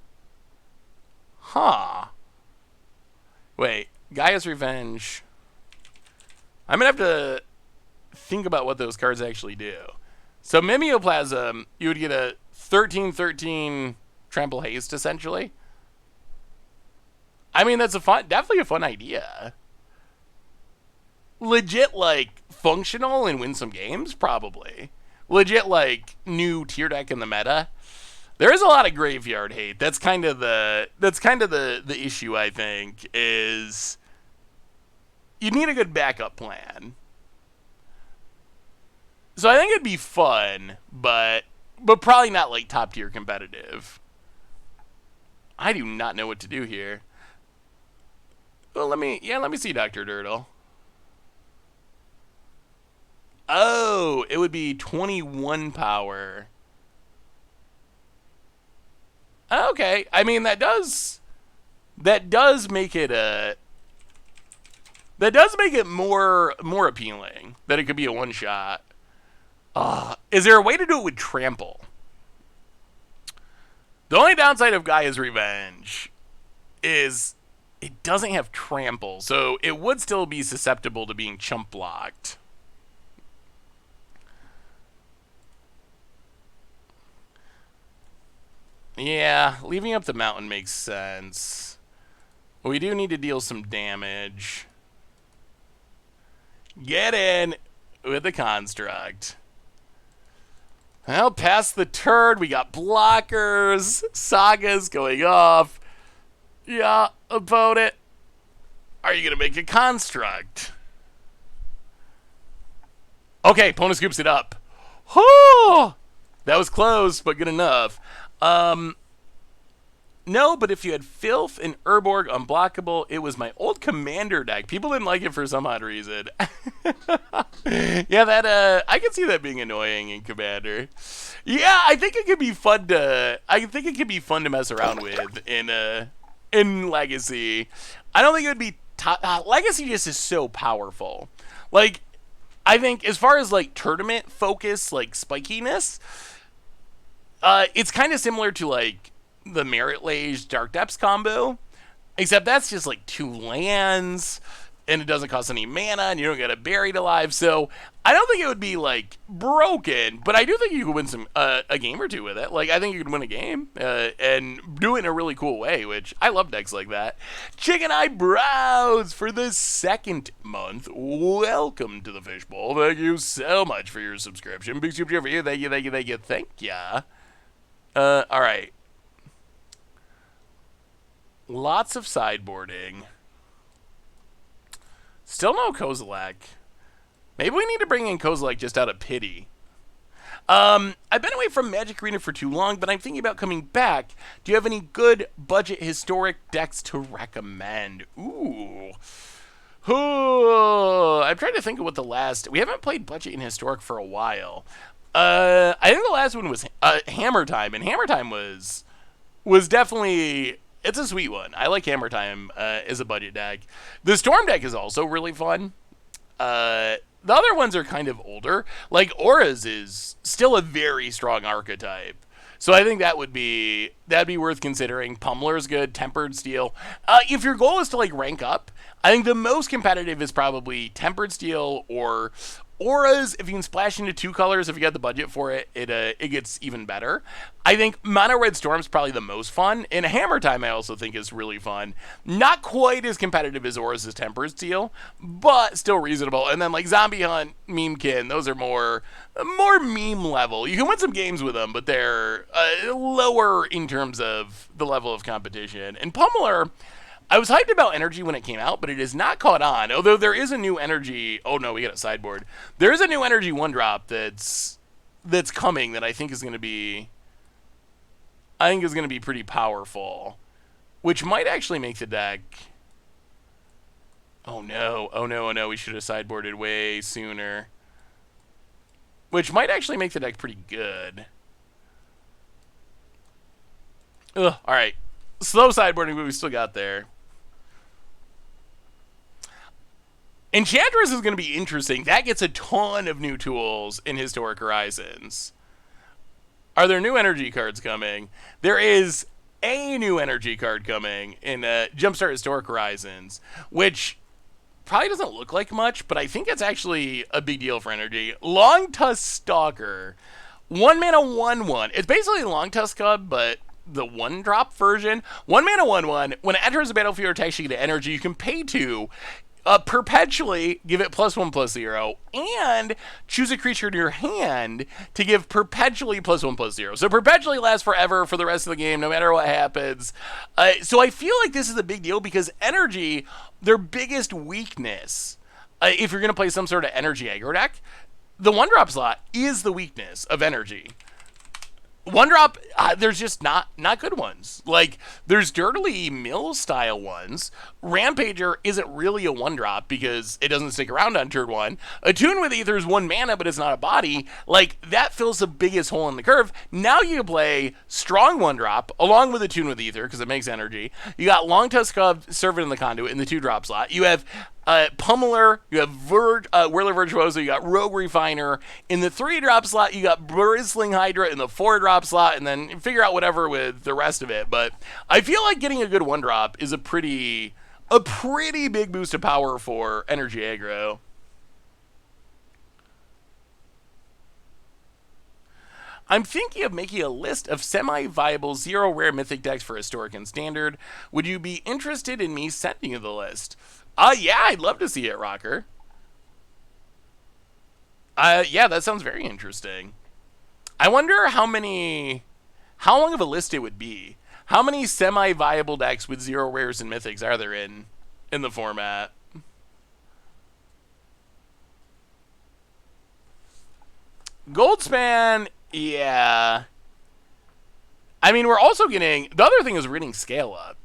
Huh. Wait, Gaia's Revenge. I'm going to have to think about what those cards actually do. So Mimeoplasm, you would get a 13/13 Trample Haste, essentially. I mean, that's definitely a fun idea. Legit, like, functional and win some games? Probably. Legit, like, new tier deck in the meta? There is a lot of graveyard hate. That's kind of the issue, I think, is you need a good backup plan. So I think it'd be fun, but probably not like top tier competitive. I do not know what to do here. Well, let me see Dr. Dirtle. Oh, it would be 21 power. Okay, I mean that does make it more appealing that it could be a one shot. Is there a way to do it with Trample? The only downside of Gaia's Revenge is it doesn't have Trample, so it would still be susceptible to being chump blocked. Yeah, leaving up the mountain makes sense. We do need to deal some damage. Get in with the construct. Well, past the turn, we got blockers, sagas going off. Yeah, opponent. Are you going to make a construct? Okay, opponent scoops it up. Oh, that was close, but good enough. No, but if you had Filth and Urborg unblockable, it was my old commander deck. People didn't like it for some odd reason. Yeah, that I can see that being annoying in Commander. Yeah, I think it could be fun to mess around with in Legacy. I don't think it would be Legacy just is so powerful. Like, I think as far as like tournament focus, like spikiness, it's kind of similar to like the Merit Lage Dark Depths combo, except that's just like 2 lands. and it doesn't cost any mana, and you don't get it buried alive. So I don't think it would be like broken, but I do think you could win a game or two with it. Like I think you could win a game and do it in a really cool way, which I love decks like that. Chicken Eyebrows for the second month. Welcome to the Fishbowl. Thank you so much for your subscription. Big super for you. Thank you. Thank ya. All right. Lots of sideboarding. Still no Kozilek. Maybe we need to bring in Kozilek just out of pity. I've been away from Magic Arena for too long, but I'm thinking about coming back. Do you have any good budget historic decks to recommend? Ooh. I'm trying to think of what the last... We haven't played budget and historic for a while. I think the last one was Hammer Time, and Hammer Time was definitely... It's a sweet one. I like Hammer Time as a budget deck. The Storm deck is also really fun. The other ones are kind of older. Like Auras is still a very strong archetype. So I think that'd be worth considering. Pummeler's good. Tempered Steel. If your goal is to like rank up, I think the most competitive is probably Tempered Steel or Auras. If you can splash into 2 colors, if you got the budget for it, it gets even better. I think Mono Red Storm's probably the most fun. And Hammer Time I also think is really fun. Not quite as competitive as Auras' Tempered Steel, but still reasonable. And then like Zombie Hunt, Memekin, those are more meme level. You can win some games with them, but they're lower in terms of the level of competition. And Pummeler, I was hyped about Energy when it came out, but it is not caught on. Although there is a new Energy... Oh no, we got a sideboard. There is a new Energy 1-drop that's coming that I think is going to be... pretty powerful. Which might actually make the deck... Oh no, we should have sideboarded way sooner. Which might actually make the deck pretty good. Ugh, alright. Slow sideboarding, but we still got there. Enchantress is going to be interesting. That gets a ton of new tools in Historic Horizons. Are there new energy cards coming? There is a new energy card coming in Jumpstart Historic Horizons, which probably doesn't look like much, but I think it's actually a big deal for energy. Long Tusk Stalker. 1 mana 1/1. It's basically Long Tusk Cub, but the 1-drop version. 1 mana 1/1. When it enters the battlefield or attacks you to energy, you can pay 2. Perpetually give it +1/+0, and choose a creature in your hand to give perpetually +1/+0. So perpetually lasts forever for the rest of the game, no matter what happens. So I feel like this is a big deal because energy, their biggest weakness, if you're going to play some sort of energy aggro deck, the 1-drop slot is the weakness of energy. 1-drop, there's just not good ones. Like, there's Dirtily Mill style ones. Rampager isn't really a 1-drop because it doesn't stick around on turn 1. Attune with Ether is 1 mana, but it's not a body. Like, that fills the biggest hole in the curve. Now you play strong 1-drop along with Attune with Ether because it makes energy. You got Long Tusk Cub, Servant in the Conduit in the 2-drop slot. You have Pummeler, you have Whirler Virtuoso, you got Rogue Refiner. In the 3-drop slot, you got Bristling Hydra in the 4-drop slot, and then figure out whatever with the rest of it. But I feel like getting a good 1-drop is a pretty big boost of power for energy aggro. I'm thinking of making a list of semi-viable 0-rare mythic decks for Historic and Standard. Would you be interested in me sending you the list? Yeah, I'd love to see it, Rocker. Yeah, that sounds very interesting. I wonder how long of a list it would be. How many semi-viable decks with 0 rares and mythics are there in the format? Goldspan, yeah. I mean, we're also getting... The other thing is we're getting Scale Up.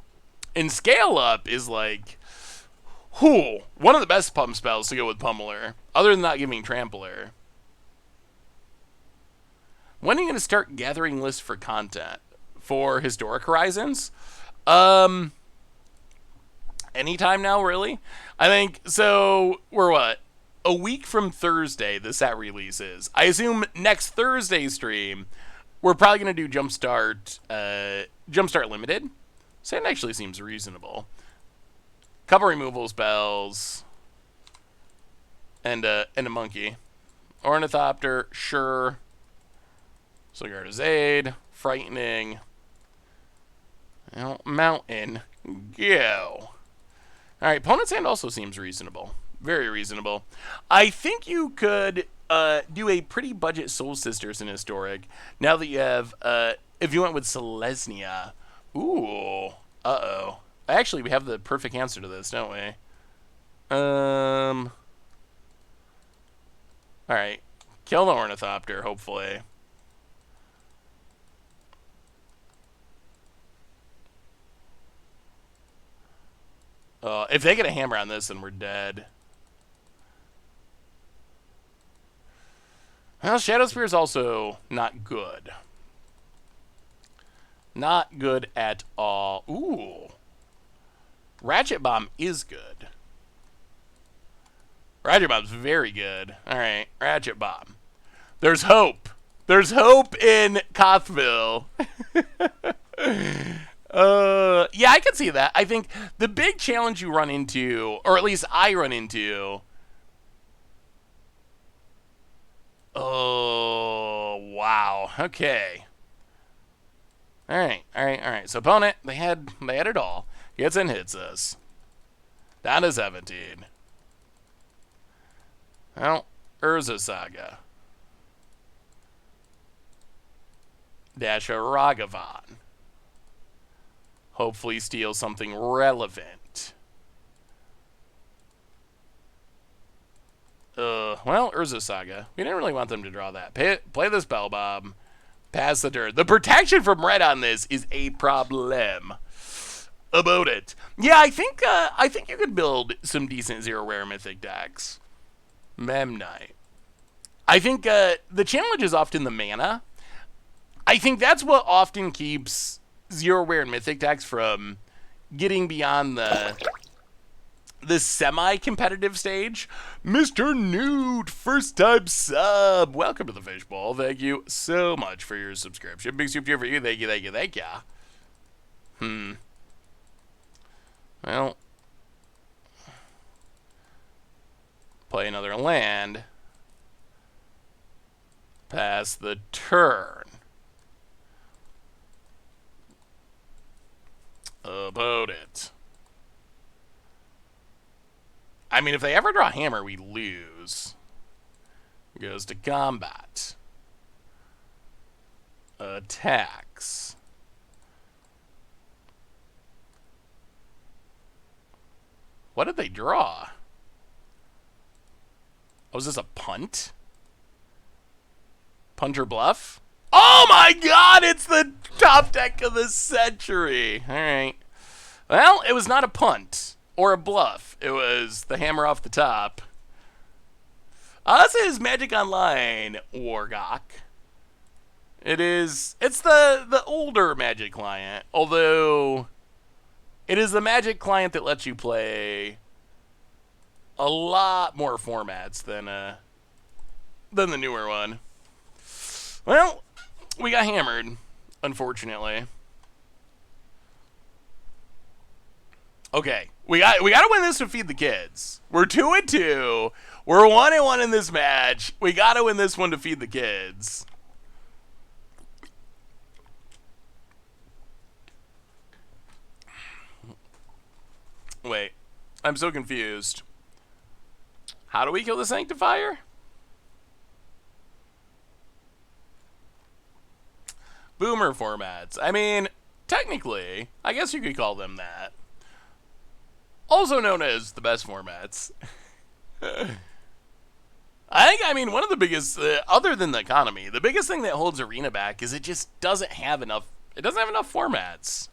And Scale Up is like... one of the best pump spells to go with Pummeler, other than not giving Trampler. When are you going to start gathering lists for content? For Historic Horizons? Anytime now, really? I think, so, we're what? A week from Thursday, the set releases. I assume next Thursday's stream, we're probably going to do Jumpstart Limited. So it actually seems reasonable. Couple removal spells. and a monkey. Ornithopter, sure. Sigarda's Aid, frightening. Well, mountain, go. Alright, opponent's hand also seems reasonable. Very reasonable. I think you could do a pretty budget Soul Sisters in Historic. Now that you have, if you went with Selesnya. Ooh, uh-oh. Actually, we have the perfect answer to this, don't we? Alright. Kill the Ornithopter, hopefully. If they get a hammer on this, then we're dead. Well, Shadow Spear is also not good. Not good at all. Ooh. Ratchet Bomb is good. Ratchet Bomb's very good. Alright, Ratchet Bomb. There's hope. There's hope in Kothville. Yeah, I can see that. I think the big challenge you run into, or at least I run into... Oh, wow. Okay. Alright. So opponent, they had it all. Gets and hits us. Down to 17. Well, Urza Saga. Dasha Ragavan. Hopefully steal something relevant. Well, Urza Saga. We didn't really want them to draw that. Play the Spell Bomb. Pass the turn. The protection from red on this is a problem. About it. Yeah, I think you could build some decent zero rare mythic decks. Memnite. I think the challenge is often the mana. I think that's what often keeps zero rare and mythic decks from getting beyond the semi-competitive stage. Mr. Newt, first time sub. Welcome to the Fishbowl. Thank you so much for your subscription. Big soup for you. Thank you. Well, play another land. Pass the turn. About it. I mean, if they ever draw hammer, we lose. Goes to combat. Attacks. What did they draw? Oh, is this a punt? Punter Bluff? Oh my god, it's the top deck of the century. Alright. Well, it was not a punt or a bluff. It was the hammer off the top. This is Magic Online Wargok. It's the older Magic client, although it is the Magic client that lets you play a lot more formats than the newer one. Well, we got hammered, unfortunately. Okay, we got to win this to feed the kids. We're 2-2. We're 1-1 in this match. We got to win this one to feed the kids. Wait, I'm so confused. How do we kill the Sanctifier? Boomer formats. I mean, technically, I guess you could call them that. Also known as the best formats. I mean, one of the biggest, other than the economy, the biggest thing that holds Arena back is it just doesn't have enough. It doesn't have enough formats.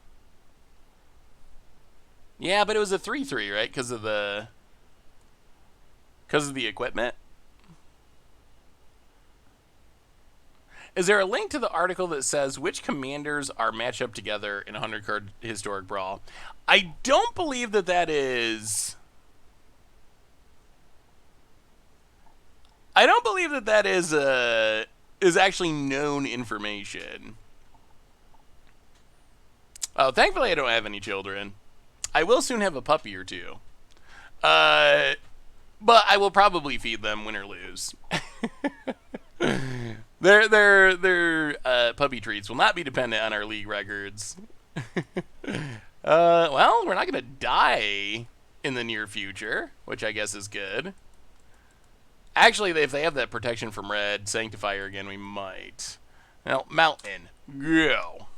Yeah, but it was a 3-3, right? Because of the equipment. Is there a link to the article that says which commanders are matched up together in a 100-card historic brawl? I don't believe that is. I don't believe that is actually known information. Oh, thankfully I don't have any children. I will soon have a puppy or two. But I will probably feed them, win or lose. Their puppy treats will not be dependent on our league records. Well, we're not gonna die in the near future, which I guess is good. Actually, if they have that protection from red, Sanctifier again, we might. Well, Mountain, go.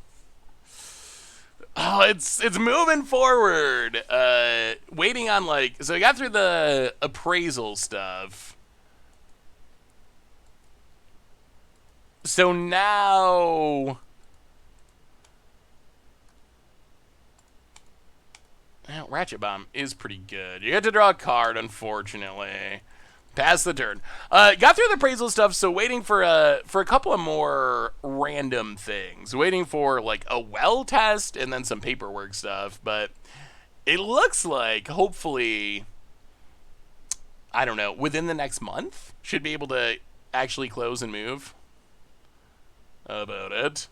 Oh, it's moving forward. Waiting on so we got through the appraisal stuff. So now, well, Ratchet Bomb is pretty good. You get to draw a card, unfortunately. Pass the turn. Got through the appraisal stuff, so waiting for a couple of more random things. Waiting for like a well test and then some paperwork stuff. But it looks like hopefully, I don't know, within the next month should be able to actually close and move. How about it?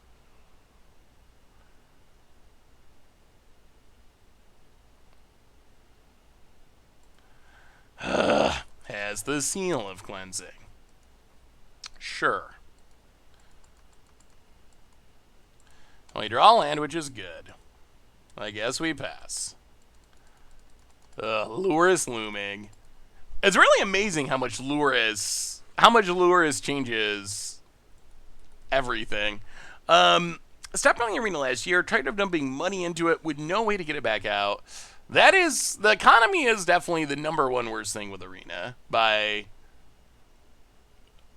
Has the seal of cleansing. Sure. We draw land, which is good. I guess we pass. Lurrus looming. It's really amazing how much Lurrus changes everything. Stopped playing Arena last year, tried dumping money into it with no way to get it back out. The economy is definitely the number one worst thing with Arena.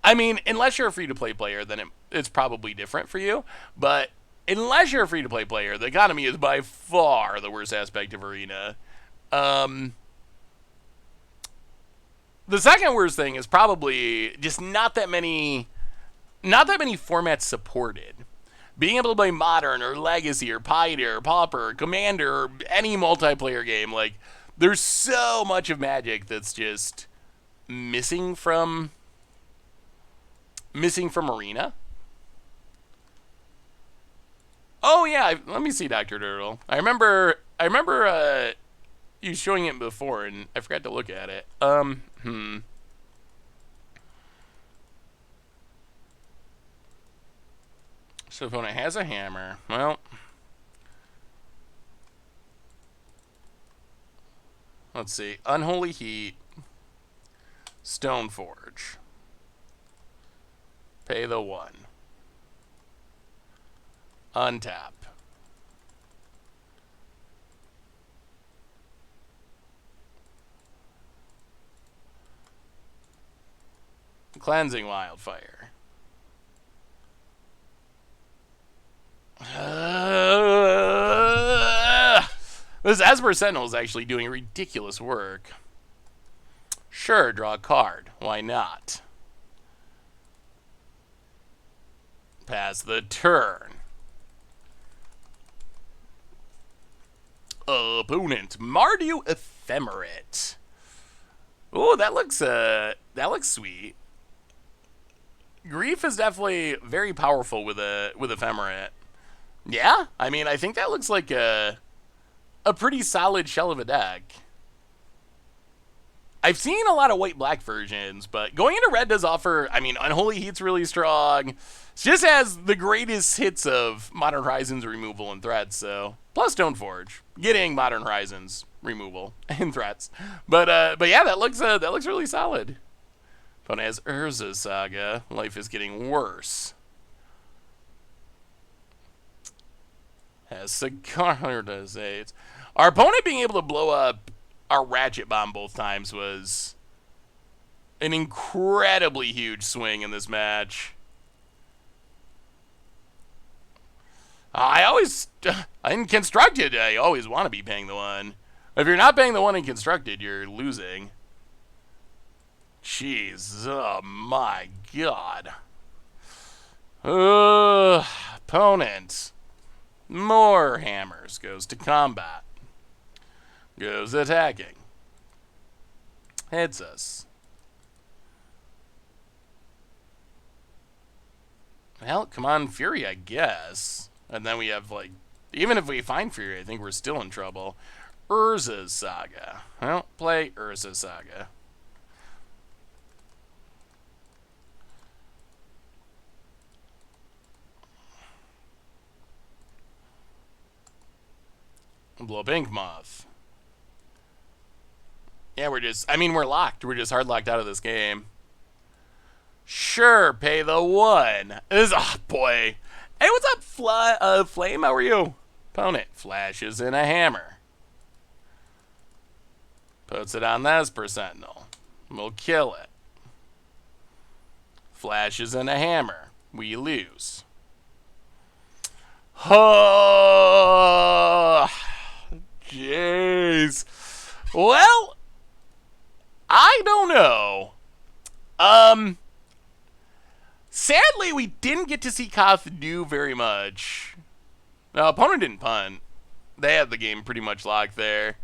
Unless you're a free-to-play player, then it's probably different for you. But unless you're a free-to-play player, the economy is by far the worst aspect of Arena. The second worst thing is probably just not that many formats supported. Being able to play Modern or Legacy or Pioneer or Pauper or Commander or any multiplayer game, there's so much of Magic that's just missing from Arena. Oh yeah, let me see, Dr. Turtle. I remember you showing it before and I forgot to look at it. So opponent has a hammer. Well, let's see. Unholy Heat. Stoneforge. Pay the 1. Untap. Cleansing Wildfire. This Esper Sentinel is actually doing ridiculous work. Sure, draw a card. Why not? Pass the turn. Opponent, Mardu Ephemerate. Ooh, that looks sweet. Grief is definitely very powerful with Ephemerate. Yeah, I think that looks like a pretty solid shell of a deck. I've seen a lot of white-black versions, but going into red does offer, Unholy Heat's really strong. It just has the greatest hits of Modern Horizons removal and threats, so. Plus Stoneforge, getting Modern Horizons removal and threats. But yeah, that looks really solid. Opponent has Urza's Saga. Life is getting worse. Has Cigar does AIDS. Our opponent being able to blow up our Ratchet Bomb both times was an incredibly huge swing in this match. In Constructed, I always want to be paying the 1. If you're not paying the 1 in Constructed, you're losing. Jeez, oh my god. Opponent. More hammers. Goes to combat. Goes attacking. Hits us. Well, come on, Fury, I guess. And then we have, even if we find Fury, I think we're still in trouble. Urza's Saga. Well, play Urza's Saga. Blow up Ink Moth. Yeah, we're locked. We're just hard locked out of this game. Sure, pay the 1. Oh, boy. Hey, what's up, Flame? How are you? Opponent flashes in a hammer. Puts it on this per Sentinel. We'll kill it. Flashes in a hammer. We lose. Oh, jeez. Well, I don't know. Sadly, we didn't get to see Koth do very much. No, opponent didn't punt. They had the game pretty much locked there.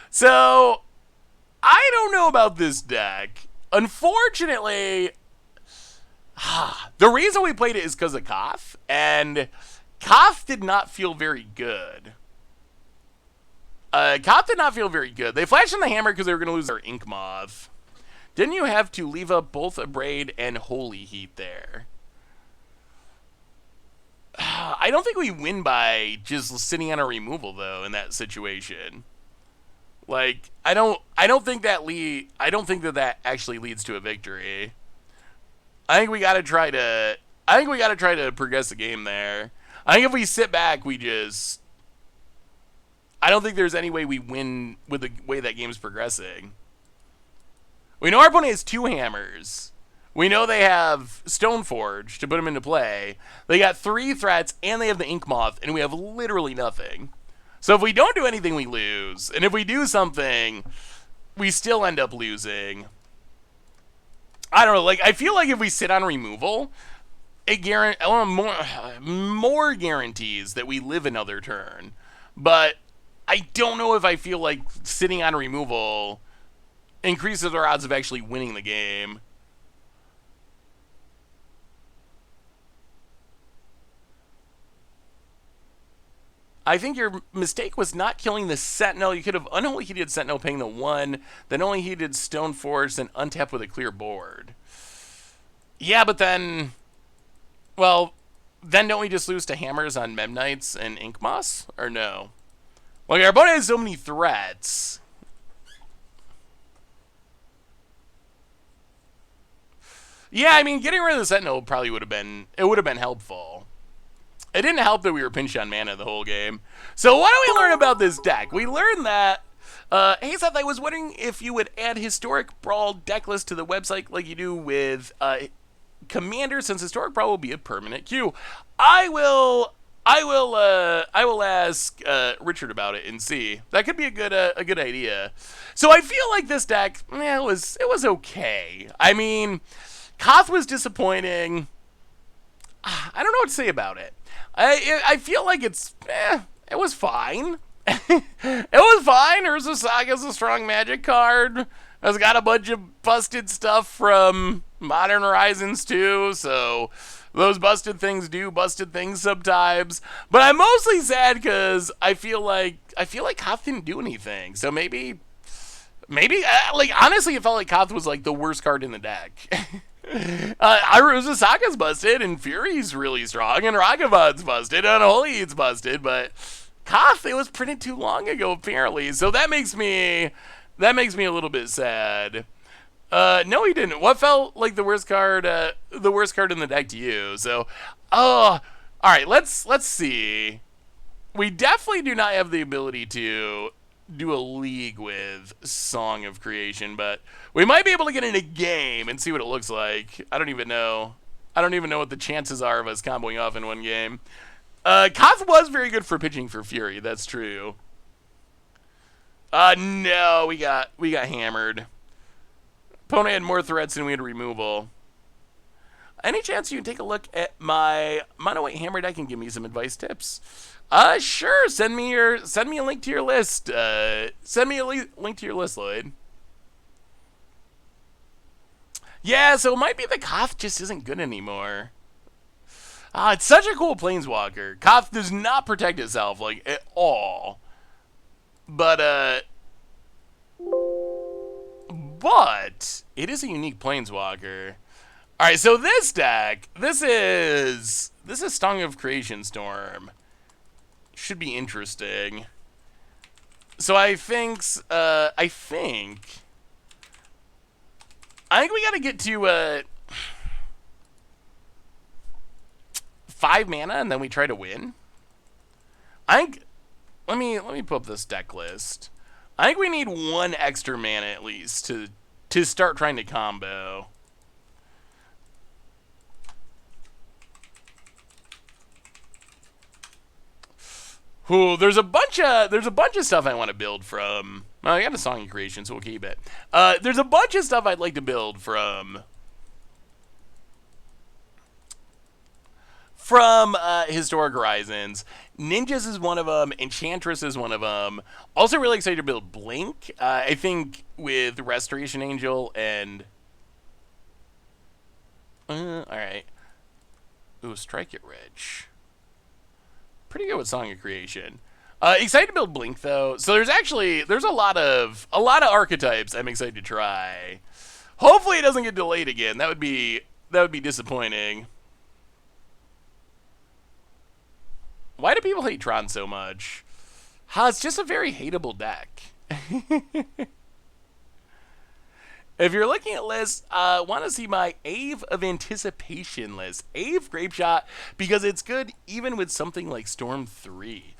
So, I don't know about this deck. Unfortunately, the reason we played it is because of Koth, and Koth did not feel very good. Koth did not feel very good. They flashed in the hammer because they were going to lose their Ink Moth. Didn't you have to leave up both Abrade and Holy Heat there? I don't think we win by just sitting on a removal though in that situation. Like I don't think that actually leads to a victory. I think we got to try to progress the game there. I think if we sit back, I don't think there's any way we win with the way that game's progressing. We know our opponent has 2 hammers. We know they have Stoneforge to put them into play. They got 3 threats, and they have the Ink Moth, and we have literally nothing. So if we don't do anything, we lose. And if we do something, we still end up losing. I don't know. Like I feel like if we sit on removal, it more guarantees that we live another turn. But I don't know if I feel like sitting on removal increases our odds of actually winning the game. I think your mistake was not killing the Sentinel. You could have unholy heated Sentinel paying the 1, then only heated Stoneforge, then untap with a clear board. Yeah, but then, well, then don't we just lose to hammers on Memnites and Ink Moss? Or no? Like, our opponent has so many threats. Yeah, I mean, getting rid of the Sentinel probably would have been helpful. It didn't help that we were pinched on mana the whole game. So what do we learn about this deck? We learned that, hey Seth, I was wondering if you would add Historic Brawl deck list to the website like you do with Commander, since Historic Brawl will be a permanent queue. I will ask Richard about it and see. That could be a good idea. So I feel like this deck, it was okay. I mean, Koth was disappointing. I don't know what to say about it. I feel like it was fine. It was fine. Urza Saga's a strong Magic card. It's got a bunch of busted stuff from Modern Horizons too, so those busted things do busted things sometimes. But I'm mostly sad because I feel like Koth didn't do anything. So maybe, like honestly, it felt like Koth was like the worst card in the deck. Urza Saga's busted, and Fury's really strong, and Ragavad's busted, and Holy's busted, but Koth, it was printed too long ago, apparently, so that makes me a little bit sad. No, he didn't. What felt like the worst card in the deck to you? So, alright, let's see. We definitely do not have the ability to do a league with Song of Creation, but we might be able to get in a game and see what it looks like. I don't even know what the chances are of us comboing off in one game. Koth was very good for pitching for Fury, that's true. No, we got hammered. Opponent had more threats than we had removal. Any chance you can take a look at my mono white hammer deck and give me some advice tips? Sure. Send me a link to your list. Send me a link to your list, Lloyd. Yeah, so it might be the Koth just isn't good anymore. It's such a cool planeswalker. Koth does not protect itself, like, at all. But it is a unique planeswalker. Alright, so this deck, this is Song of Creation Storm. Should be interesting. So I think we gotta get to 5 mana and then we try to win. I think let me pull up this deck list. I think we need 1 extra mana at least to start trying to combo. Ooh, there's a bunch of stuff I want to build from. Well, I got a Song of Creation, so we'll keep it. There's a bunch of stuff I'd like to build from Historic Horizons. Ninjas is one of them. Enchantress is one of them. Also really excited to build Blink. I think with Restoration Angel and... alright. Ooh, Strike It Rich. Pretty good with Song of Creation. Excited to build Blink though. So there's a lot of archetypes I'm excited to try. Hopefully it doesn't get delayed again. That would be disappointing. Why do people hate Tron so much? It's just a very hateable deck. If you're looking at lists, want to see my Ave of Anticipation list. Ave Grapeshot, because it's good even with something like Storm 3.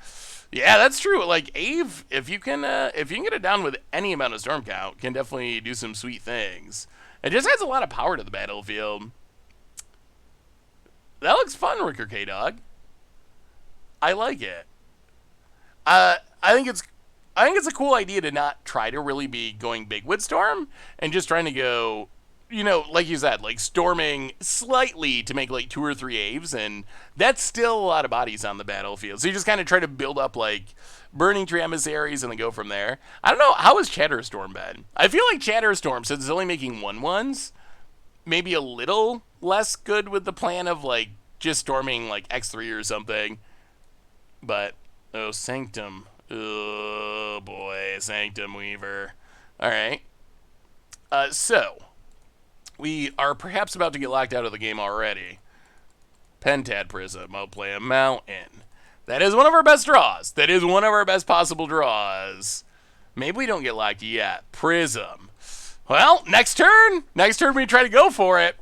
Yeah, that's true. Like, Ave, if you can get it down with any amount of Storm count, can definitely do some sweet things. It just adds a lot of power to the battlefield. That looks fun, Ricker K-Dog. I like it. I think it's a cool idea to not try to really be going big with Storm and just trying to go, like you said, like storming slightly to make like 2 or 3 Aves, and that's still a lot of bodies on the battlefield. So you just kind of try to build up like Burning Tree Emissaries and then go from there. I don't know, how has Chatterstorm been? I feel like Chatterstorm, since it's only making 1/1s, maybe a little less good with the plan of like just storming like X3 or something. But, oh, Sanctum. Oh, boy. Sanctum Weaver. Alright. So, we are perhaps about to get locked out of the game already. Pentad Prism. I'll play a Mountain. That is one of our best draws. That is one of our best possible draws. Maybe we don't get locked yet. Prism. Well, next turn. Next turn we try to go for it.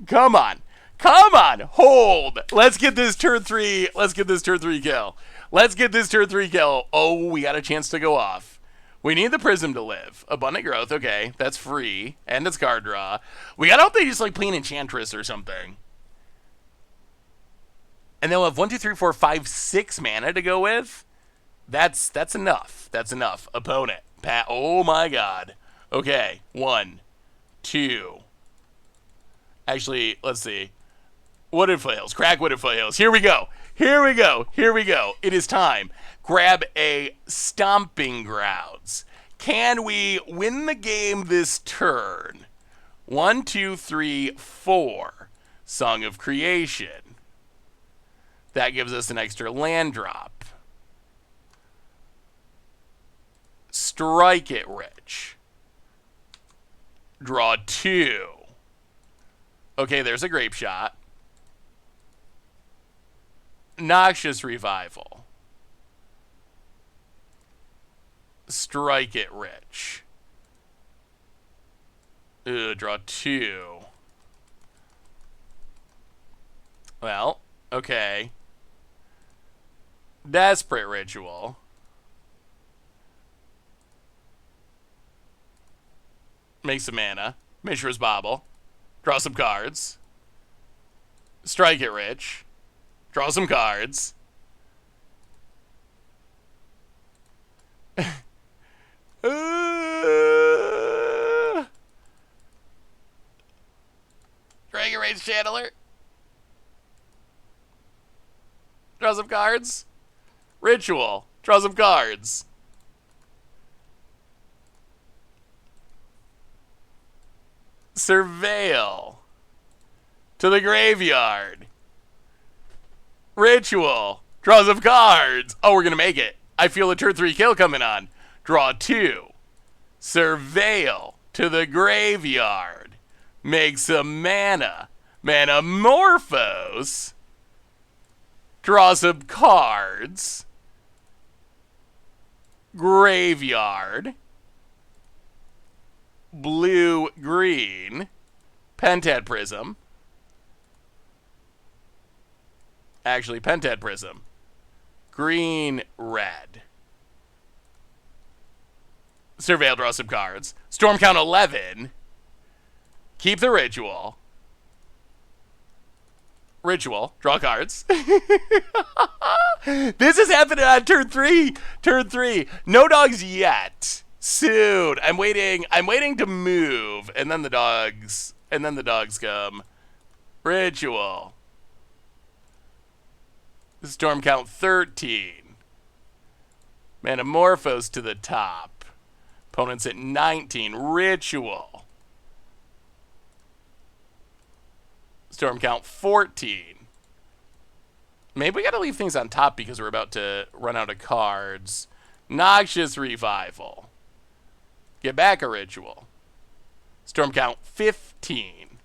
Come on. Come on, hold. Let's get this turn 3. Let's get this turn 3 kill. Let's get this turn 3 kill. Oh, we got a chance to go off. We need the Prism to live. Abundant Growth, okay. That's free. And it's card draw. We gotta hope they just like play an Enchantress or something. And they'll have 1, 2, 3, 4, 5, 6 mana to go with. That's enough. That's enough. Opponent. Oh my god. Okay. 1, 2. Actually, let's see. Wooded Foothills. Crack Wooded Foothills. Here we go. Here we go. Here we go. It is time. Grab a Stomping Grounds. Can we win the game this turn? 1, 2, 3, 4. Song of Creation. That gives us an extra land drop. Strike It Rich. Draw 2. Okay, there's a Grape Shot. Noxious Revival. Strike It Rich. Draw 2. Well, okay. Desperate Ritual. Make some mana. Mishra's Bauble. Draw some cards. Strike It Rich. Draw some cards. Dragon Rage Channeler. Draw some cards. Ritual. Draw some cards. Surveil. To the graveyard. Ritual. Draw some cards. Oh, we're going to make it. I feel a turn 3 kill coming on. Draw 2. Surveil. To the graveyard. Make some mana. Manamorphose. Draw some cards. Graveyard. Blue, green. Pentad Prism. Actually, Pentad Prism. Green, red. Surveil, draw some cards. Storm count 11. Keep the ritual. Ritual, draw cards. This is happening on turn 3. Turn 3. No dogs yet. Soon. I'm waiting to move, and then the dogs come. Ritual. Storm count 13. Manamorphose to the top. Opponents at 19. Ritual. Storm count 14. Maybe we gotta leave things on top because we're about to run out of cards. Noxious Revival. Get back a ritual. Storm count 15.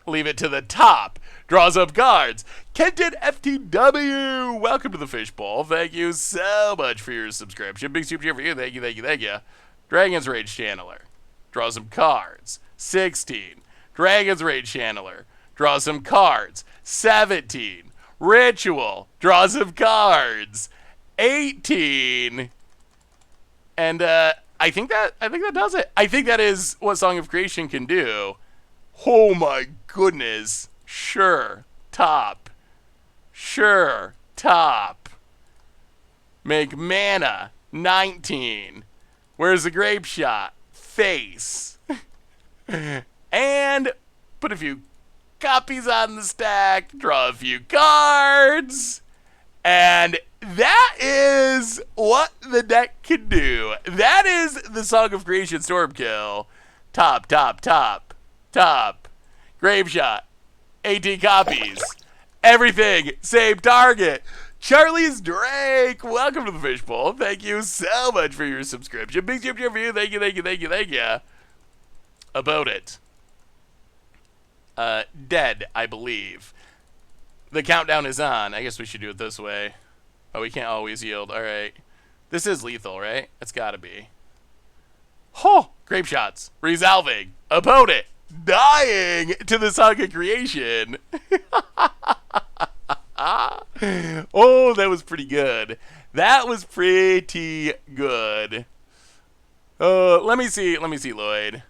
Leave it to the top. Draws up cards. Kenton FTW. Welcome to the Fishbowl. Thank you so much for your subscription. Big super cheer for you. Thank you, thank you, thank you. Dragon's Rage Channeler. Draw some cards. 16. Dragon's Rage Channeler. Draw some cards. 17. Ritual. Draw some cards. 18. And I think that does it. I think that is what Song of Creation can do. Oh my goodness. Sure. Top. Sure. Top. Make mana. 19. Where's the grape shot? Face. And put a few copies on the stack. Draw a few cards. And that is what the deck can do. That is the Song of Creation Stormkill. Top, top, top, top. Grave shot. 18 copies. Everything. Same target. Charlie's Drake. Welcome to the Fishbowl. Thank you so much for your subscription. Big chip for you. Thank you, thank you, thank you, thank you. About it. Dead, I believe. The countdown is on. I guess we should do it this way. Oh, we can't always yield. All right. This is lethal, right? It's got to be. Oh, grape shots. Resolving. Opponent. Dying to the Song of Creation. Oh, that was pretty good. That was pretty good. Let me see, Lloyd.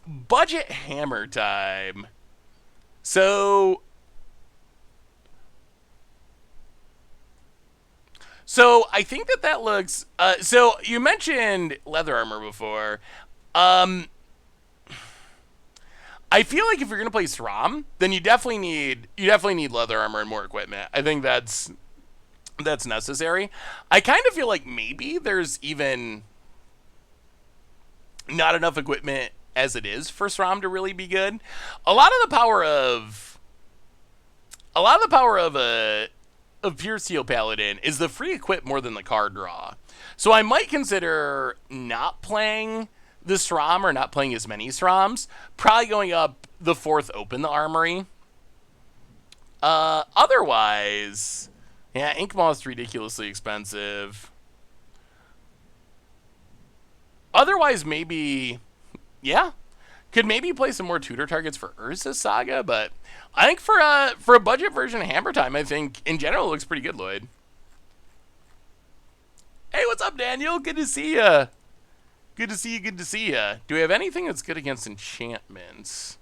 Budget hammer time. So I think that looks. So you mentioned leather armor before. I feel like if you're gonna play SRAM, then you definitely need leather armor and more equipment. I think that's necessary. I kind of feel like maybe there's even not enough equipment as it is for SRAM to really be good. A lot of the power of Pure Steel Paladin is the free equip more than the card draw. So I might consider not playing the SRAM or not playing as many SRAMs. Probably going up the 4th open the armory. Otherwise, yeah, Ink Moth's ridiculously expensive. Otherwise, maybe, yeah, could maybe play some more tutor targets for Urza Saga, but I think for a budget version of Hammer Time, I think in general it looks pretty good, Lloyd. Hey, what's up, Daniel? Good to see ya. Good to see you. Good to see ya. Do we have anything that's good against enchantments?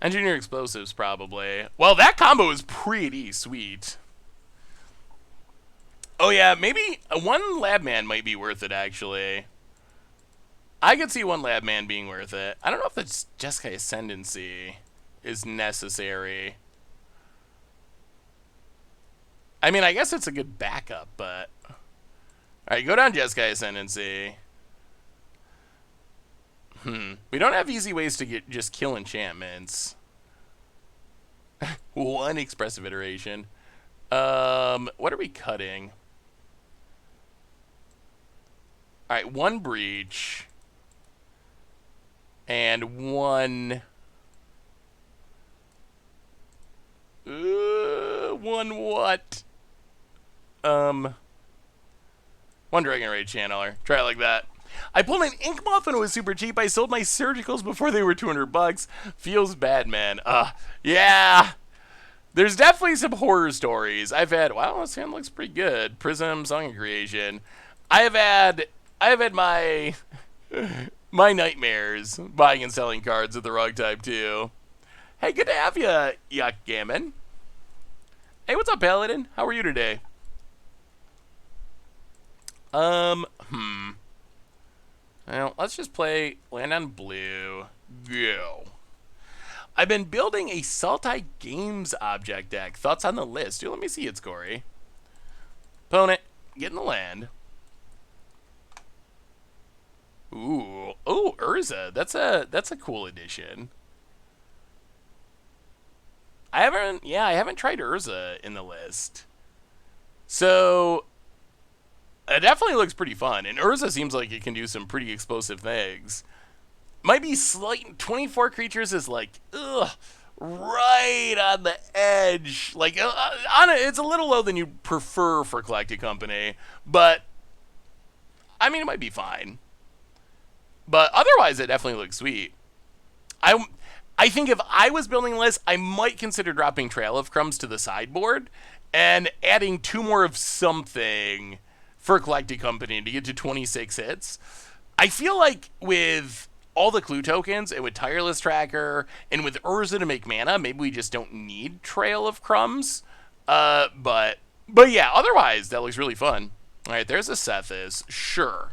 Engineer explosives, probably. Well, that combo is pretty sweet. Oh yeah, maybe one Labman might be worth it, actually. I could see one Labman being worth it. I don't know if the Jeskai Ascendancy is necessary. I mean, I guess it's a good backup, but... Alright, go down Jeskai Ascendancy. We don't have easy ways to just kill enchantments. One expressive iteration. What are we cutting? Alright, one breach. And one... one what? One Dragon Raid channeler. Try it like that. I pulled an Ink Moth when it was super cheap. I sold my surgicals before they were $200. Feels bad, man. Yeah. There's definitely some horror stories. I've had, wow, this hand looks pretty good. Prism, Song of Creation. I have had my my nightmares buying and selling cards at the wrong time too. Hey, good to have you, Yuck Gammon. Hey, what's up, Paladin? How are you today? Well, let's just play land on blue. Go. I've been building a Sultai Games object deck. Thoughts on the list? Dude, let me see it, Scory. Opponent, get in the land. Ooh, Urza. That's a cool addition. I haven't tried Urza in the list. So it definitely looks pretty fun, and Urza seems like it can do some pretty explosive things. Might be slight. 24 creatures is like, right on the edge. Like, it's a little low than you prefer for Collected Company, but I mean, it might be fine. But otherwise, it definitely looks sweet. I think if I was building a list, I might consider dropping Trail of Crumbs to the sideboard and adding 2 more of something for Collected Company to get to 26 hits. I feel like with all the clue tokens and with Tireless Tracker and with Urza to make mana, maybe we just don't need Trail of Crumbs. But yeah, otherwise, that looks really fun. All right, there's a Sethis. Sure.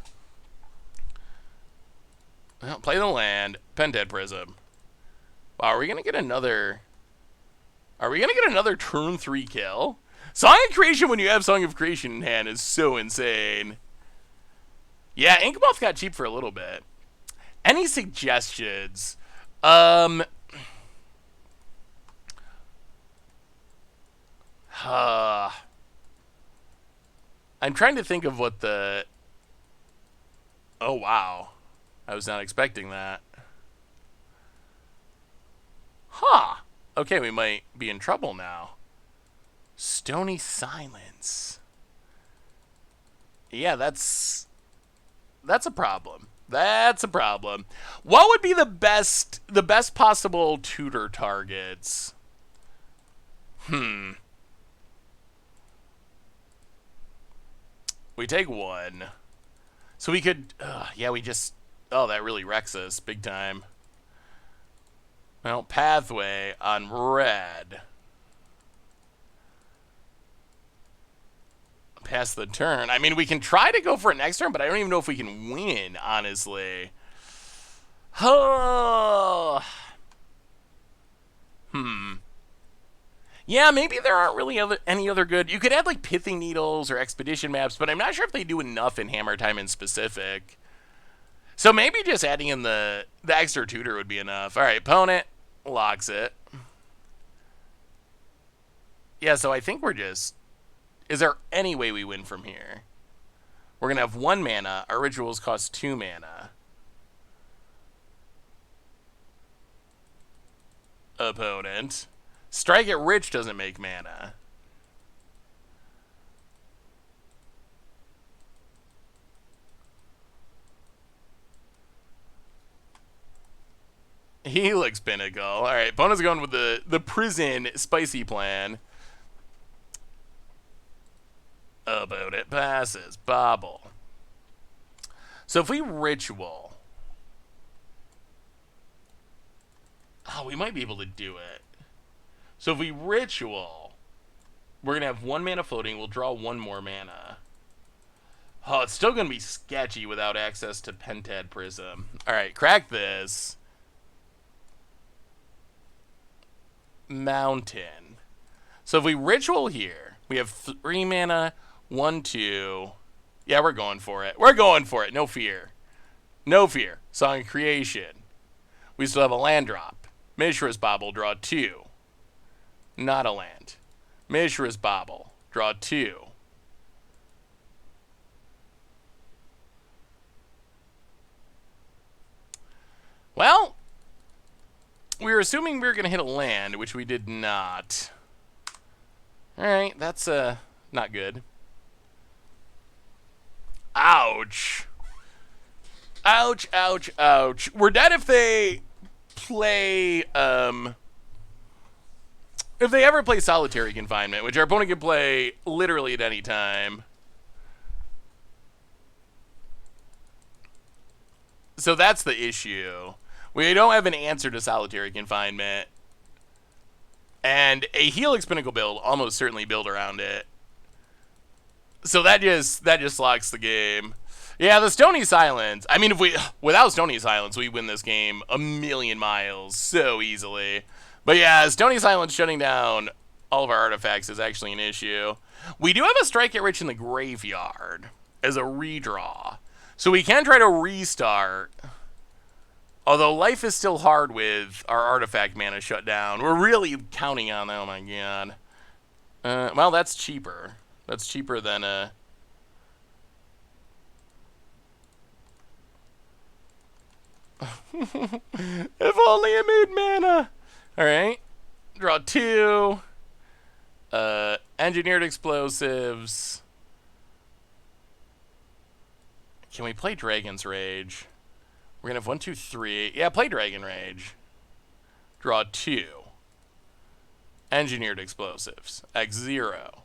Well, play the land. Pentad Prism. Wow, are we gonna get another turn 3 kill? Song of Creation when you have Song of Creation in hand is so insane. Yeah, Inkmoth got cheap for a little bit. Any suggestions? I'm trying to think of what the... Oh, wow. I was not expecting that. Huh. Okay, we might be in trouble now. Stony Silence. Yeah, that's a problem. That's a problem. What would be the best possible tutor targets? We take 1. So we could, yeah, we just, that really wrecks us big time. Well, Pathway on red. Pass the turn. I mean, we can try to go for it next turn, but I don't even know if we can win, honestly. Yeah, maybe there aren't really any other good... You could add, like, Pithing Needles or Expedition Maps, but I'm not sure if they do enough in Hammer Time in specific. So maybe just adding in the extra tutor would be enough. All right, opponent locks it. Yeah, so I think we're just... Is there any way we win from here? We're going to have 1 mana. Our rituals cost 2 mana. Opponent. Strike it rich doesn't make mana. Helix Pinnacle. All right, opponent's going with the prison spicy plan. About it passes. Bobble. So if we ritual... Oh, we might be able to do it. So if we ritual, we're going to have 1 mana floating. We'll draw 1 more mana. Oh, it's still going to be sketchy without access to Pentad Prism. All right, crack this. Mountain. So if we ritual here, we have 3 mana, 1, 2. Yeah, we're going for it. We're going for it. No fear. No fear. Song of Creation. We still have a land drop. Mishra's Bobble, draw 2. Not a land. Mishra's Bobble, draw 2. Well, we were assuming we were going to hit a land, which we did not. Alright, that's not good. Ouch. Ouch, ouch, ouch. We're dead if they play, if they ever play solitary confinement, which our opponent can play literally at any time. So that's the issue. We don't have an answer to solitary confinement. And a Helix Pinnacle build almost certainly build around it. So that just locks the game. Yeah, the Stony Silence. I mean, without Stony Silence, we win this game a million miles so easily. But yeah, Stony Silence shutting down all of our artifacts is actually an issue. We do have a Strike It Rich in the graveyard as a redraw. So we can try to restart. Although life is still hard with our artifact mana shut down. We're really counting on that. Oh my god. Well, that's cheaper. That's cheaper than a... If only I made mana. Alright. Draw 2. Engineered Explosives. Can we play Dragon's Rage? We're going to have 1, 2, 3. Yeah, play Dragon Rage. Draw 2. Engineered Explosives. X0.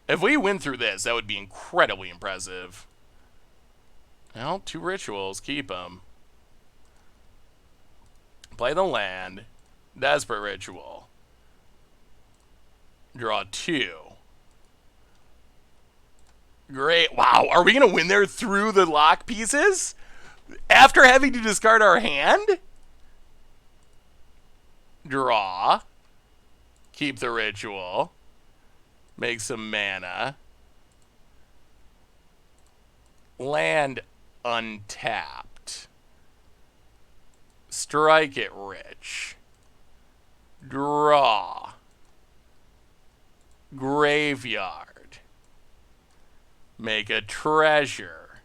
If we win through this, that would be incredibly impressive. Well, 2 rituals. Keep them. Play the land. Desperate Ritual. Draw 2. Great. Wow, are we going to win there through the lock pieces? After having to discard our hand? Draw. Keep the ritual. Make some mana. Land untapped. Strike It Rich. Draw. Graveyard. Make a treasure.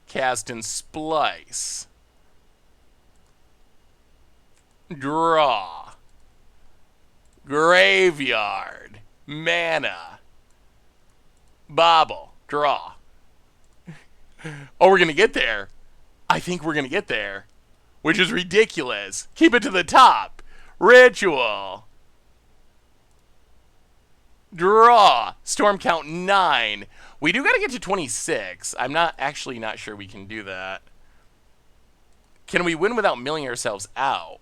Cast and Splice. Draw. Graveyard. Mana. Bobble. Draw. Oh, we're going to get there. I think we're going to get there. Which is ridiculous. Keep it to the top. Ritual. Draw. Storm count 9. We do got to get to 26. I'm not sure we can do that. Can we win without milling ourselves out?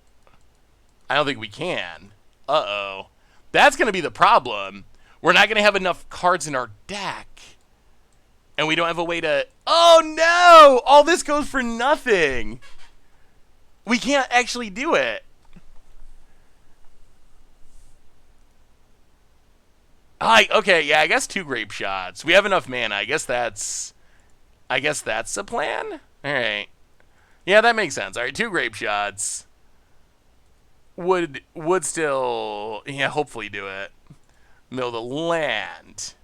I don't think we can. Uh-oh. That's going to be the problem. We're not going to have enough cards in our deck. And we don't have a way to... Oh, no! All this goes for nothing. We can't actually do it. Okay, yeah, I guess 2 grape shots. We have enough mana. I guess that's the plan? Alright. Yeah, that makes sense. Alright, 2 grape shots. Would still, yeah, hopefully do it. Mill the land.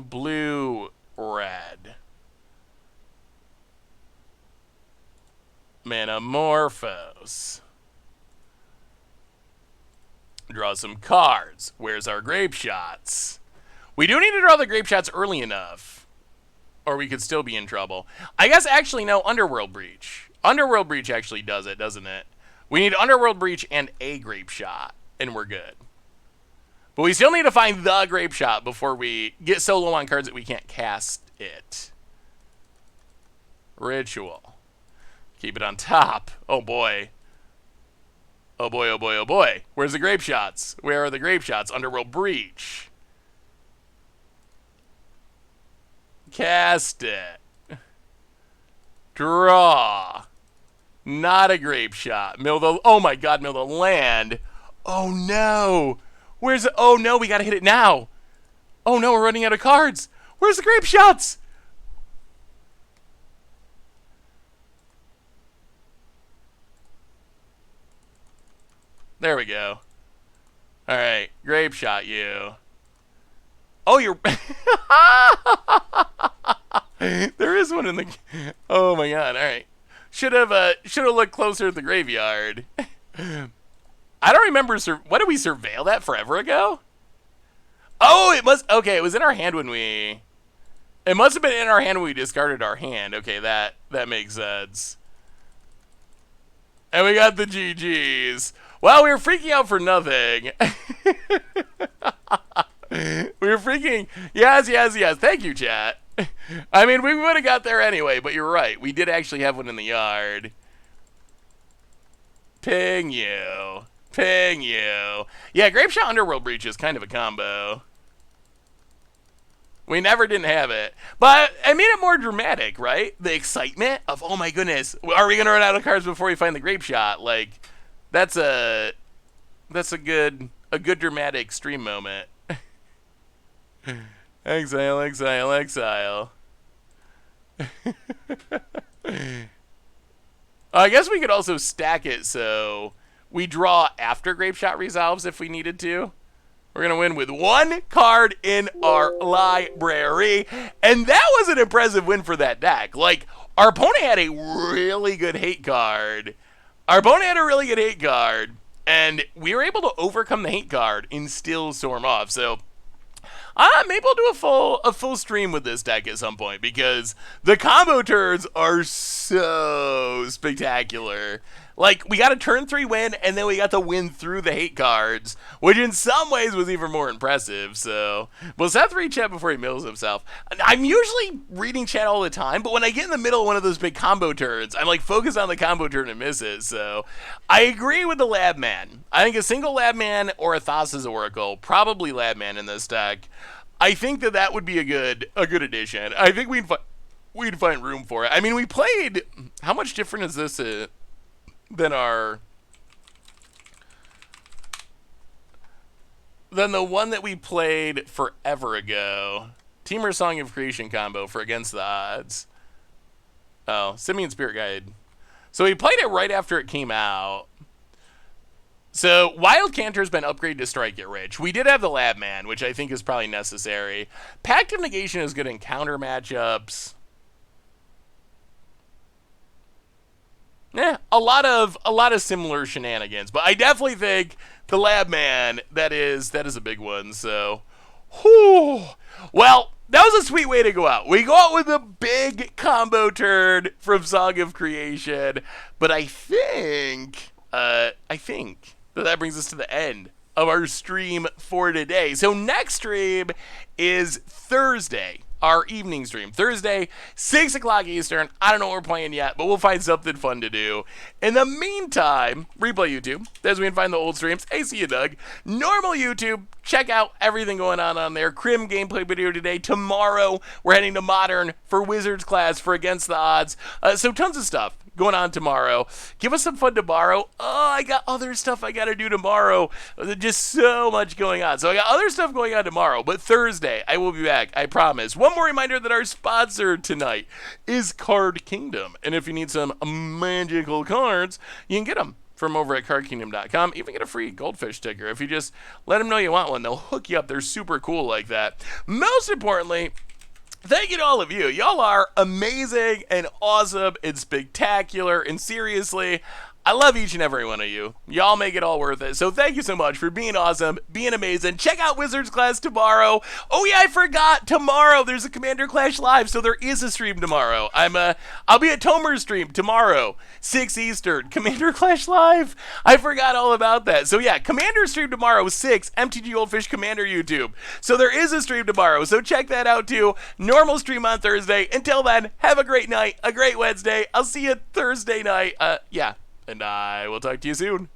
Blue, red. Manamorphose. Draw some cards. Where's our grape shots? We do need to draw the grape shots early enough, or we could still be in trouble. I guess actually no, Underworld Breach. Underworld Breach actually does it, doesn't it? We need Underworld Breach and a grape shot, and we're good. But we still need to find the grape shot before we get so low on cards that we can't cast it. Ritual. Keep it on top. Oh boy. Oh boy, oh boy, oh boy. Where's the grape shots? Where are the grape shots? Underworld Breach. Cast it. Draw. Not a grape shot. Mill the... Oh my god, mill the land. Oh no. Where's it? Oh no, we gotta hit it now. Oh no, we're running out of cards. Where's the grape shots? There we go. Alright, grape shot you. Oh, you're... There is one in the... Oh my god, alright. Should have looked closer at the graveyard. I don't remember. What did we surveil that forever ago? Oh, it must. Okay, it was in our hand when we. It must have been in our hand when we discarded our hand. Okay, that makes sense. And we got the GGs. Well, we were freaking out for nothing. We were freaking. Yes. Thank you, chat. I mean, we would have got there anyway, but you're right. We did actually have one in the yard. Ping you. Yeah, Grape Shot Underworld Breach is kind of a combo. We never didn't have it. But I made it more dramatic, right? The excitement of, oh my goodness, are we going to run out of cards before we find the Grape Shot? Like, that's a good dramatic stream moment. Exile. I guess we could also stack it so we draw after Grape Shot resolves if we needed to. We're going to win with one card in our library. And that was an impressive win for that deck. Like, our opponent had a really good hate card. And we were able to overcome the hate card and still storm off. So maybe we'll do a full stream with this deck at some point because the combo turns are so spectacular. Like, we got a turn 3 win, and then we got to win through the hate cards, which in some ways was even more impressive, so. Well, Seth read chat before he mills himself. I'm usually reading chat all the time, but when I get in the middle of one of those big combo turns, I'm like focused on the combo turn and miss it, so. I agree with the Lab Man. I think a single Lab Man or a Thassa's Oracle, probably Lab Man in this deck. I think that would be a good addition. I think we'd find room for it. I mean, we played, how much different is this than the one that we played forever ago? Teamer Song of Creation combo for Against the Odds. Oh, Simian Spirit Guide. So we played it right after it came out. So Wild Canter's been upgraded to Strike It Rich. We did have the Lab Man, which I think is probably necessary. Pact of Negation is good in counter matchups. A lot of similar shenanigans, but I definitely think the Lab Man, that is a big one. So, whew. Well, that was a sweet way to go out. We go out with a big combo turn from Song of Creation, but I think that brings us to the end of our stream for today. So next stream is Thursday. Our evening stream. Thursday, 6 o'clock Eastern. I don't know what we're playing yet, but we'll find something fun to do. In the meantime, replay YouTube. As we can find the old streams. Hey, see you, Doug. Normal YouTube. Check out everything going on there. Crim gameplay video today. Tomorrow, we're heading to Modern for Wizards class for Against the Odds. So tons of stuff going on tomorrow. Give us some fun tomorrow. Oh, I got other stuff I got to do tomorrow. There's just so much going on. So I got other stuff going on tomorrow, but Thursday I will be back, I promise. One more reminder that our sponsor tonight is Card Kingdom. And if you need some magical cards, you can get them from over at cardkingdom.com. Even get a free goldfish sticker. If you just let them know you want one, they'll hook you up. They're super cool like that. Most importantly, thank you to all of you. Y'all are amazing and awesome and spectacular. And seriously, I love each and every one of you. Y'all make it all worth it. So thank you so much for being awesome, being amazing. Check out Wizards class tomorrow. Oh yeah, I forgot. Tomorrow there's a Commander Clash live, so there is a stream tomorrow. I'll be at Tomer's stream tomorrow, 6 Eastern. Commander Clash live. I forgot all about that. So yeah, Commander stream tomorrow, 6 MTG Goldfish Commander YouTube. So there is a stream tomorrow. So check that out too. Normal stream on Thursday. Until then, have a great night, a great Wednesday. I'll see you Thursday night. Yeah. And I will talk to you soon.